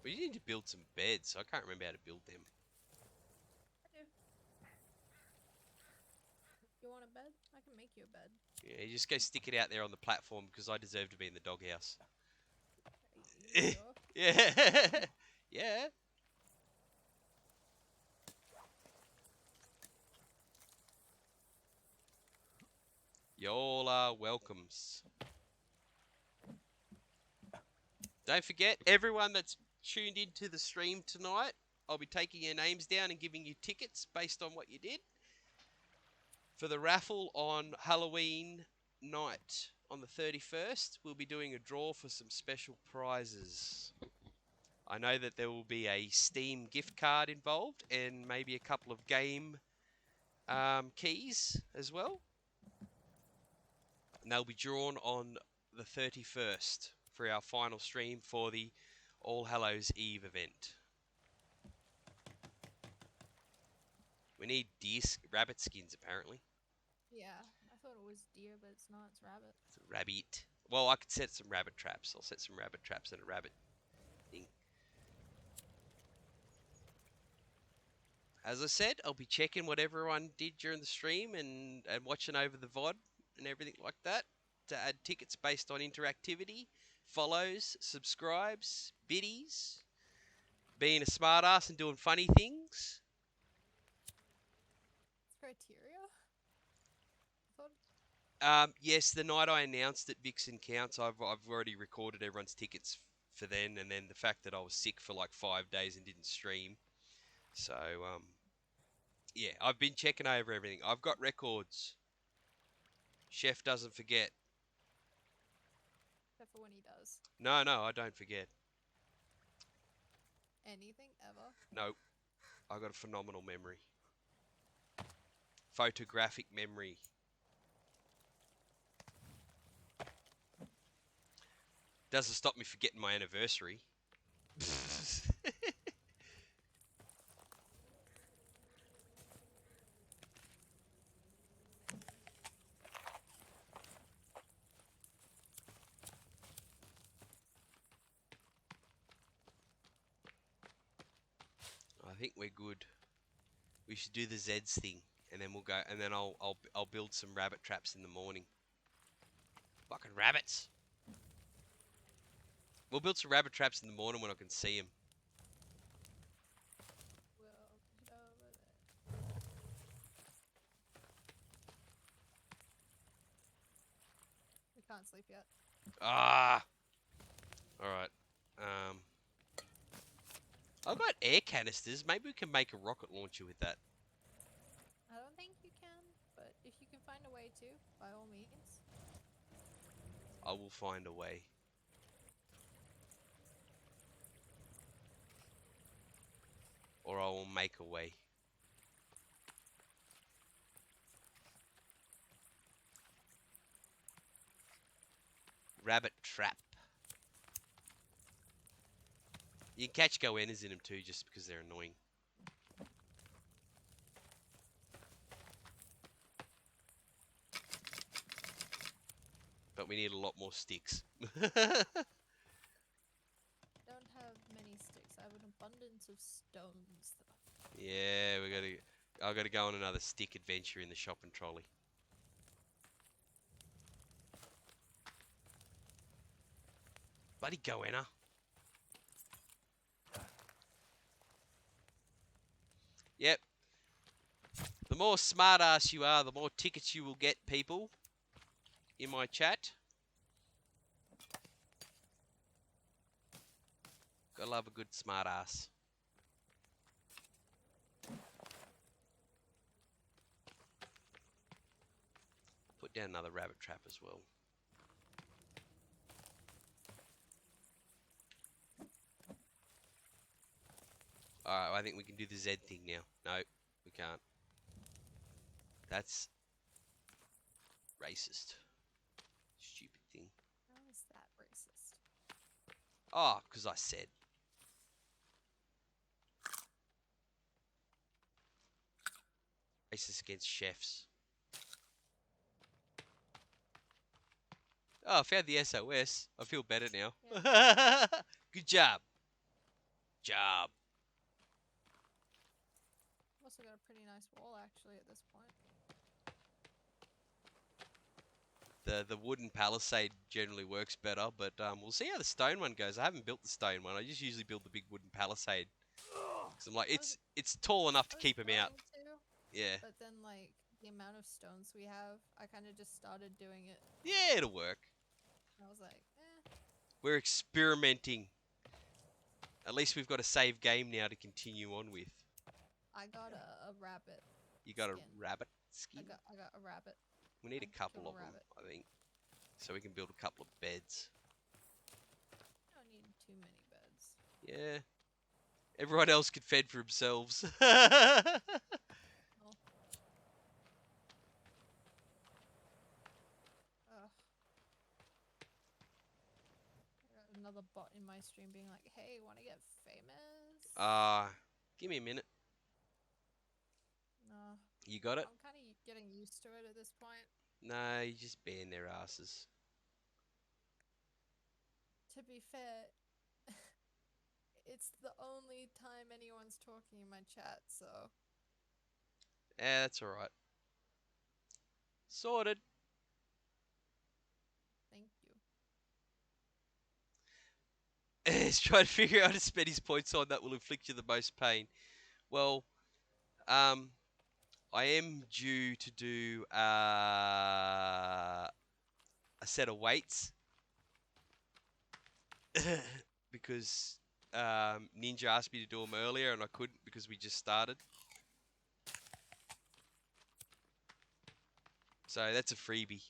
We need to build some beds. I can't remember how to build them. I do. You want a bed? I can make you a bed. Yeah, you just go stick it out there on the platform because I deserve to be in the doghouse. Are you sure? Yeah. Yeah. Y'all are welcomes. Don't forget, everyone that's tuned into the stream tonight, I'll be taking your names down and giving you tickets based on what you did for the raffle on Halloween night. On the 31st, we'll be doing a draw for some special prizes. I know that there will be a Steam gift card involved and maybe a couple of game keys as well. And they'll be drawn on the 31st for our final stream for the All Hallows Eve event. We need rabbit skins apparently. Yeah, I thought it was deer, but it's not. It's rabbit. It's a rabbit. Well, I could set some rabbit traps. I'll set some rabbit traps and a rabbit thing. As I said, I'll be checking what everyone did during the stream and watching over the VOD and everything like that to add tickets based on interactivity, follows, subscribes, biddies, being a smartass and doing funny things. It's criteria. I thought. Yes, the night I announced that Vixen counts, I've already recorded everyone's tickets for then, and then the fact that I was sick for like 5 days and didn't stream. So yeah, I've been checking over everything. I've got records. Chef doesn't forget. Except for when he does. No, I don't forget. Anything ever. No, I got a phenomenal memory. Photographic memory. Doesn't stop me forgetting my anniversary. I think we're good. We should do the Zeds thing, and then we'll go. And then I'll build some rabbit traps in the morning. Fucking rabbits! We'll build some rabbit traps in the morning when I can see them. We'll get over there. We can't sleep yet. Ah! Alright. I've got air canisters. Maybe we can make a rocket launcher with that. I don't think you can, but if you can find a way to, by all means. I will find a way. Or I will make a way. Rabbit trap. You can catch goannas in them too, just because they're annoying. But we need a lot more sticks. Don't have many sticks. I have an abundance of stones, though. Yeah, I gotta go on another stick adventure in the shopping trolley. Bloody goanna. Yep. The more smart ass you are, the more tickets you will get, people. In my chat. Gotta love a good smart ass. Put down another rabbit trap as well. Alright, I think we can do the Z thing now. No, we can't. That's racist. Stupid thing. How is that racist? Oh, because I said. Racist against chefs. Oh, I found the SOS. I feel better now. Yeah. Good job. Job. Also got a pretty nice wall, actually, at this point. The wooden palisade generally works better, but we'll see how the stone one goes. I haven't built the stone one. I just usually build the big wooden palisade. Cause I'm like, it's tall enough to keep him out. Yeah. But then, like, the amount of stones we have, I kind of just started doing it. Yeah, it'll work. And I was like, eh. We're experimenting. At least we've got a save game now to continue on with. I got a rabbit. You got skin. a rabbit skin? I got a rabbit. We need a couple of them, rabbit. I think. So we can build a couple of beds. I don't need too many beds. Yeah. Everyone else can fend for themselves. Oh. Ugh. I got another bot in my stream being like, hey, want to get famous? Give me a minute. No. You got it? I'm kind of getting used to it at this point. No, you just ban their asses. To be fair, it's the only time anyone's talking in my chat, so. Yeah, that's alright. Sorted. Thank you. He's trying to figure out how to spend his points on that will inflict you the most pain. Well, I am due to do a set of weights because Ninja asked me to do them earlier and I couldn't because we just started. So that's a freebie.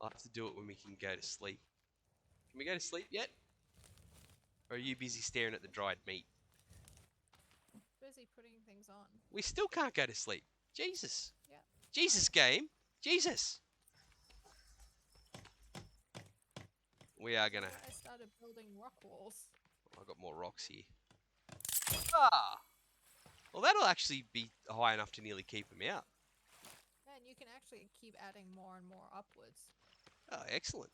I'll have to do it when we can go to sleep. Can we go to sleep yet? Or are you busy staring at the dried meat? Busy putting things on. We still can't go to sleep. Jesus. Yeah. Jesus, game. Jesus. We are going to... I started building rock walls. I've got more rocks here. Ah! Well, that'll actually be high enough to nearly keep them out. Yeah, and you can actually keep adding more and more upwards. Oh, excellent.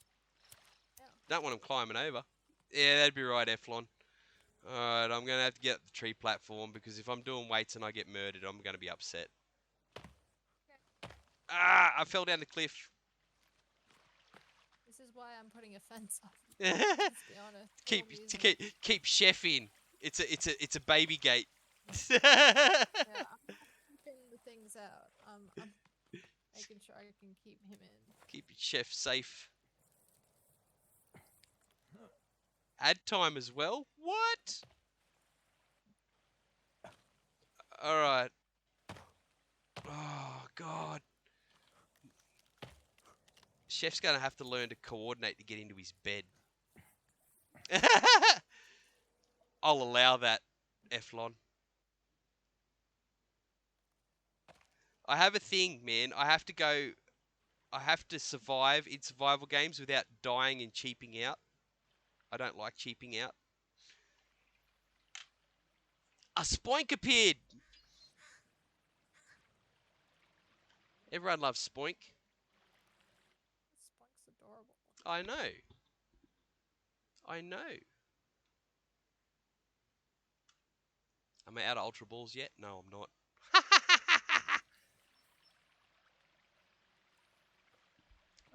Yeah. Don't want them climbing over. Yeah, that'd be right, Eflon. Alright, I'm going to have to get up the tree platform because if I'm doing weights and I get murdered, I'm going to be upset. Okay. Ah! I fell down the cliff. This is why I'm putting a fence up. Let's be honest. keep chef in. It's a baby gate. Yeah, I'm keeping the things out. I'm making sure I can keep him in. Keep your chef safe. Add time as well? What? Alright. Oh, God. Chef's going to have to learn to coordinate to get into his bed. I'll allow that, Eflon. I have a thing, man. I have to survive in survival games without dying and cheaping out. I don't like cheaping out. A spoink appeared! Everyone loves spoink. Spunk's adorable. I know. I know. Am I out of Ultra Balls yet? No, I'm not.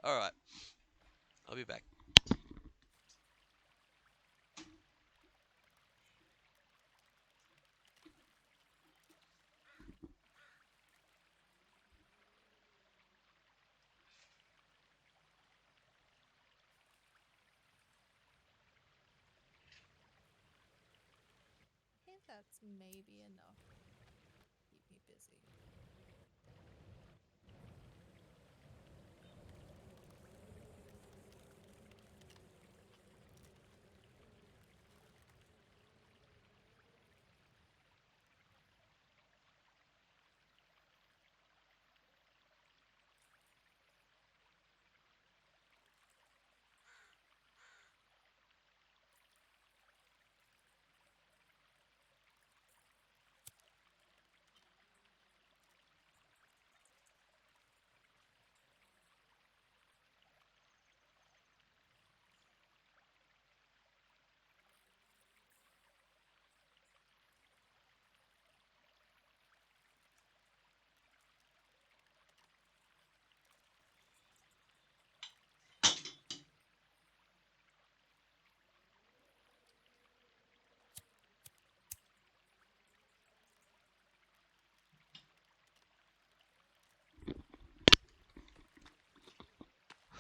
Alright. I'll be back. I think that's maybe enough to keep me busy.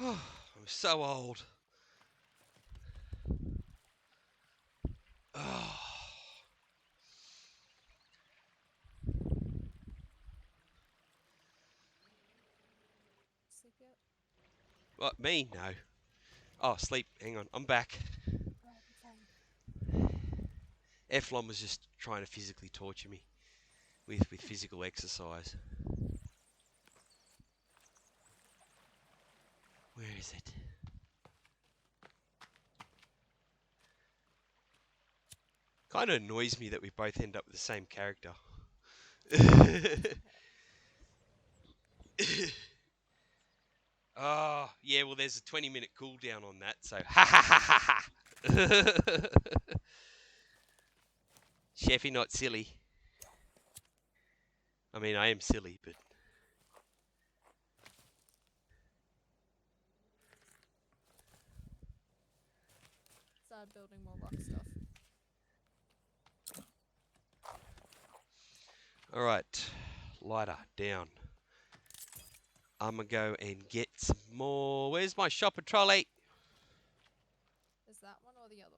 I'm so old. Oh. Sleep yet? What, me? No. Oh, sleep. Hang on. I'm back. Oh, okay. Eflon was just trying to physically torture me with physical exercise. Where is it? Kind of annoys me that we both end up with the same character. Oh, yeah, well, there's a 20-minute cooldown on that, so ha ha ha ha ha. Chefy, not silly. I mean, I am silly, but... Start building more rock stuff. Alright, lighter, down. I'm gonna go and get some more. Where's my shopper trolley? Is that one or the other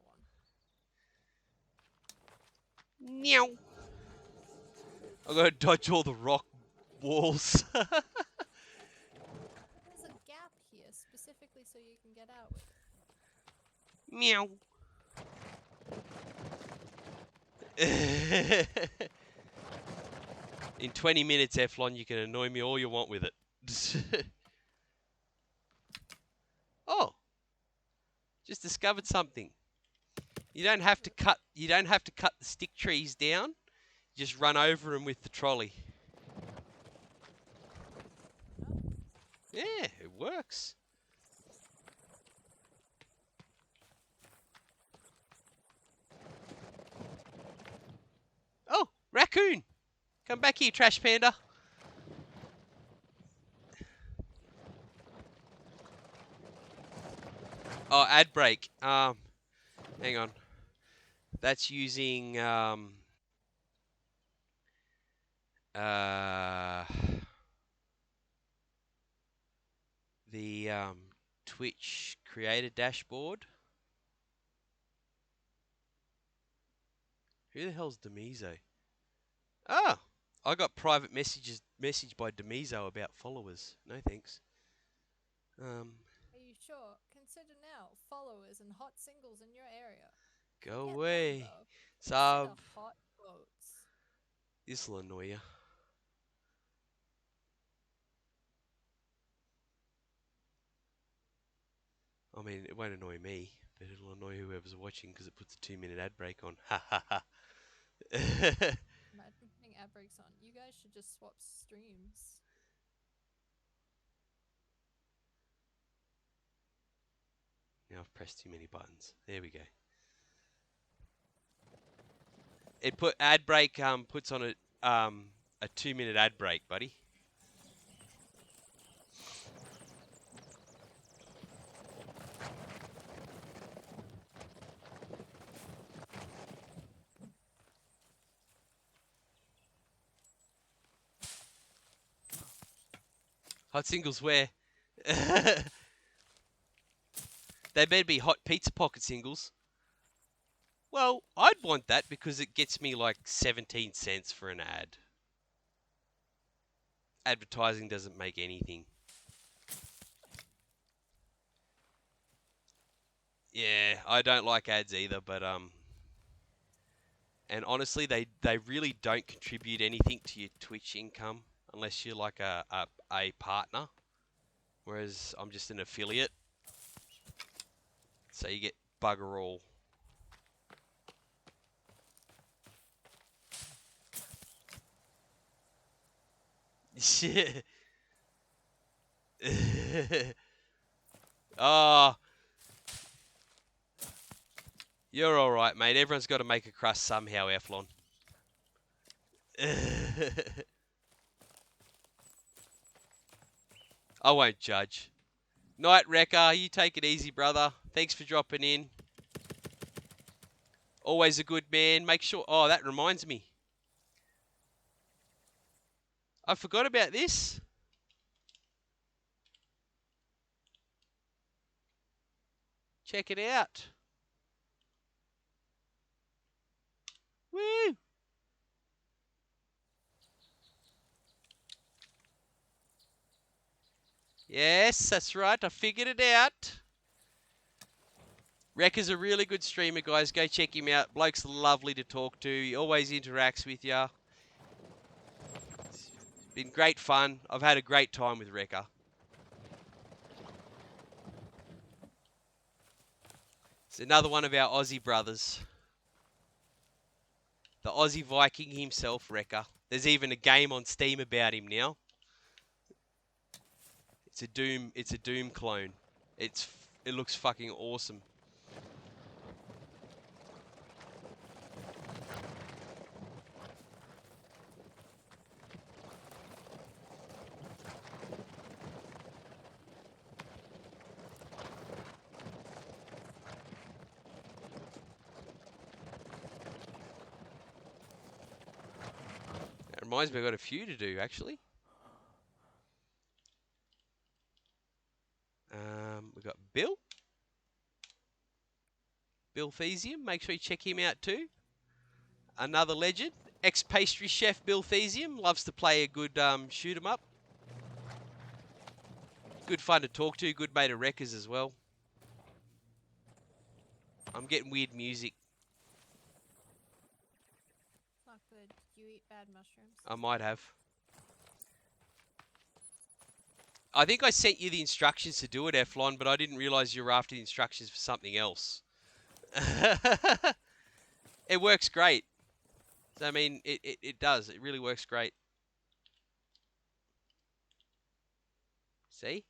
one? Meow. I gotta dodge all the rock walls. There's a gap here specifically so you can get out with it. Meow. In 20 minutes, Eflon, you can annoy me all you want with it. Oh, just discovered something. You don't have to cut. You don't have to cut the stick trees down. Just run over them with the trolley. Oh. Yeah, it works. Oh, raccoon! Come back here, trash panda. Oh, ad break. Hang on. That's using the Twitch creator dashboard. Who the hell's Demizo? Oh, I got private message by Demizo about followers. No thanks. Are you sure? Consider now followers and hot singles in your area. Go Forget away. them though. Sub. Consider hot boats. This'll annoy you. I mean, it won't annoy me, but it'll annoy whoever's watching because it puts a 2-minute ad break on. Ha ha ha. Imagine putting ad breaks on. You guys should just swap streams. Now I've pressed too many buttons. There we go. It put ad break puts on a 2-minute ad break, buddy. Hot singles where? They better be hot pizza pocket singles. Well, I'd want that because it gets me like 17 cents for an ad. Advertising doesn't make anything. Yeah, I don't like ads either, but and honestly, they really don't contribute anything to your Twitch income unless you're like a partner. Whereas I'm just an affiliate, so you get bugger all. Oh, you're all right, mate. Everyone's got to make a crust somehow, Eflon. I won't judge. Night Wrecker, you take it easy, brother. Thanks for dropping in. Always a good man. Make sure... Oh, that reminds me. I forgot about this. Check it out. Woo! Yes, that's right. I figured it out. Wrecker's a really good streamer, guys. Go check him out. Bloke's lovely to talk to. He always interacts with you. It's been great fun. I've had a great time with Wrecker. It's another one of our Aussie brothers. The Aussie Viking himself, Wrecker. There's even a game on Steam about him now. It's a Doom clone. It looks fucking awesome. That reminds me, I've got a few to do, actually. Bilthesium. Make sure you check him out too. Another legend. Ex-pastry chef Bilthesium. Loves to play a good shoot 'em up. Good fun to talk to. Good mate of Wreckers as well. I'm getting weird music. It's not good. Did you eat bad mushrooms? I might have. I think I sent you the instructions to do it, Eflon, but I didn't realise you were after the instructions for something else. It works great. So, I mean, it does. It really works great. See?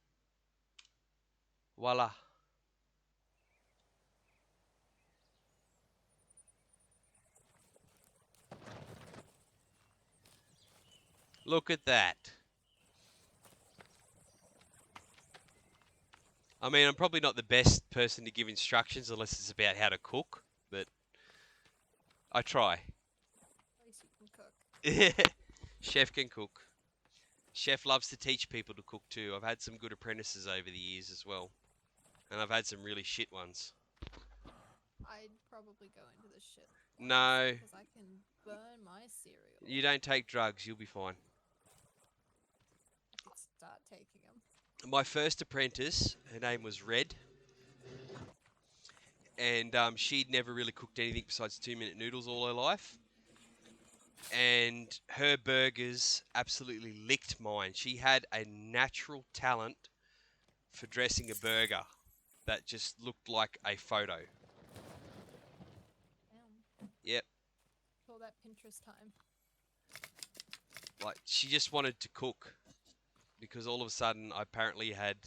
Voila. Look at that. I mean, I'm probably not the best person to give instructions unless it's about how to cook, but I try. At least you can cook. Chef can cook. Chef loves to teach people to cook too. I've had some good apprentices over the years as well. And I've had some really shit ones. I'd probably go into the shit ones No. because I can burn my cereal. You don't take drugs, you'll be fine. I could start taking them. My first apprentice, her name was Red. And she'd never really cooked anything besides 2-minute noodles all her life. And her burgers absolutely licked mine. She had a natural talent for dressing a burger that just looked like a photo. Damn. Yep. Call that Pinterest time. Like, she just wanted to cook. Because all of a sudden, I apparently had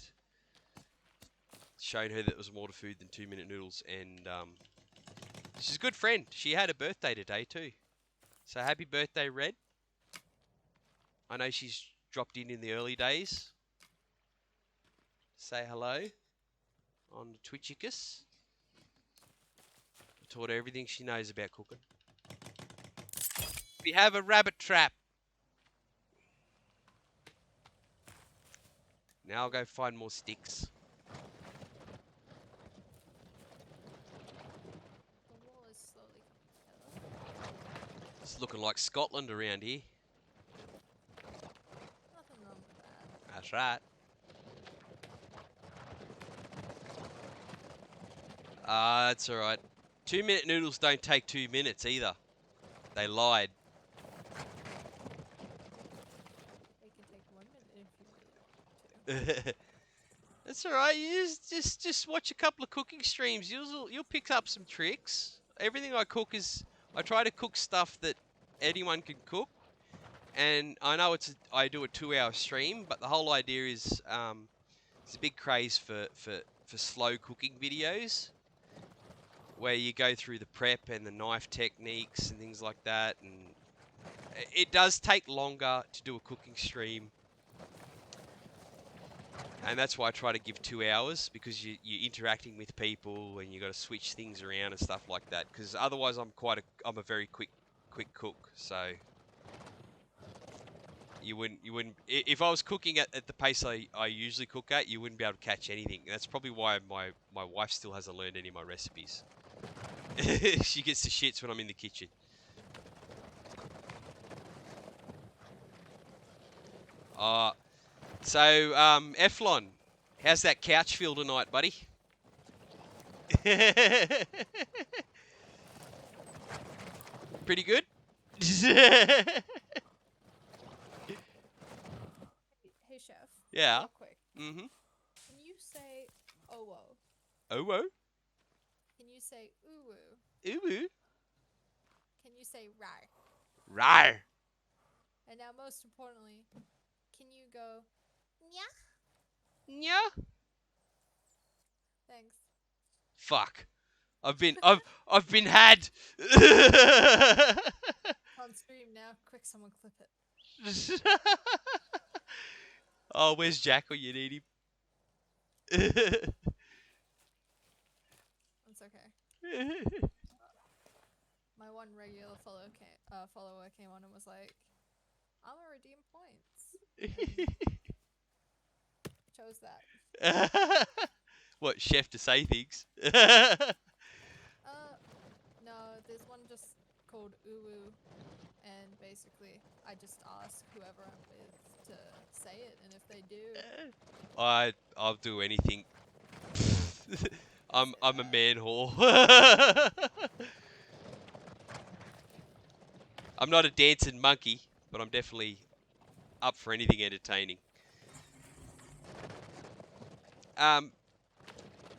shown her that there was more to food than 2-minute noodles. And she's a good friend. She had a birthday today too. So happy birthday, Red. I know she's dropped in the early days. Say hello on the Twitchicus. I taught her everything she knows about cooking. We have a rabbit trap. Now I'll go find more sticks. The wall is slowly coming together. It's looking like Scotland around here. Nothing wrong with that. That's right. That's alright. 2-minute noodles don't take 2 minutes either. They lied. They can take 1 minute if you really want them to. That's alright. You just watch a couple of cooking streams. You'll pick up some tricks. Everything I cook is I try to cook stuff that anyone can cook. And I know I do a 2-hour stream, but the whole idea is there's a big craze for slow cooking videos where you go through the prep and the knife techniques and things like that. And it does take longer to do a cooking stream. And that's why I try to give 2 hours, because you're interacting with people and you got to switch things around and stuff like that. Because otherwise, I'm a very quick cook. So you wouldn't if I was cooking at the pace I usually cook at, you wouldn't be able to catch anything. And that's probably why my wife still hasn't learned any of my recipes. She gets the shits when I'm in the kitchen. So, Eflon, how's that couch feel tonight, buddy? Pretty good? Hey, chef. Yeah. Real quick. Mm-hmm. Can you say owo? Oh. Can you say uwu? Ooh. Can you say rar? Rar. And now, most importantly, can you go nya? Yeah. Thanks. Fuck. I've been had. On stream now. Quick, someone clip it. Oh, where's Jack? Or you need him? It's okay. My one regular follower came on and was like, "I'm gonna redeem points." Chose that. What, chef to say things? There's one just called Uwu, and basically I just ask whoever I'm with to say it, and if they do, I'll do anything. that's I'm a man whore. I'm not a dancing monkey, but I'm definitely up for anything entertaining.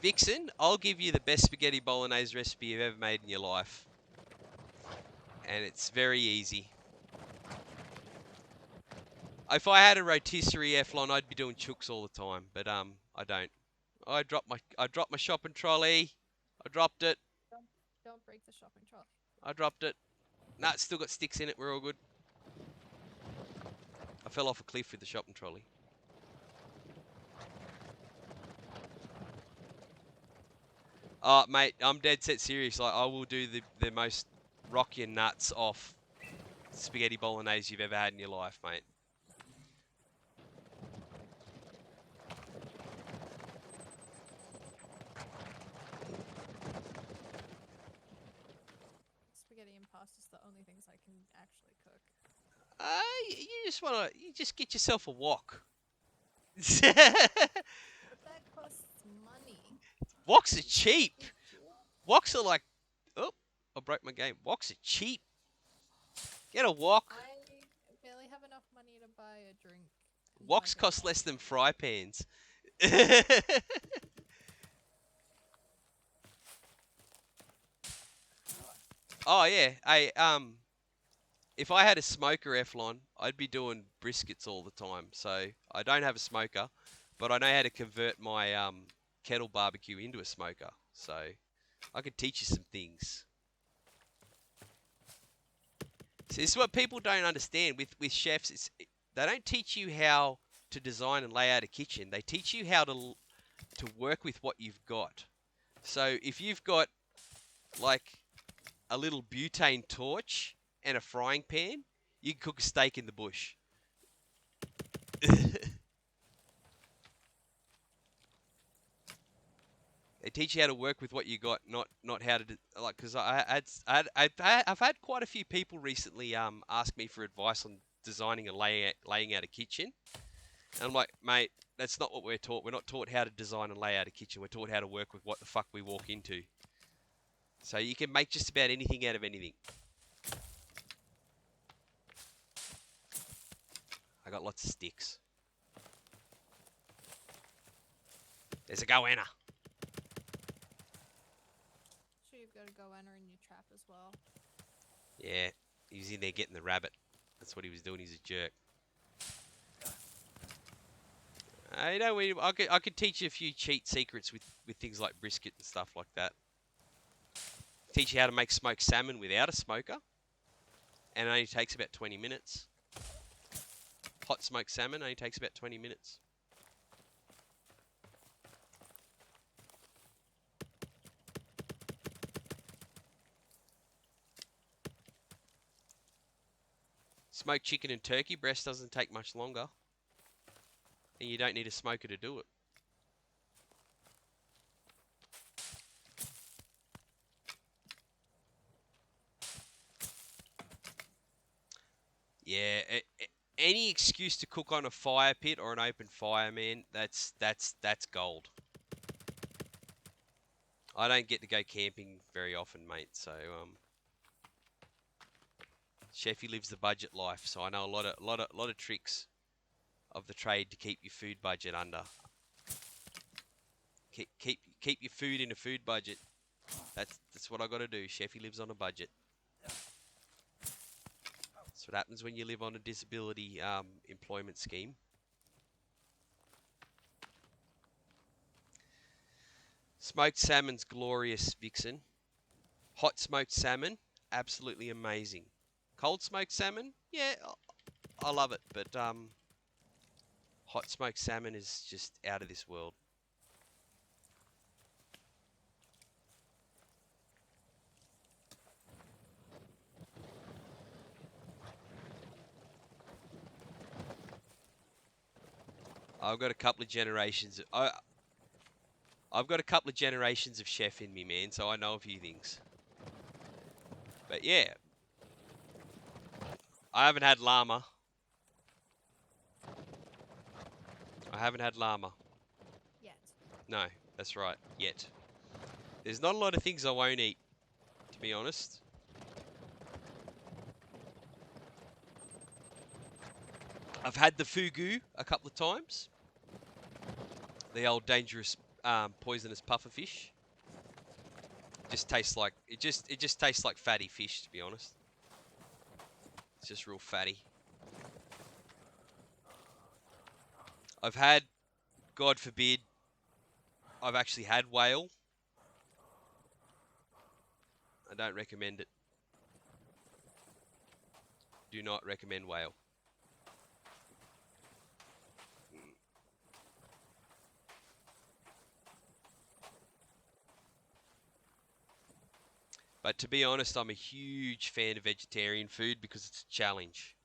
Vixen, I'll give you the best spaghetti bolognese recipe you've ever made in your life, and it's very easy. If I had a rotisserie Eflon, I'd be doing chooks all the time, but I don't. I dropped my shopping trolley. I dropped it. don't break the shopping trolley. I dropped it. Nah, it's still got sticks in it. We're all good. I fell off a cliff with the shopping trolley. Mate, I'm dead set serious. Like, I will do the most rock your nuts off spaghetti bolognese you've ever had in your life, mate. Spaghetti and pasta's the only things I can actually cook. You just get yourself a wok. But that costs money. Woks are cheap. Woks are like, oh, I broke my game. Woks are cheap. Get a wok. I barely have enough money to buy a drink. Woks cost less than fry pans. Oh yeah. If I had a smoker Eflon, I'd be doing briskets all the time. So I don't have a smoker, but I know how to convert my kettle barbecue into a smoker. So I could teach you some things. So this is what people don't understand with chefs. They don't teach you how to design and lay out a kitchen. They teach you how to work with what you've got. So if you've got like a little butane torch and a frying pan, you can cook a steak in the bush. They teach you how to work with what you got, not how to like. Because I've had quite a few people recently ask me for advice on designing and laying out a kitchen, and I'm like, mate, that's not what we're taught. We're not taught how to design and lay out a kitchen. We're taught how to work with what the fuck we walk into. So you can make just about anything out of anything. I got lots of sticks. There's a goanna. Sure, you've got a goanna in your trap as well. Yeah, he was in there getting the rabbit. That's what he was doing. He's a jerk. I could teach you a few cheat secrets with things like brisket and stuff like that. Teach you how to make smoked salmon without a smoker, and it only takes about 20 minutes. Hot smoked salmon only takes about 20 minutes. Smoked chicken and turkey breast doesn't take much longer, and you don't need a smoker to do it. Yeah, any excuse to cook on a fire pit or an open fire, man, that's gold. I don't get to go camping very often, mate, so Chefy lives the budget life, so I know a lot of tricks of the trade to keep your food budget under. Keep your food in a food budget. That's what I got to do. Chefy lives on a budget. That's what happens when you live on a disability employment scheme. Smoked salmon's glorious, Vixen. Hot smoked salmon, absolutely amazing. Cold smoked salmon, yeah, I love it, but hot smoked salmon is just out of this world. I've got a couple of generations. I've got a couple of generations of chef in me, man, so I know a few things. But yeah, I haven't had llama. I haven't had llama. Yet. No, that's right. Yet. There's not a lot of things I won't eat, to be honest. I've had the fugu a couple of times. The old dangerous, poisonous pufferfish. Just tastes like it just tastes like fatty fish, to be honest. It's just real fatty. I've had, God forbid, I've actually had whale. I don't recommend it. Do not recommend whale. But to be honest, I'm a huge fan of vegetarian food because it's a challenge.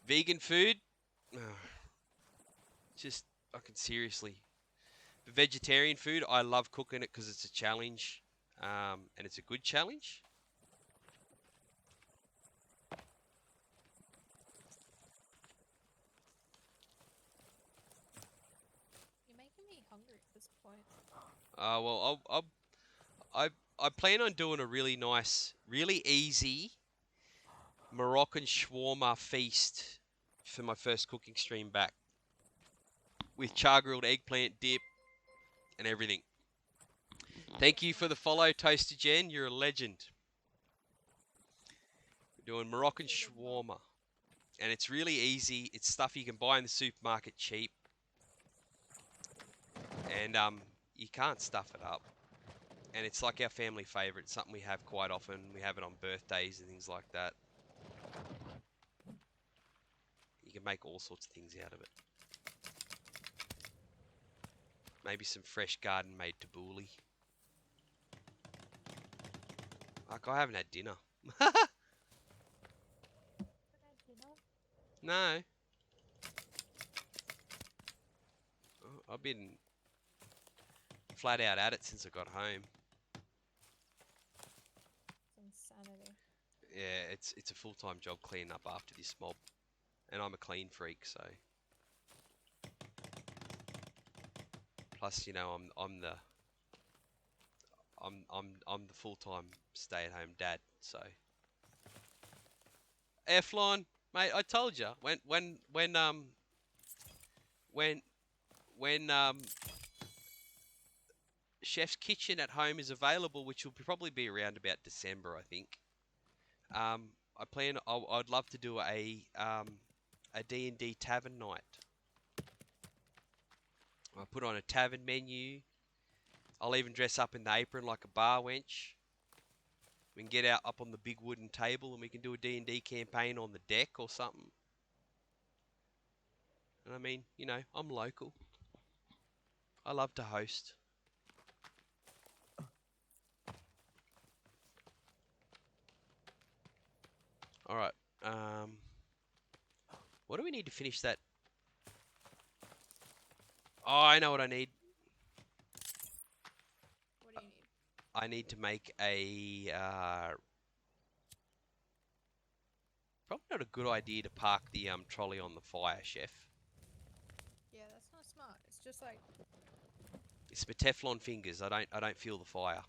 Vegan food, just fucking seriously. But vegetarian food, I love cooking it because it's a challenge, and it's a good challenge. You're making me hungry at this point. Well, I plan on doing a really nice, really easy Moroccan shawarma feast for my first cooking stream back, with char-grilled eggplant dip and everything. Thank you for the follow, Toaster Jen. You're a legend. We're doing Moroccan shawarma, and it's really easy. It's stuff you can buy in the supermarket cheap, and you can't stuff it up. And it's like our family favourite. It's something we have quite often. We have it on birthdays and things like that. You can make all sorts of things out of it. Maybe some fresh garden-made tabbouleh. Like, I haven't had dinner. No. I've been flat out at it since I got home. It's insanity. Yeah, it's a full-time job cleaning up after this mob, and I'm a clean freak, so. Plus, you know, I'm the full-time stay-at-home dad, so. Eflon, mate, I told you when Chef's Kitchen at home is available, which will probably be around about December, I think. I'd love to do a D&D tavern night. I put on a tavern menu. I'll even dress up in the apron like a bar wench. We can get out up on the big wooden table and we can do a D&D campaign on the deck or something. And I mean, you know, I'm local. I love to host. Alright. What do we need to finish that? Oh, I know what I need. What do you need? I need to make a... probably not a good idea to park the trolley on the fire, Chef. Yeah, that's not smart. It's just like... It's my Teflon fingers. I don't feel the fire.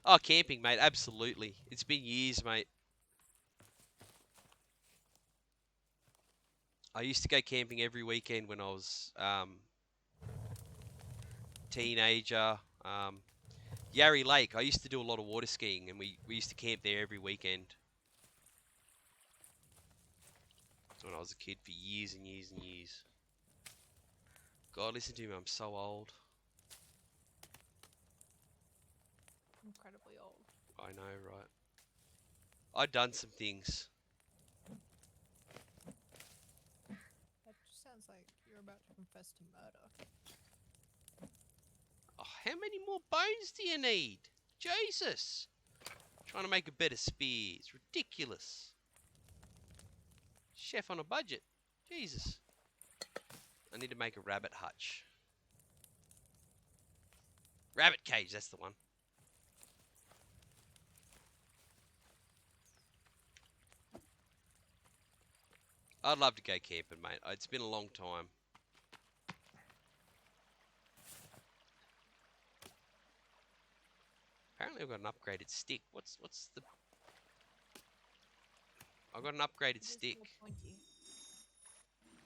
Oh, camping, mate. Absolutely. It's been years, mate. I used to go camping every weekend when I was teenager. Yarry Lake. I used to do a lot of water skiing, and we used to camp there every weekend. When I was a kid for years and years and years. God, listen to me. I'm so old. incredibly old. I know, right? I've done some things. That just sounds like you're about to confess to murder. Oh, how many more bones do you need? Jesus! Trying to make a better spear. It's ridiculous. Chef on a budget. Jesus. I need to make a rabbit hutch. Rabbit cage, that's the one. I'd love to go camping, mate. It's been a long time. Apparently I've got an upgraded stick. What's the... I've got an upgraded stick.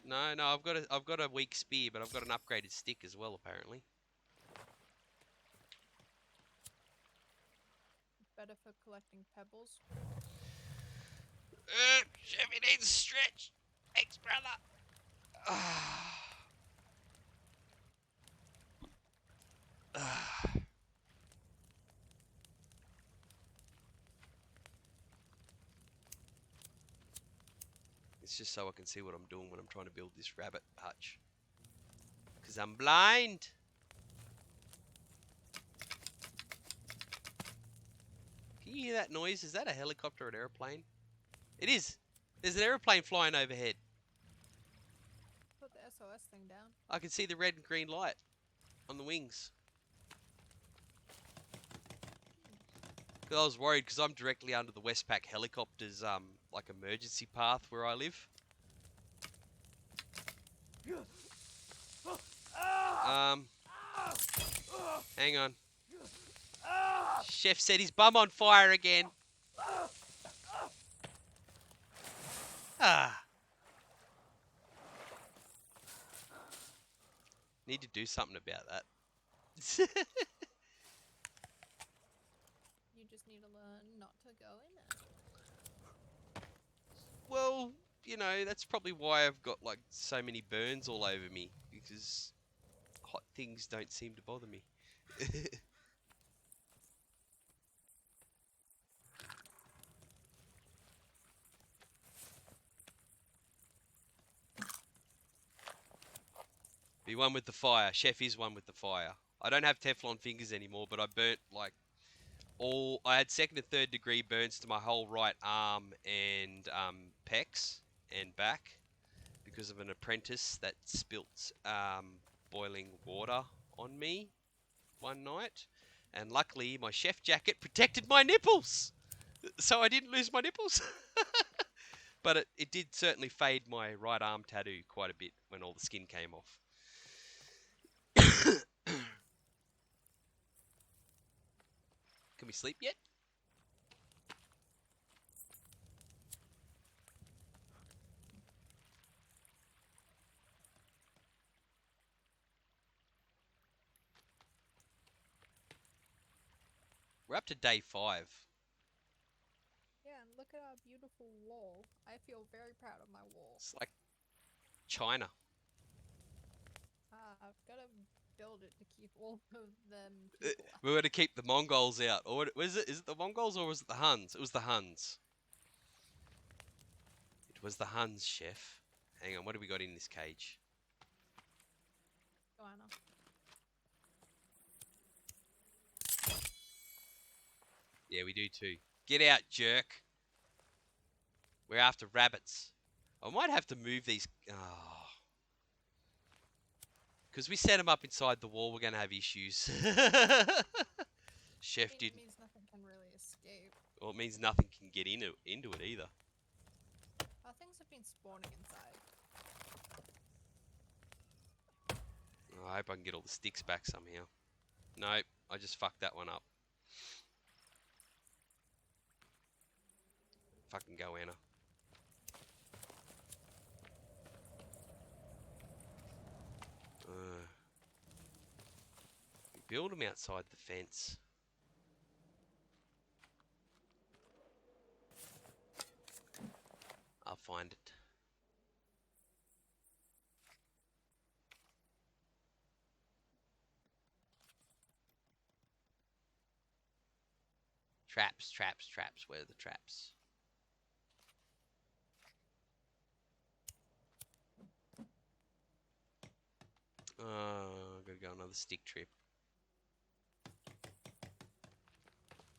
No, I've got a weak spear, but I've got an upgraded stick as well, apparently. Better for collecting pebbles. Chevy needs a stretch. Thanks, brother. It's just so I can see what I'm doing when I'm trying to build this rabbit hutch. Because I'm blind. Can you hear that noise? Is that a helicopter or an airplane? It is. There's an airplane flying overhead. Put the SOS thing down. I can see the red and green light on the wings. Because I was worried because I'm directly under the Westpac helicopter's like emergency path where I live. Hang on. Chef said his bum on fire again. Need to do something about that. You just need to learn not to go in it. Well, you know, that's probably why I've got like so many burns all over me, because hot things don't seem to bother me. Be one with the fire. Chef is one with the fire. I don't have Teflon fingers anymore, but I burnt like I had 2nd and 3rd degree burns to my whole right arm and pecs and back because of an apprentice that spilt boiling water on me one night. And luckily my chef jacket protected my nipples, so I didn't lose my nipples. But it did certainly fade my right arm tattoo quite a bit when all the skin came off. Can we sleep yet? We're up to day 5. Yeah, and look at our beautiful wall. I feel very proud of my wall. It's like China. I've got to build it to keep all of them people out. We were to keep the Mongols out. Or what, was it? Is it the Mongols or was it the Huns? It was the Huns. It was the Huns, chef. Hang on, what do we got in this cage? Joanna. Yeah, we do too. Get out, jerk. We're after rabbits. I might have to move these. Oh. Because we set them up inside the wall, we're going to have issues. Chef didn't. It means nothing can really escape. Well, it means nothing can get into it either. Things have been spawning inside. Oh, I hope I can get all the sticks back somehow. Nope, I just fucked that one up. Fucking go, Anna. We build them outside the fence. I'll find it. Traps, traps, traps. Where are the traps? Gotta go another stick trip.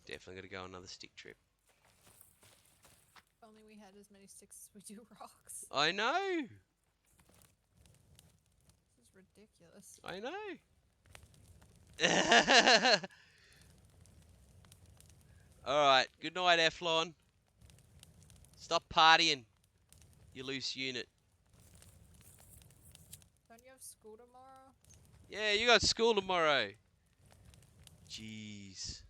Definitely gotta go another stick trip. If only we had as many sticks as we do rocks. I know! ridiculous. I know. Alright, good night, Eflon. Stop partying, you loose unit. Don't you have school tomorrow? Yeah, you got school tomorrow. Jeez.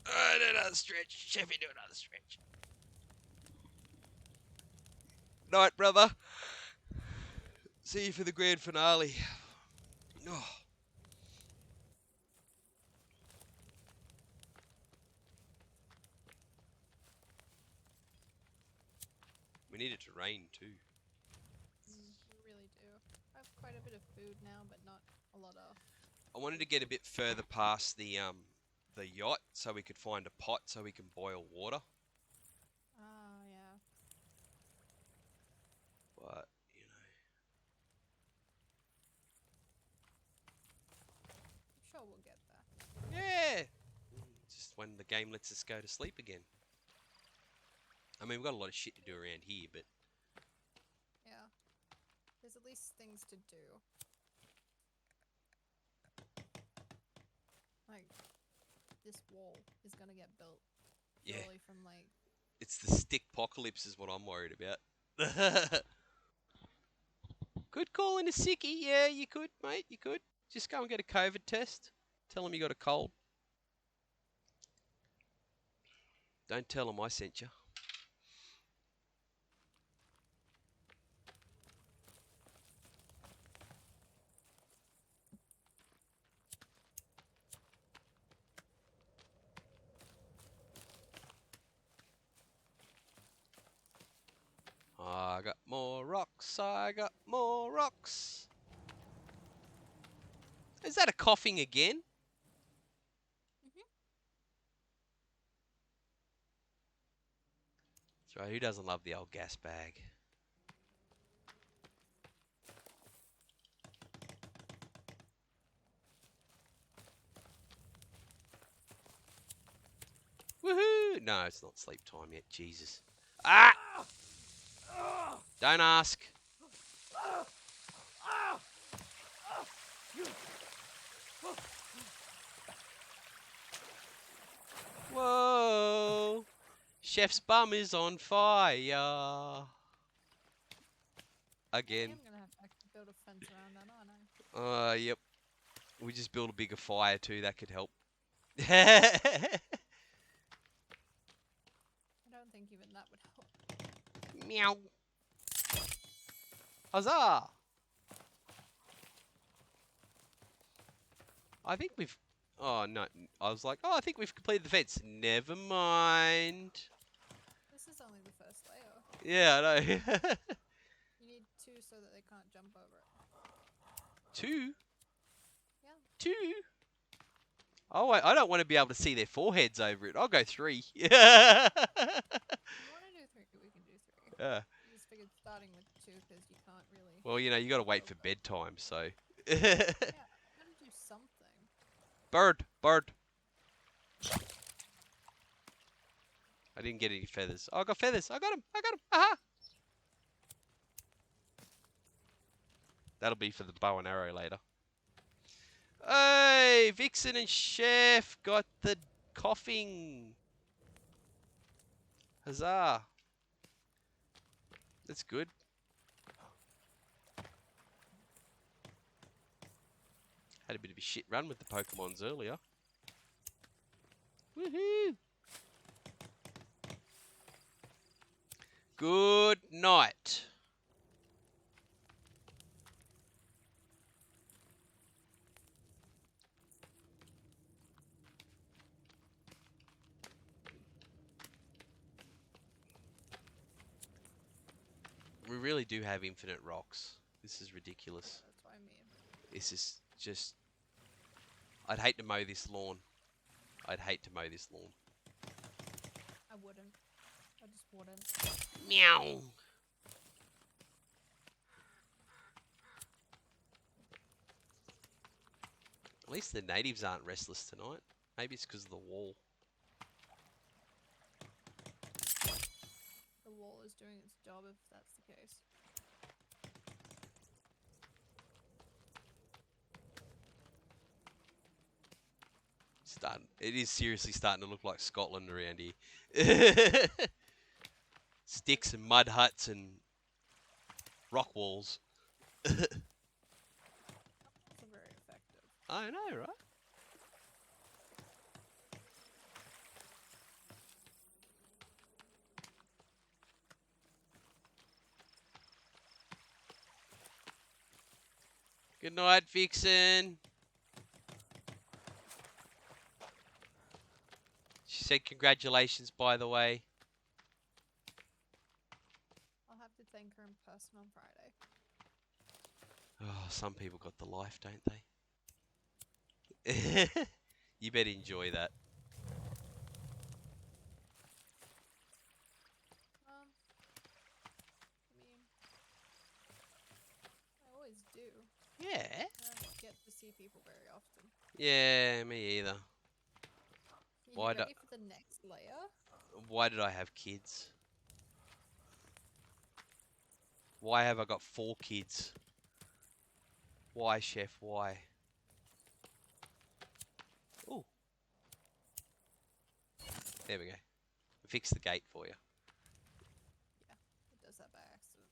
Do another stretch. Chevy, do another stretch. Night, brother. See you for the grand finale. Oh. We need it to rain too. You really do. I have quite a bit of food now, but not a lot of. I wanted to get a bit further past the yacht so we could find a pot so we can boil water. Ah, yeah. But, you know. I'm sure we'll get there. Yeah. Just when the game lets us go to sleep again. I mean, we've got a lot of shit to do around here, but... Yeah. There's at least things to do. Like, this wall is gonna get built. Yeah. Surely from, like... It's the stick-pocalypse is what I'm worried about. Could call in a sickie. Yeah, you could, mate. You could. Just go and get a COVID test. Tell them you got a cold. Don't tell them I sent you. I got more rocks. I got more rocks. Is that a coughing again? That's right. Who doesn't love the old gas bag? Woohoo! No, it's not sleep time yet. Jesus. Ah! Don't ask. Whoa! Chef's bum is on fire. Again. I'm gonna have to actually build a fence around that, aren't I? Yep. We just build a bigger fire too. That could help. I don't think even that would help. Meow. Huzzah! I think we've... Oh, no. I was like, oh, I think we've completed the fence. Never mind. This is only the first layer. Yeah, I know. You need 2 so that they can't jump over it. 2? Yeah. 2? Oh, I don't want to be able to see their foreheads over it. I'll go 3. If you want to do 3, we can do 3. Yeah. I just figured starting with 2 because you can't really... Well, you know, you got to wait for bedtime, so... Yeah, I gotta do something. Bird! Bird! I didn't get any feathers. Oh, I got feathers! I got them! I got them! Aha! That'll be for the bow and arrow later. Hey! Vixen and Chef got the coughing! Huzzah! That's good. Had a bit of a shit run with the Pokemons earlier. Woohoo! Good night. We really do have infinite rocks. This is ridiculous. Yeah, that's what I mean. This is just... I'd hate to mow this lawn. I'd hate to mow this lawn. I wouldn't. I just wouldn't. Meow. At least the natives aren't restless tonight. Maybe it's because of the wall. The wall is doing its job if that's the case. It is seriously starting to look like Scotland around here. Sticks and mud huts and rock walls. Those are very effective. I know, right? Good night, Vixen. She said congratulations, by the way. I'll have to thank her in person on Friday. Oh, some people got the life, don't they? You better enjoy that. I mean, I always do. Yeah. I don't get to see people very often. Yeah, me either. Are Why you do- ready for the next layer? Why did I have kids? Why have I got 4 kids? Why, Chef? Why? Ooh. There we go. Fix the gate for you. Yeah, it does that by accident.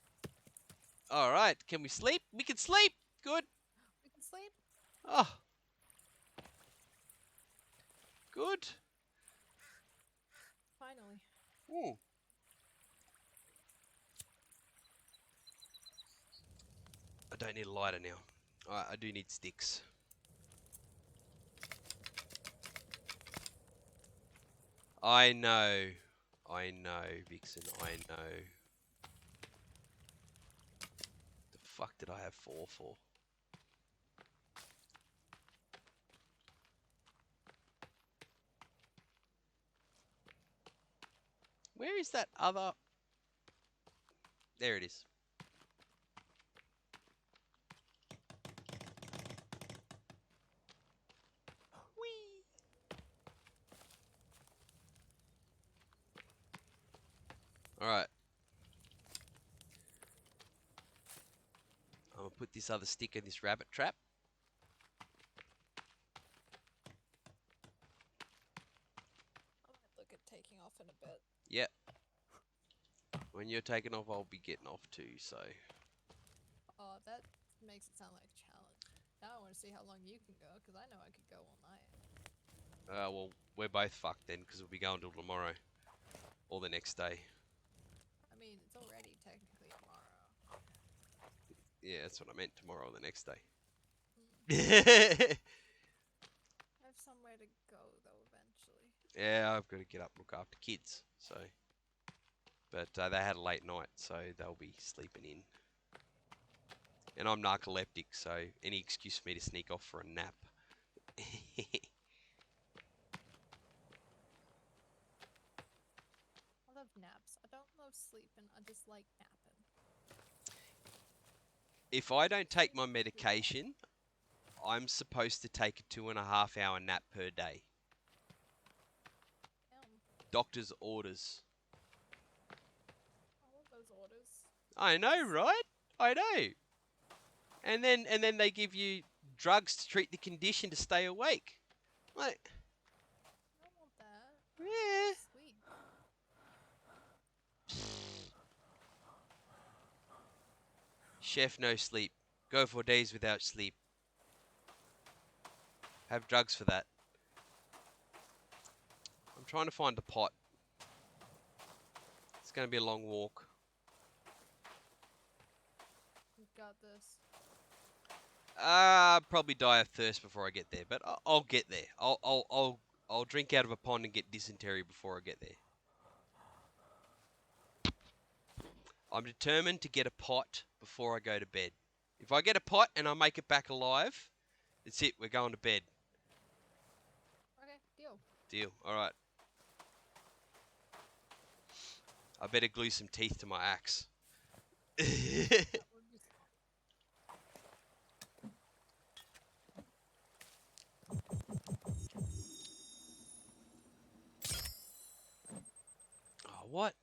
All right. Can we sleep? We can sleep. Good. We can sleep. Oh. Good. Finally. Ooh. I don't need a lighter now. Alright, I do need sticks. I know. I know, Vixen. I know. The fuck did I have 4 for? Where is that other... There it is. Whee! Alright. I'm gonna put this other stick in this rabbit trap. I might look at taking off in a bit. Yep. When you're taking off, I'll be getting off too, so... Oh, that makes it sound like a challenge. Now I want to see how long you can go, because I know I could go all night. well, we're both fucked then, because we'll be going till tomorrow. Or the next day. I mean, it's already technically tomorrow. Yeah, that's what I meant, tomorrow or the next day. I have somewhere to go, though, eventually. Yeah, I've got to get up and look after kids, so... But they had a late night, so they'll be sleeping in. And I'm narcoleptic, so any excuse for me to sneak off for a nap. I love naps. I don't love sleeping. I just like napping. If I don't take my medication, I'm supposed to take a 2.5 hour nap per day. Damn. Doctor's orders. I love those orders. I know, right? I know. And then they give you drugs to treat the condition to stay awake. Like, I don't want that. yeah. Sleep. Chef, no sleep. Go for days without sleep. Have drugs for that. I'm trying to find a pot. It's going to be a long walk. You got this. Probably die of thirst before I get there, but I'll get there. I'll drink out of a pond and get dysentery before I get there. I'm determined to get a pot before I go to bed. If I get a pot and I make it back alive, that's it. We're going to bed. Okay, deal. Deal. All right. I better glue some teeth to my axe. That would be smart. Oh, what?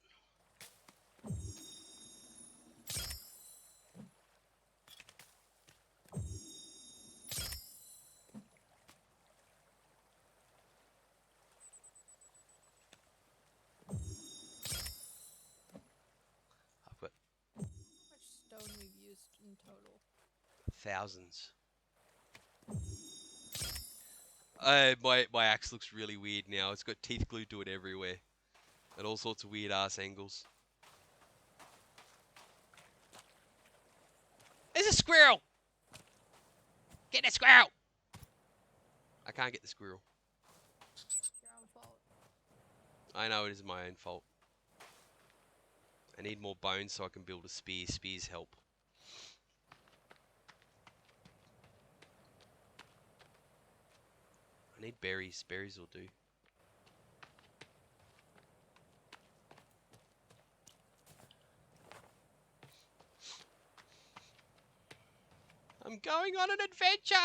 total? Thousands. My axe looks really weird now. It's got teeth glued to it everywhere. At all sorts of weird ass angles. There's a squirrel! Get the squirrel! I can't get the squirrel. It's your own fault. I know it is my own fault. I need more bones so I can build a spear. Spears help. I need berries. Berries will do. I'm going on an adventure!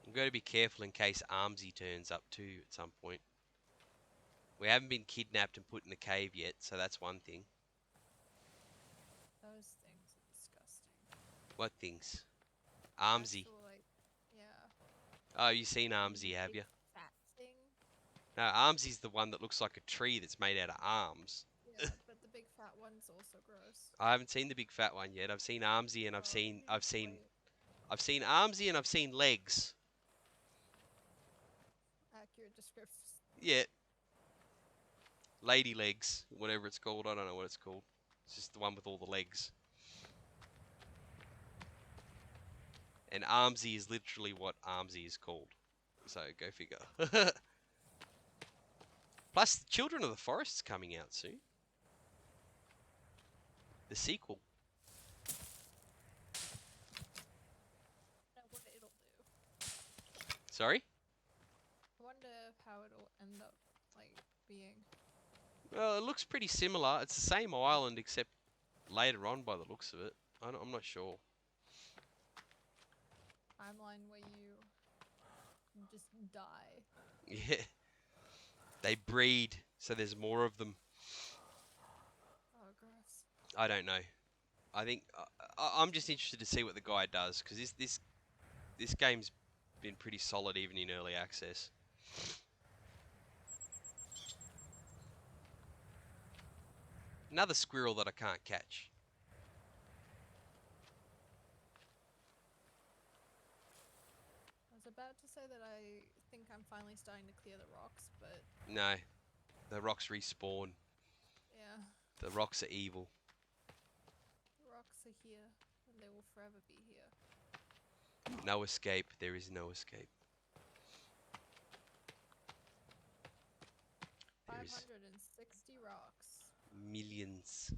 I'm going to be careful in case Armsy turns up too at some point. We haven't been kidnapped and put in a cave yet, so that's one thing. Those things are disgusting. What things? Armsy. Actual, like, yeah. Oh, you've seen The Armsy, have big you? fat thing. No, Armsy's the one that looks like a tree that's made out of arms. Yeah, but the big fat one's also gross. I haven't seen the big fat one yet. I've seen Armsy and Oh, you I've just seen wait. I've seen Armsy and I've seen legs. Accurate description. Yeah. Lady legs, whatever it's called. I don't know what it's called. It's just the one with all the legs. And Armsy is literally what Armsy is called. So go figure. Plus, Children of the Forest's coming out soon. The sequel. I know what it'll do. Sorry? I wonder how it'll end up, like, being. Well, it looks pretty similar. It's the same island, except later on by the looks of it. I'm not sure. Timeline where you just die. Yeah. They breed, so there's more of them. Oh, gross. I don't know. I think I'm just interested to see what the guy does, because this game's been pretty solid even in early access. Another squirrel that I can't catch. I was about to say that I think I'm finally starting to clear the rocks, but No, the rocks respawn. yeah, The rocks are evil. the rocks are here and they will forever be here. No escape. There is no escape. There is 560 rocks. millions.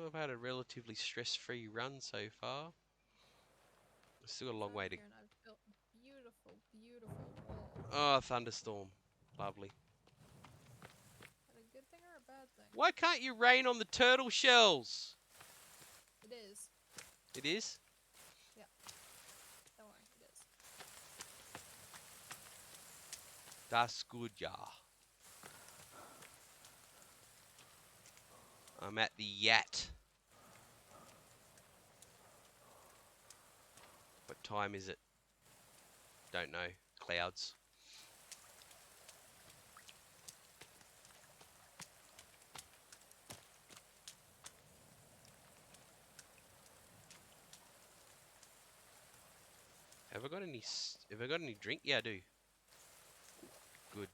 I've had a relatively stress-free run so far. Still got a long way to. Here and I've built a beautiful, beautiful wall. Oh, thunderstorm. Lovely. Is that a good thing or a bad thing? Why can't you rain on the turtle shells? It is. It is? Don't worry, it is. That's good, yeah. I'm at the yacht. What time is it? Don't know. Clouds. Have I got any drink? Yeah, I do. Good.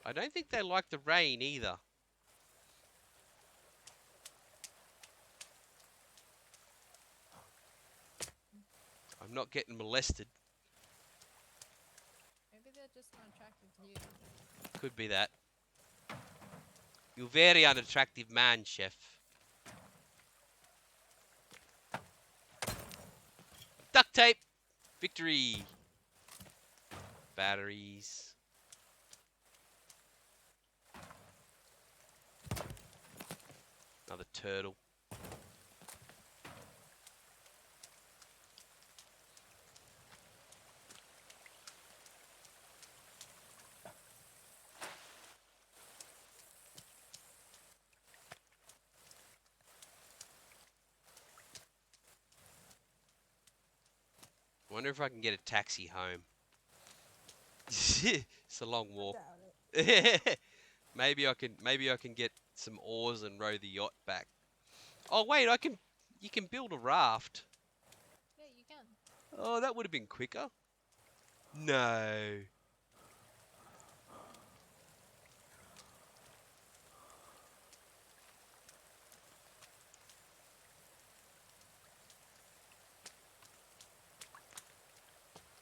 I don't think they like the rain either. not getting molested. Maybe they're just not attracted to you. Could be that. You're very unattractive man, chef. Duct tape. Victory. Batteries. Another turtle. Wonder if I can get a taxi home. It's a long I walk. doubt it. Maybe I can get some oars and row the yacht back. Oh wait, you can build a raft. Yeah, you can. Oh, that would have been quicker. No.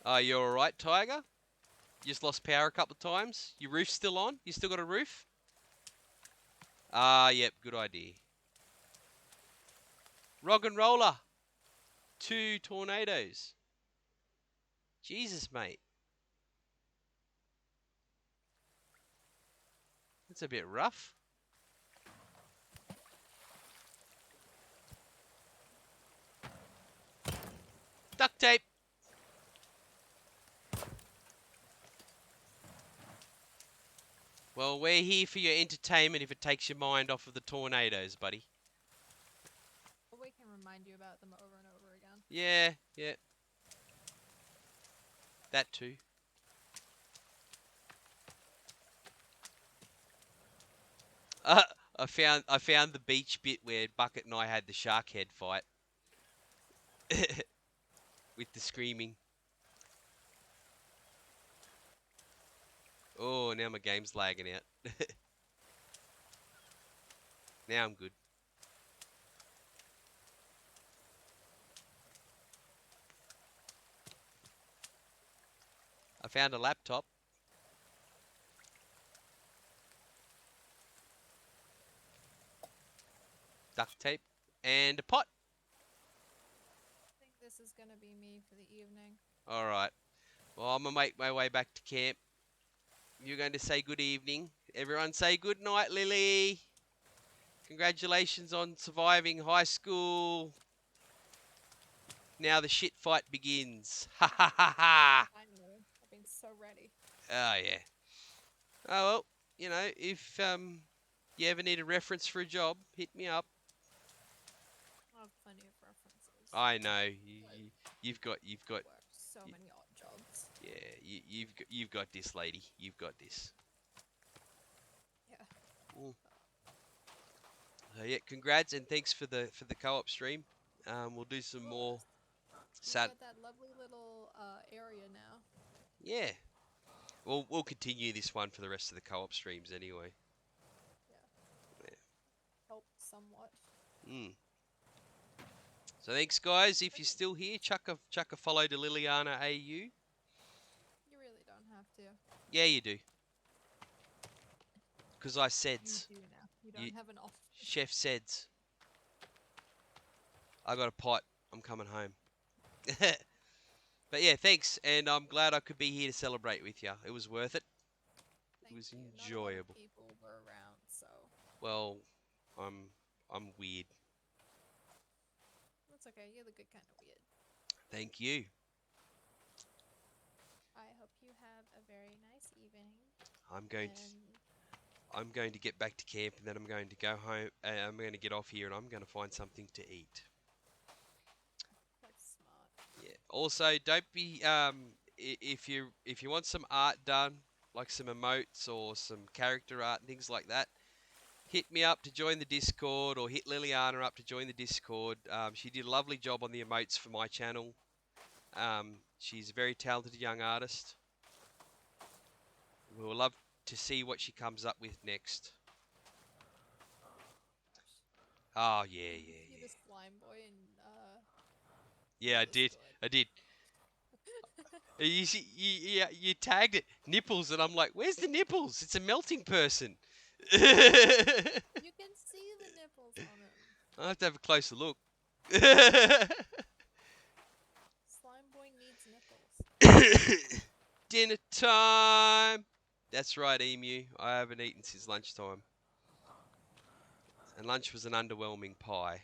Oh, you alright, Tiger? You just lost power a couple of times. Your roof's still on? You still got a roof? Ah, yep, good idea. Rock and roller. 2 tornadoes. Jesus, mate. That's a bit rough. Duct tape. Well, we're here for your entertainment if it takes your mind off of the tornadoes, buddy. Or we can remind you about them over and over again. Yeah, yeah. That too. Uh, I found the beach bit where Bucket and I had the shark head fight. With the screaming. Oh, now my game's lagging out. Now I'm good. I found a laptop. Duct tape. And a pot. I think this is gonna be me for the evening. Alright. Well, I'm going to make my way back to camp. You're going to say good evening. Everyone say good night, Lily. Congratulations on surviving high school. Now the shit fight begins. Ha ha ha ha. Finally, I've been so ready. Oh, yeah. Oh, well, you know, if you ever need a reference for a job, hit me up. I have plenty of references. I know. But You've got, worked so many odd jobs. yeah, you've got this, lady. You've got this. Yeah. Mm. Yeah, congrats and thanks for the co-op stream. We'll do some more. You've got that lovely little area now. Yeah. We'll continue this one for the rest of the co-op streams anyway. Yeah. Help somewhat. Mm. So thanks, guys. If you're still here, chuck a follow to Liliana AU. You really don't have to. Yeah, you do. Because I said. You do now. You don't have an office. Chef said. I got a pot. I'm coming home. But yeah, thanks, and I'm glad I could be here to celebrate with you. It was worth it. It was enjoyable. Not a lot of people were around, so. Well, I'm weird. That's okay. You're the good kind of weird. Thank you. I hope you have a very nice evening. I'm going to get back to camp, and then I'm going to go home. I'm going to get off here, and I'm going to find something to eat. That's smart. Yeah. Also, don't be if you want some art done, like some emotes or some character art and things like that, hit me up to join the Discord, or hit Liliana up to join the Discord. She did a lovely job on the emotes for my channel. She's a very talented young artist. We'll love to see what she comes up with next. Oh, yeah. The slime boy in Yeah, I did. You tagged it nipples, and I'm like, where's the nipples? It's a melting person. I You can see the nipples on him. have to have a closer look. Slime boy needs nipples. Dinner time. That's right, Emu. I haven't eaten since lunchtime. And lunch was an underwhelming pie.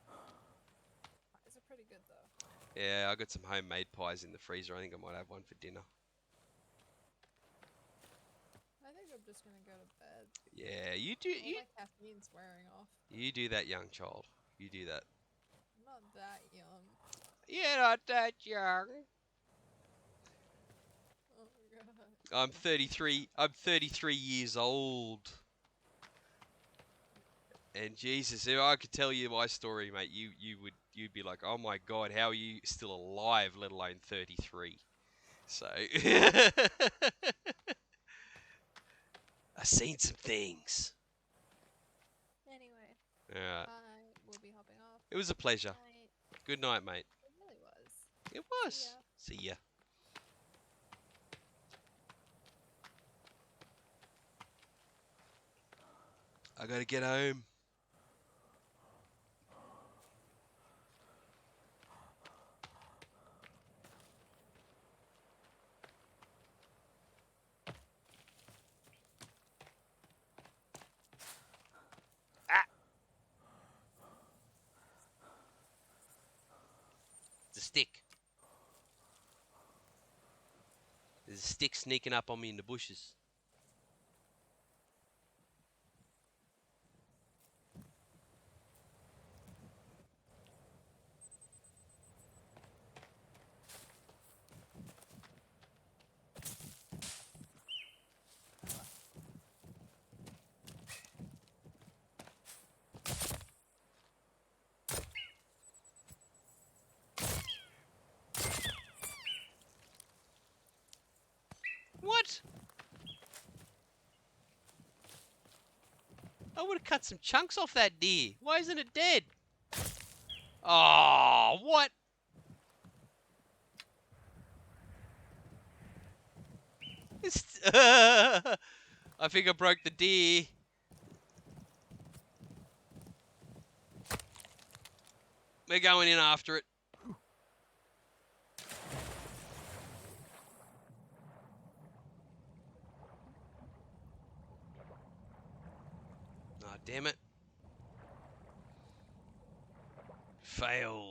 Pies are pretty good though. Yeah, I got some homemade pies in the freezer. I think I might have one for dinner. I think I'm just gonna go to bed. Yeah, you do. All my caffeine's wearing off. You do that, young child. You do that. I'm not that young. You're not that young. Oh my god. I'm 33. I'm 33 years old. And Jesus, if I could tell you my story, mate, you'd be like, oh my God, how are you still alive? Let alone 33. So I've seen some things. Anyway, Yeah, I will be hopping off. it was a pleasure. Night. Good night, mate. It really was. It See was. ya. See ya. I gotta get home. Ah! It's a stick. There's a stick sneaking up on me in the bushes. What? I would have cut some chunks off that deer. Why isn't it dead? Oh, what? I think I broke the deer. We're going in after it. Ah, damn it. Fail.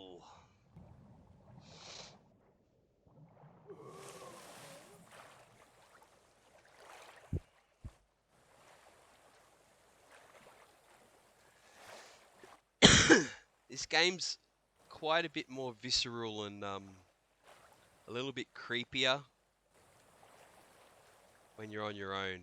This game's quite a bit more visceral and a little bit creepier when you're on your own.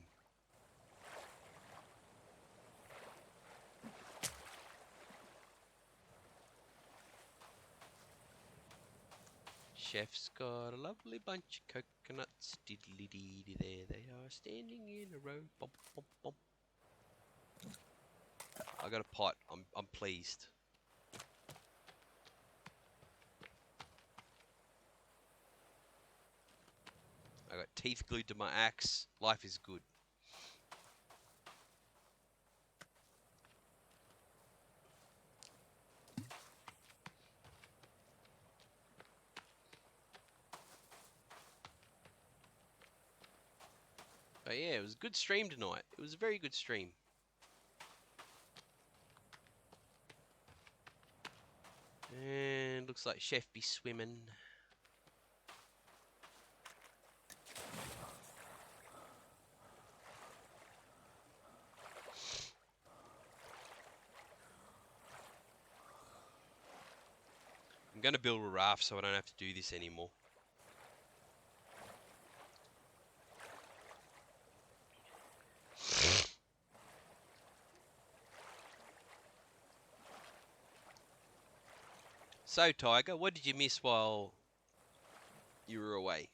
Chef's got a lovely bunch of coconuts. Diddly dee, there they are, standing in a row. Bump, bump, bump. I got a pot. I'm pleased. I got teeth glued to my axe. Life is good. But yeah, it was a good stream tonight. It was a very good stream. And looks like Chef be swimming. I'm going to build a raft so I don't have to do this anymore. So, Tiger, what did you miss while you were away?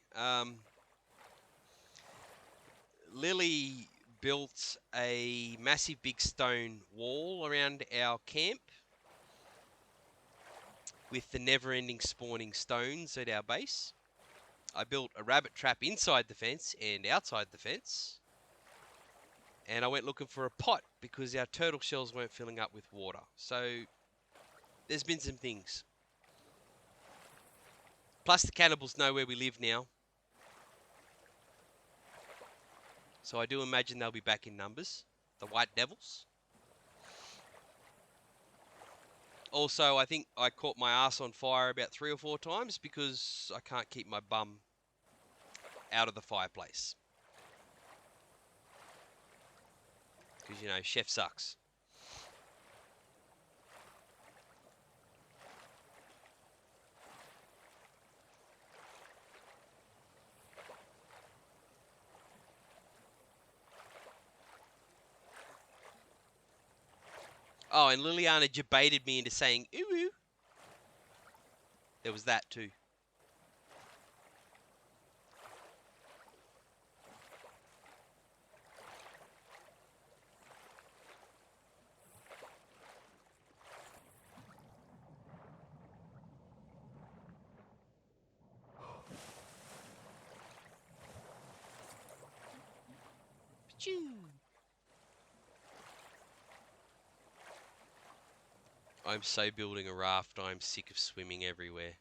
Lily built a massive big stone wall around our camp with the never-ending spawning stones at our base. I built a rabbit trap inside the fence and outside the fence. And I went looking for a pot because our turtle shells weren't filling up with water. So there's been some things. Plus the cannibals know where we live now. So I do imagine they'll be back in numbers. The white devils. Also, I think I caught my ass on fire about 3 or 4 times because I can't keep my bum out of the fireplace. Because, you know, chef sucks. Oh, and Liliana debated me into saying ooh ooh. There was that too. Achoo. I'm so building a raft, I'm sick of swimming everywhere.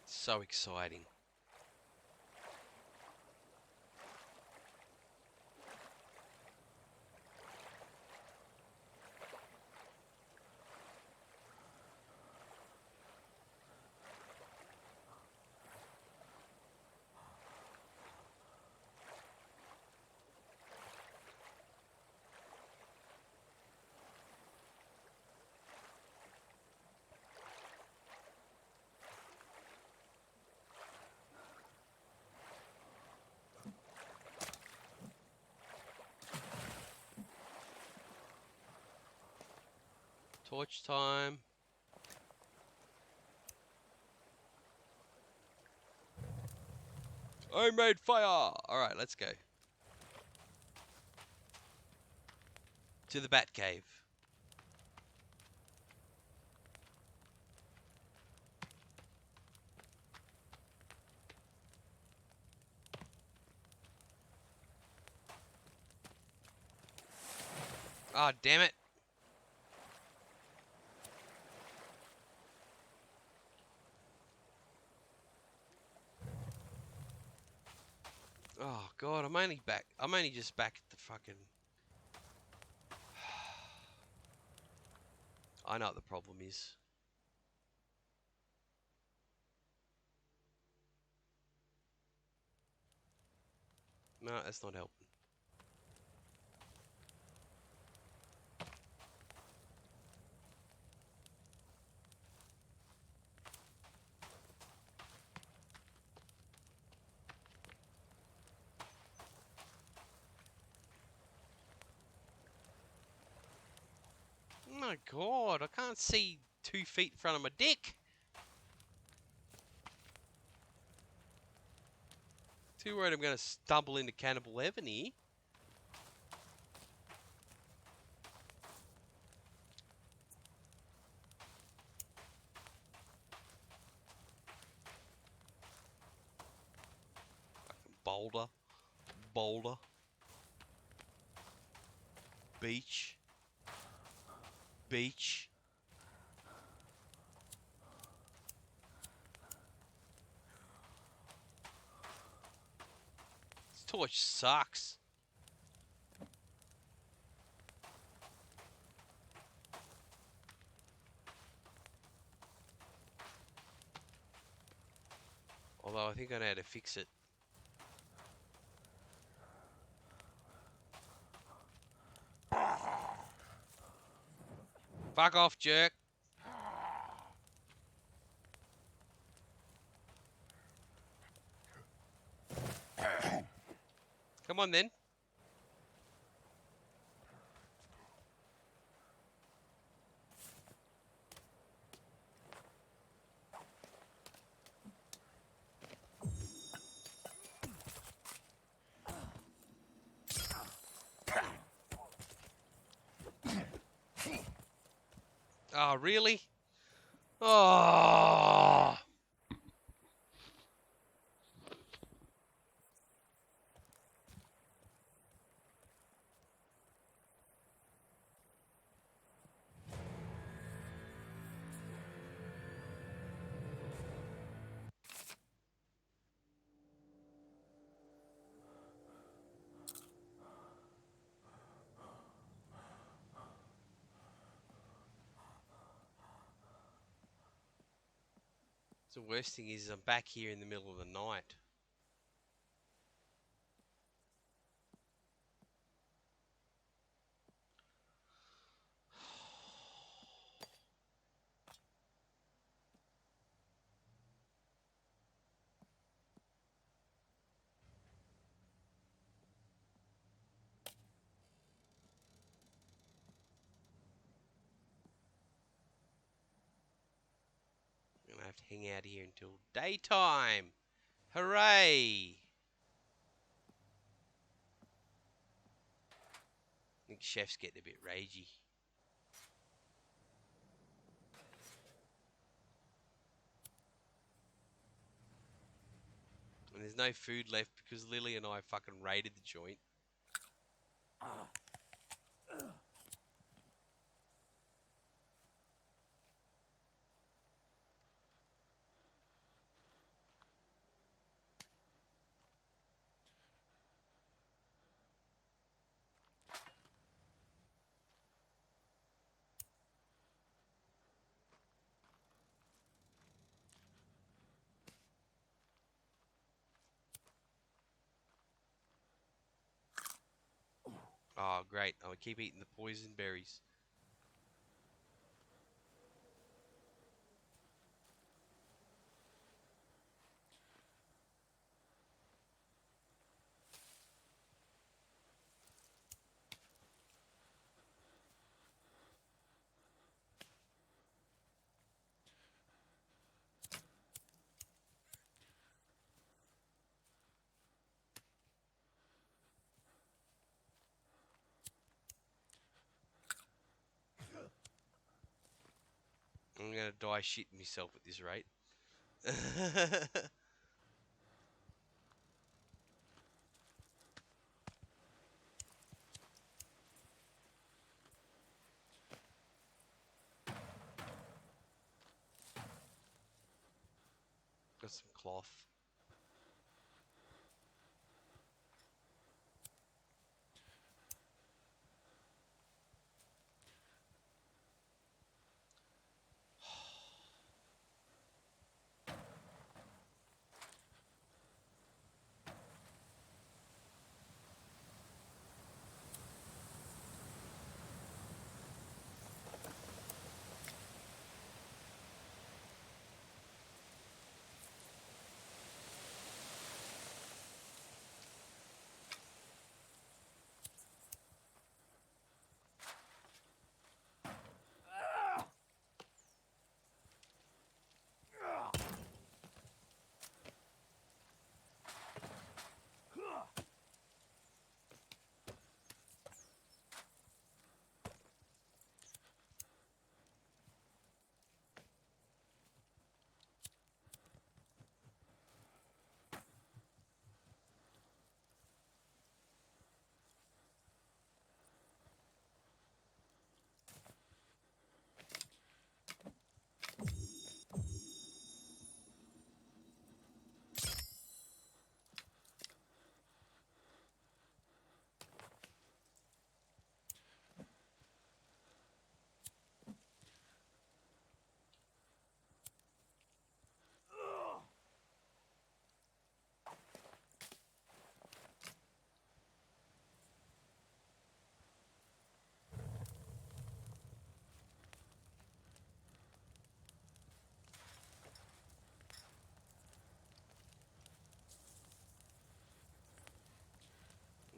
So exciting. Torch time. I made fire! Alright, let's go. To the bat cave. Ah, oh, damn it. Oh god, I'm only just back at the fucking... I know what the problem is. No, that's not helping. Oh my god, I can't see 2 feet in front of my dick. Too worried I'm going to stumble into Cannibal Heaven here. Boulder. Boulder. Beach. Beach. This torch sucks. Although I think I know how to fix it. Fuck off, jerk. Come on then. Oh, really? Oh. The worst thing is I'm back here in the middle of the night. I'm gonna have to hang out here until daytime. Hooray! I think Chef's getting a bit ragey. And there's no food left because Lily and I fucking raided the joint. Oh, great. I'll keep eating the poison berries. I'm gonna die shitting myself at this rate. Got some cloth.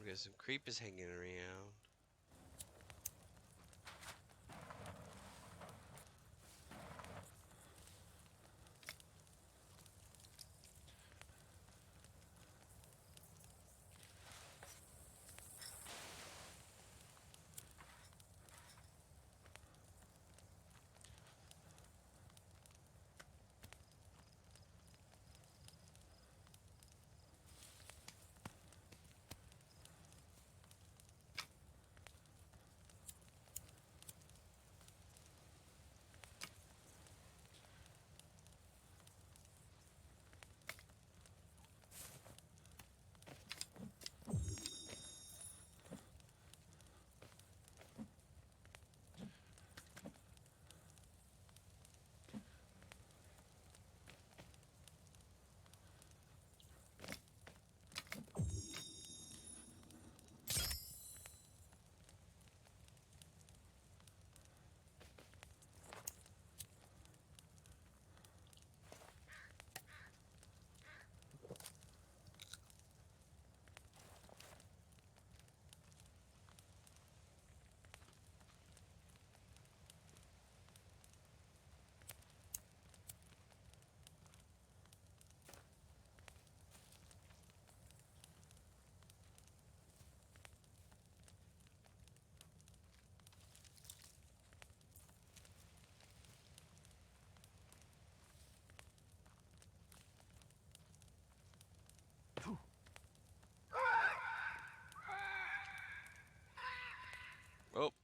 We got some creepers hanging around.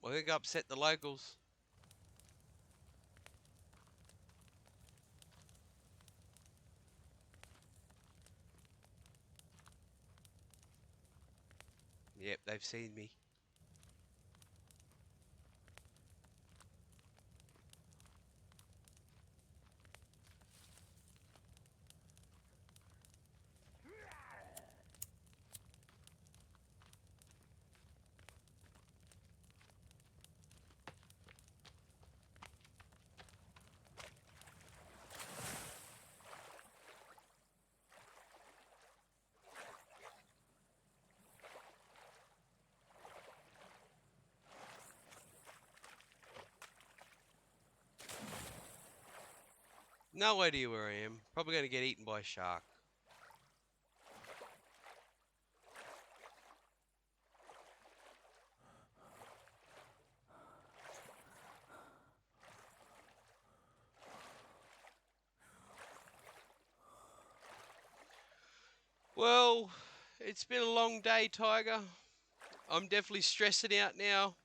I think I upset the locals. Yep, they've seen me. No idea where I am. Probably going to get eaten by a shark. Well, it's been a long day, Tiger. I'm definitely stressing out now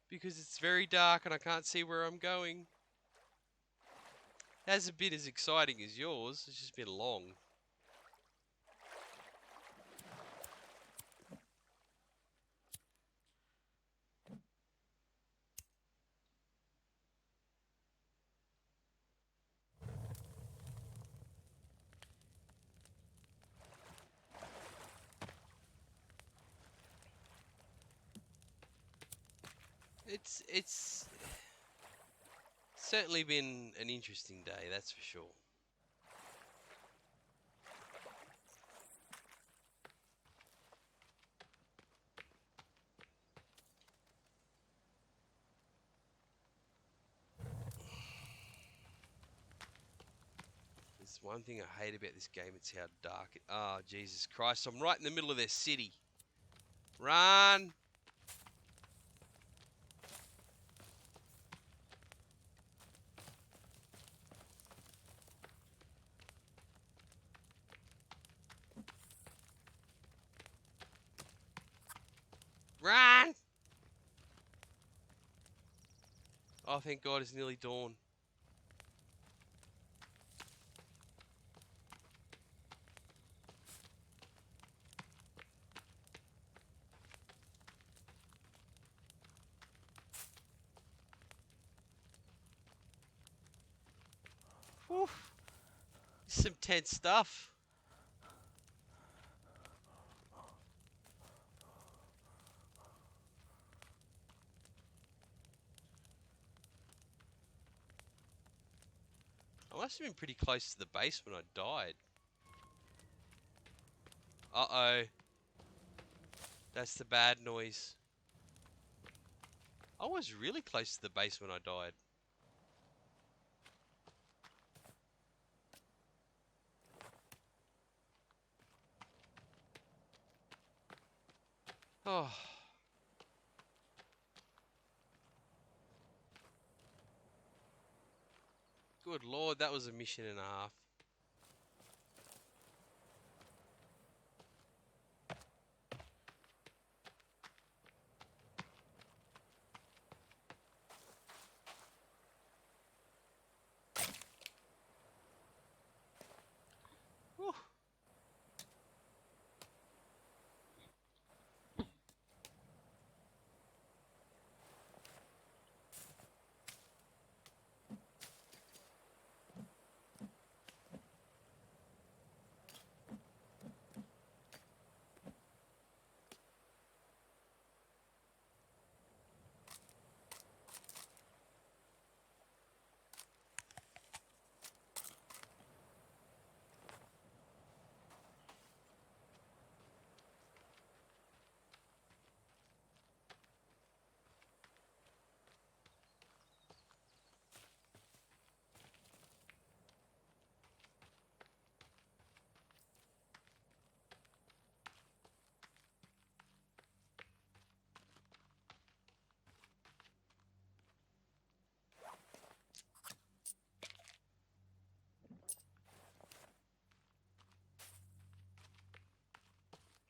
because it's very dark and I can't see where I'm going. It hasn't been as exciting as yours. It's just been long. It's certainly been an interesting day, that's for sure. There's one thing I hate about this game, it's how dark it... Oh, Jesus Christ, I'm right in the middle of their city. Run! Run! Oh, thank God it's nearly dawn. Whew. Some tense stuff. I must have been pretty close to the base when I died. Uh-oh. That's the bad noise. I was really close to the base when I died. Oh. Good Lord, that was a mission and a half. Whew.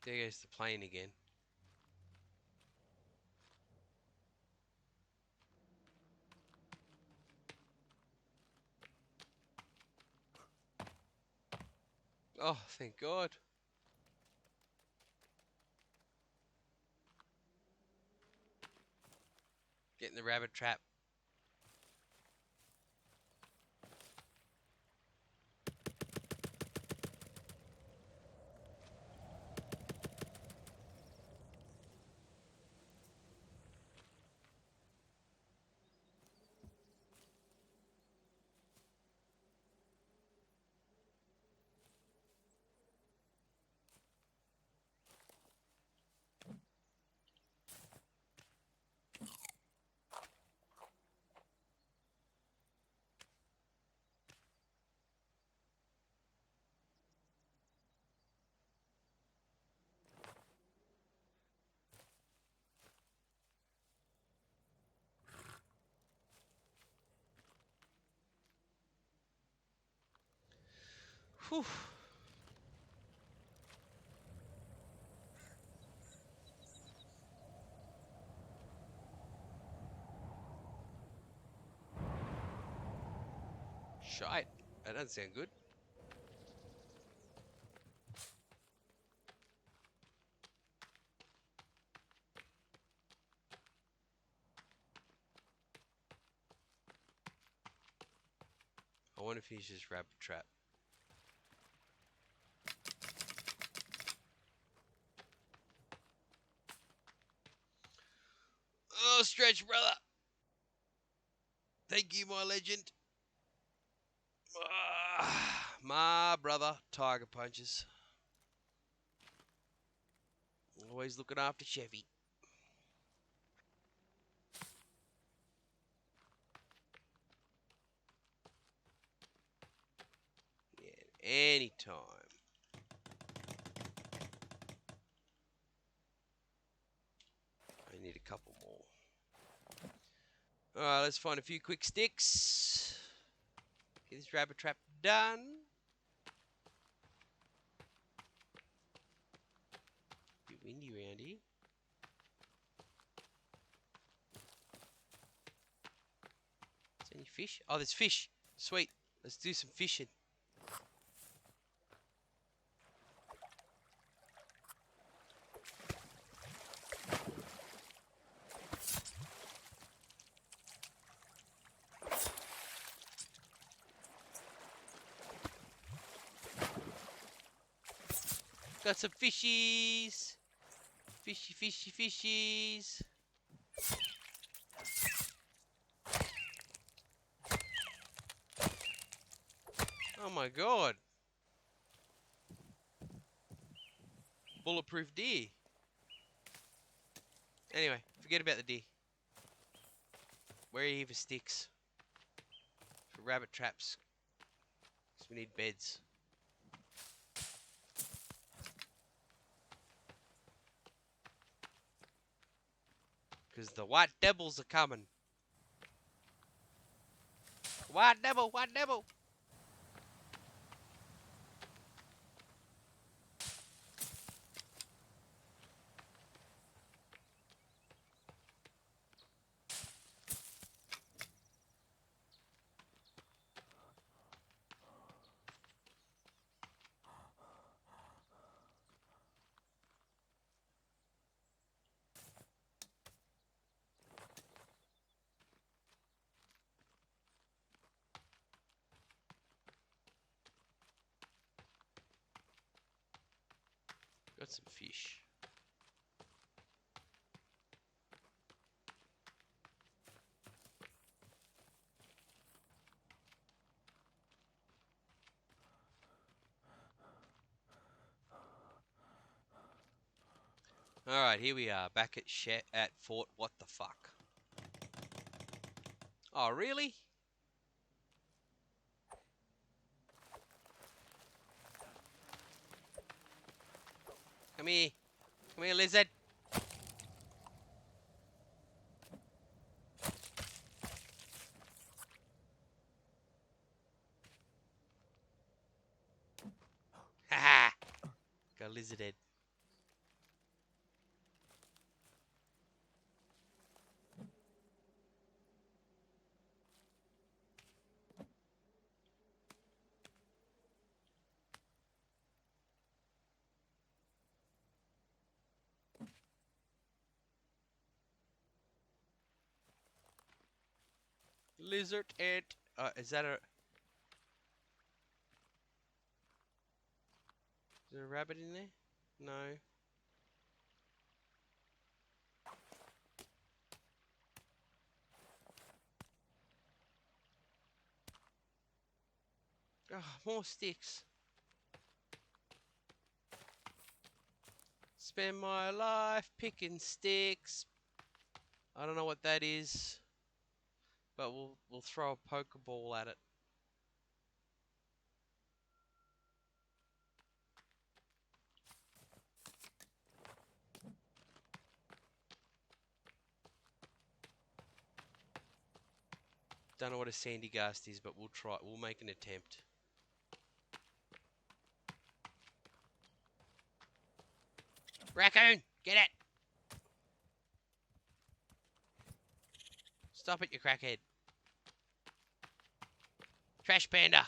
There goes the plane again. Oh, thank God. Get in the rabbit trap. Whew. Shite. That doesn't sound good. I want to finish this rabbit trap. Oh, stretch, brother. Thank you, my legend. My brother, Tiger Punches. Always looking after Chevy. Yeah, anytime. I need a couple more. Alright, let's find a few quick sticks. Get this rabbit trap done. Bit windy around here. Is there any fish? Oh, there's fish. Sweet. Let's do some fishing. Got some fishies. Fishy, fishy, fishies. Oh my God. Bulletproof deer. Anyway, forget about the deer. We're here for sticks. For rabbit traps. Because we need beds. Because the white devils are coming. White devil, white devil. Got some fish. Alright, here we are, back at Fort What the Fuck. Oh, really? Come here. Come here, lizard. Haha. Got a lizard head. Lizard ant. Is that a... Is there a rabbit in there? No. Oh, more sticks. Spend my life picking sticks. I don't know what that is, but we'll throw a pokeball at it. Don't know what a sandy gast is, but we'll try. We'll make an attempt. Raccoon, get it! Stop it, you crackhead! Trash panda!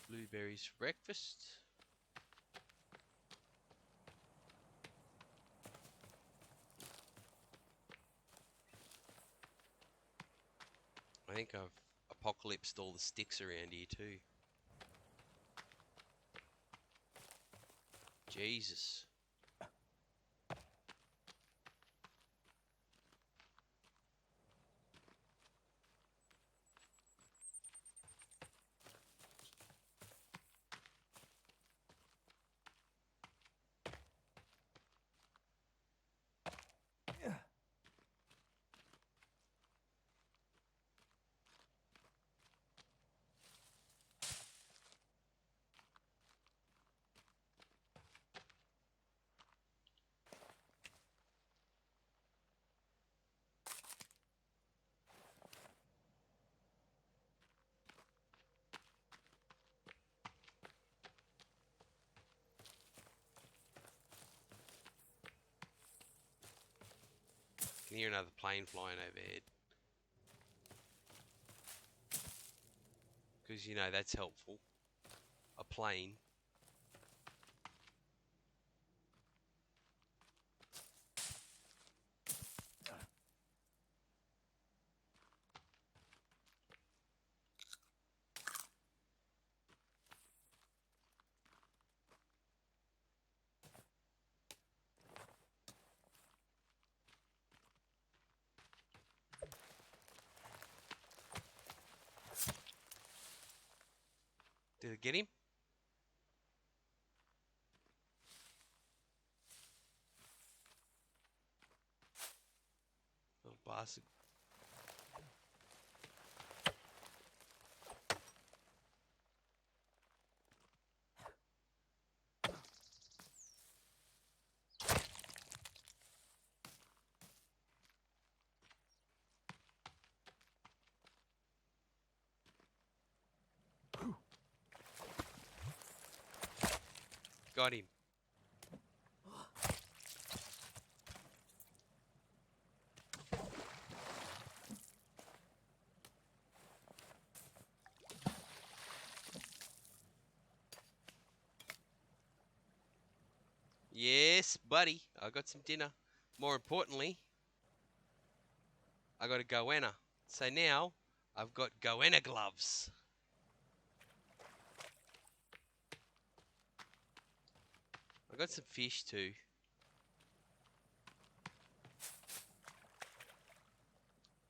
Blueberries for breakfast. I think I've apocalypsed all the sticks around here too. Jesus. Can hear another plane flying overhead. Because, you know, that's helpful. A plane. Did it get him? Little bastard. Got him. Yes, buddy. I got some dinner. More importantly, I got a goanna. So now, I've got goanna gloves. I got some fish too.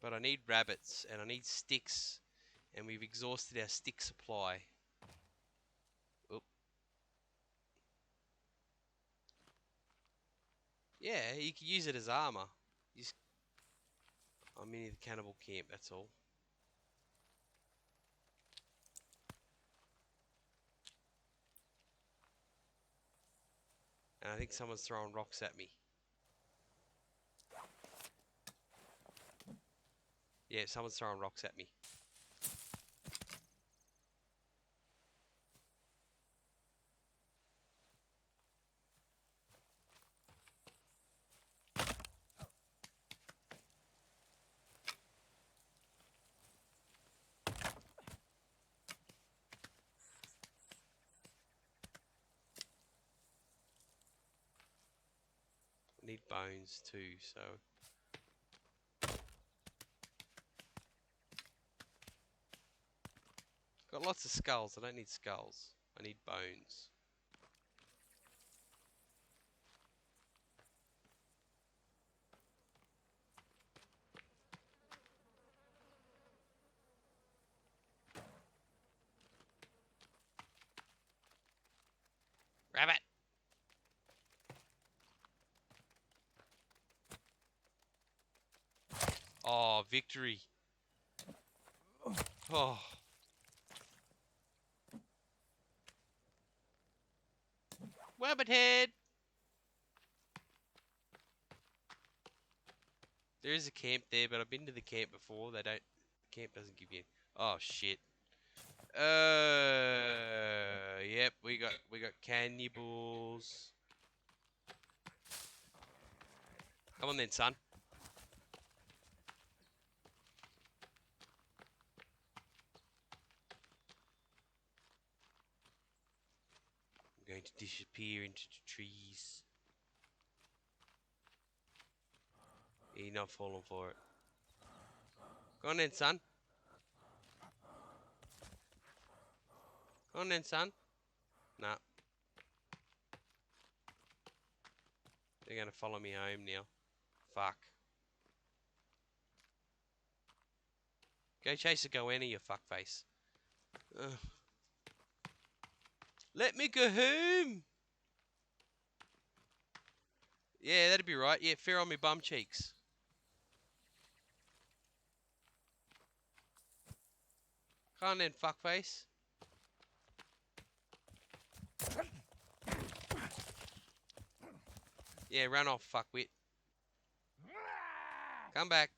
But I need rabbits and I need sticks. And we've exhausted our stick supply. Oop. Yeah, you can use it as armor. I'm in the cannibal camp, that's all. And I think someone's throwing rocks at me. Yeah, someone's throwing rocks at me. need bones too, so... Got lots of skulls. I don't need skulls. I need bones. Rabbit! Oh, victory. Oh. Rabbit head! There is a camp there, but I've been to the camp before. The camp doesn't give you... Oh, shit. Yep, we got cannibals. Come on then, son. I'm going to disappear into the trees. You're not falling for it. Go on then, son. Go on then, son. Nah. They're gonna follow me home now. Fuck. Go chase a goanna, you fuckface. Ugh. Let me go home! Yeah, that'd be right. Yeah, fair on me bum cheeks. Come on then, fuckface. Yeah, run off, fuckwit. Come back.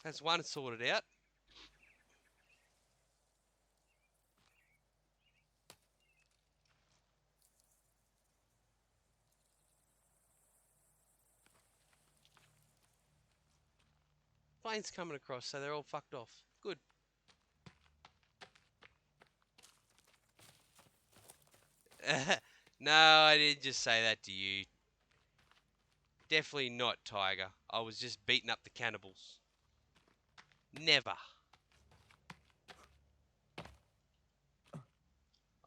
That's one sorted out. Plane's coming across, so they're all fucked off. Good. No, I didn't just say that to you. Definitely not, Tiger. I was just beating up the cannibals. Never.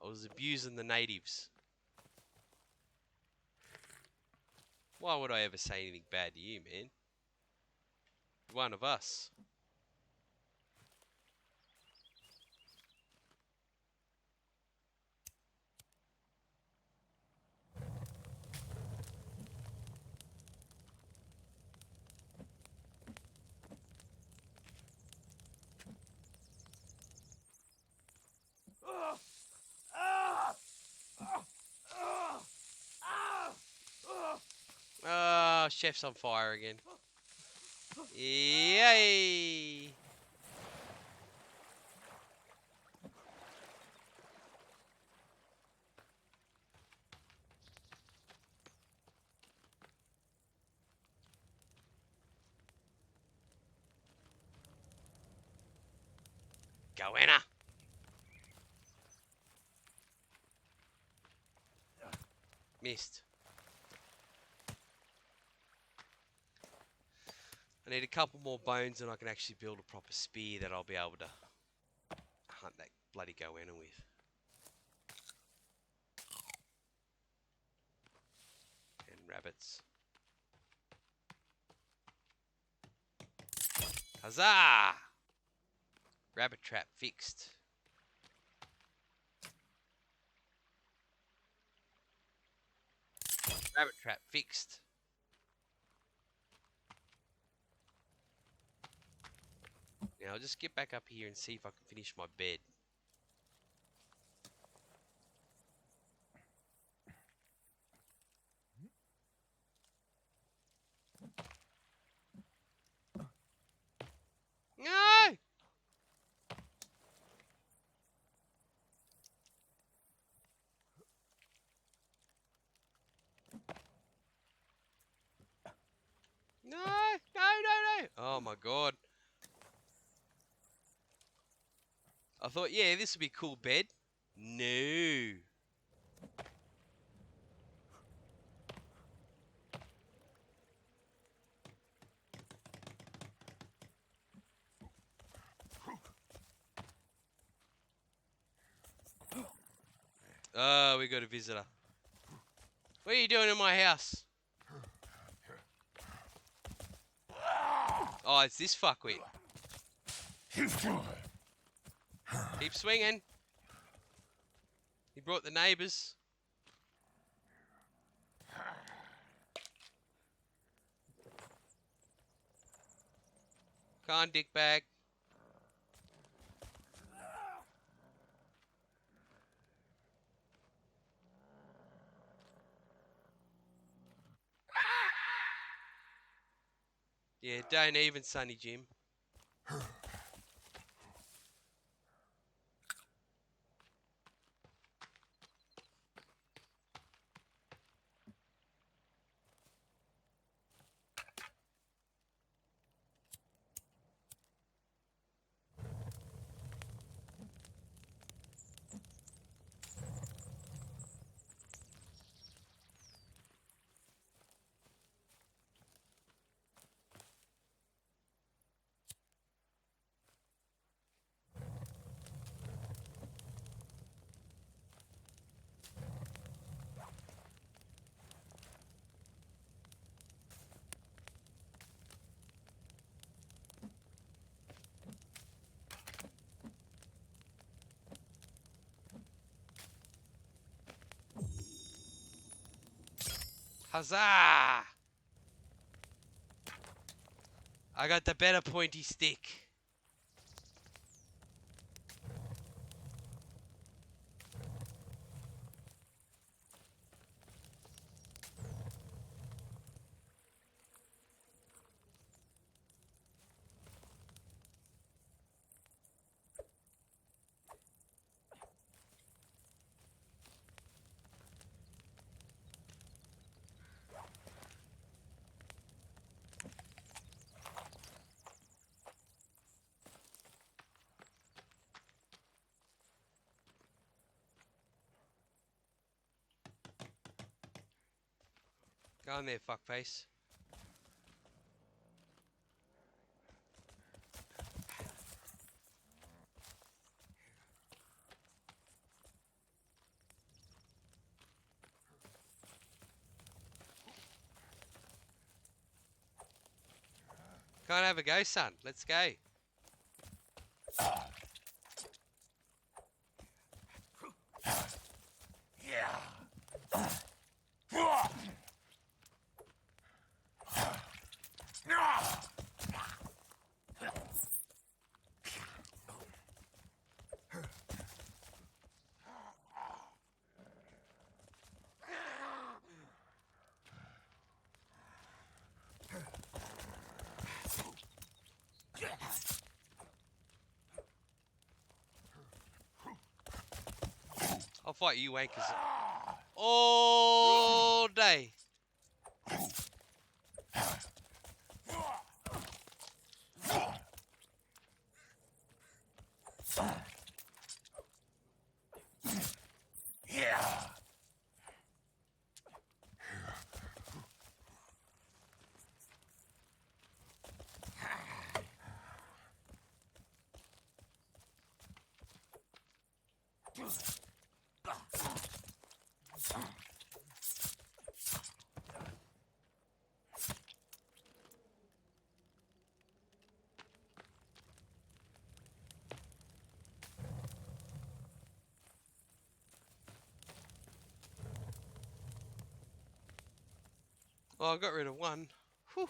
I was abusing the natives. Why would I ever say anything bad to you, man? You're one of us. Ah, chef's on fire again. Yay! Goanna! Missed. I need a couple more bones and I can actually build a proper spear that I'll be able to hunt that bloody goanna with. And rabbits. Huzzah! Rabbit trap fixed. Rabbit trap fixed. Now I'll just get back up here and see if I can finish my bed. No! my god. I thought, yeah, this would be a cool bed. No. Oh, we got a visitor. What are you doing in my house? Oh, it's this fuckwit. Keep swinging. He brought the neighbours. Come on, dickbag. Yeah, don't even, Sonny Jim. Huzzah! I got the better pointy stick. Go on there, fuckface. Can't have a go, son. Let's go. I'll fight you wankers all day. Oh, I got rid of one. Whew.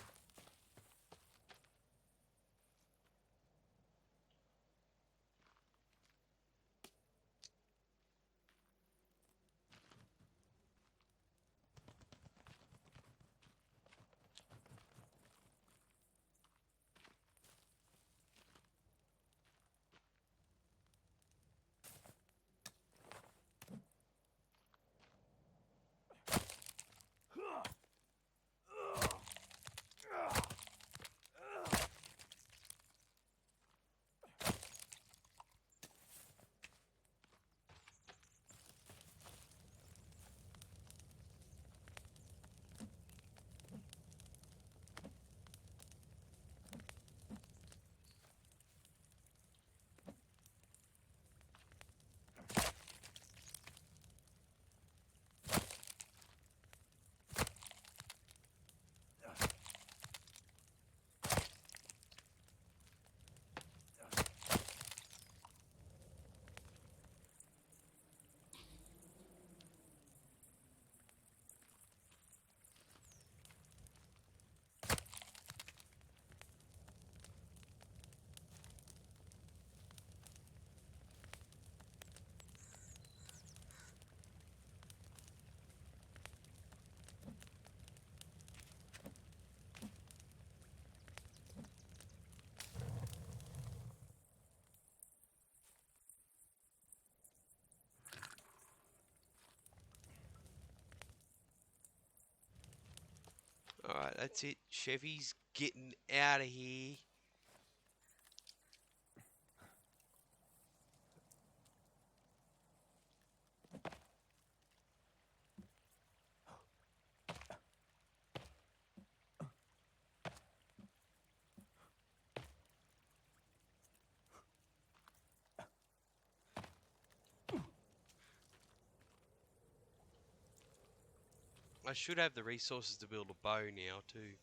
Alright, that's it. Chevy's getting out of here. I should have the resources to build a bow now, too.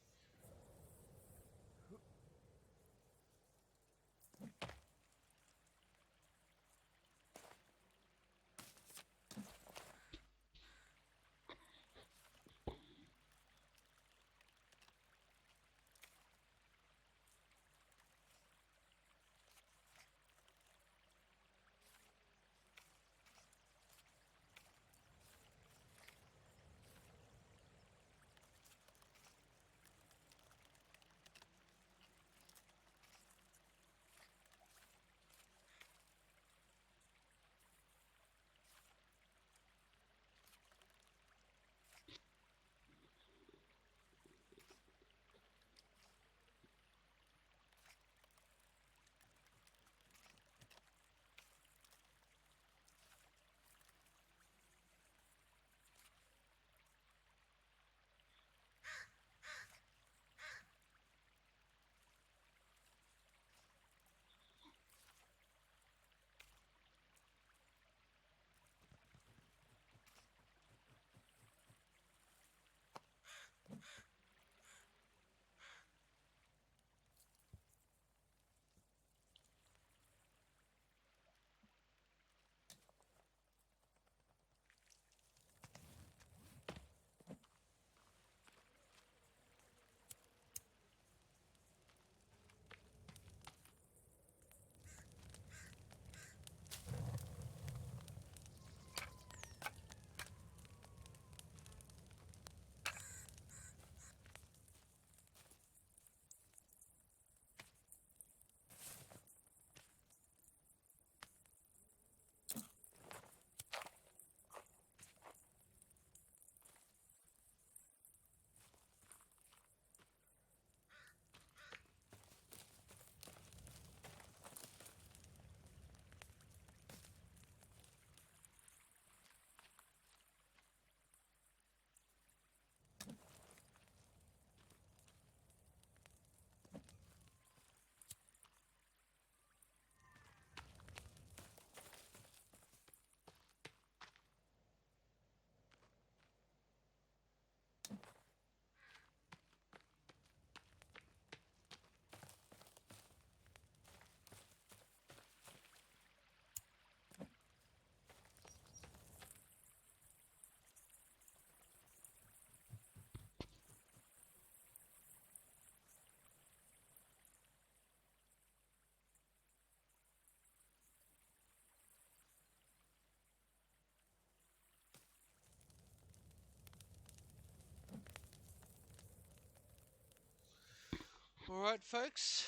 Alright, folks.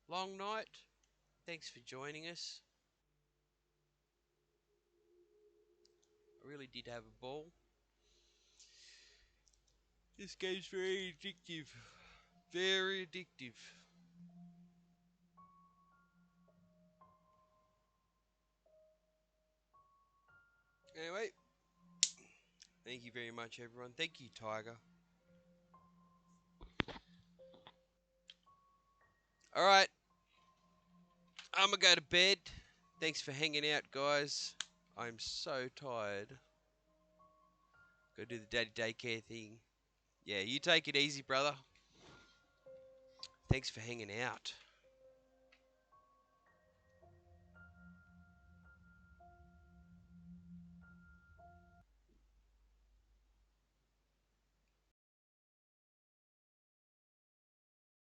Long night. Thanks for joining us. I really did have a ball. This game's very addictive. Very addictive. Anyway, thank you very much, everyone. Thank you, Tiger. Alright, I'm gonna go to bed. Thanks for hanging out, guys. I'm so tired. Go do the daddy daycare thing. Yeah, you take it easy, brother. Thanks for hanging out.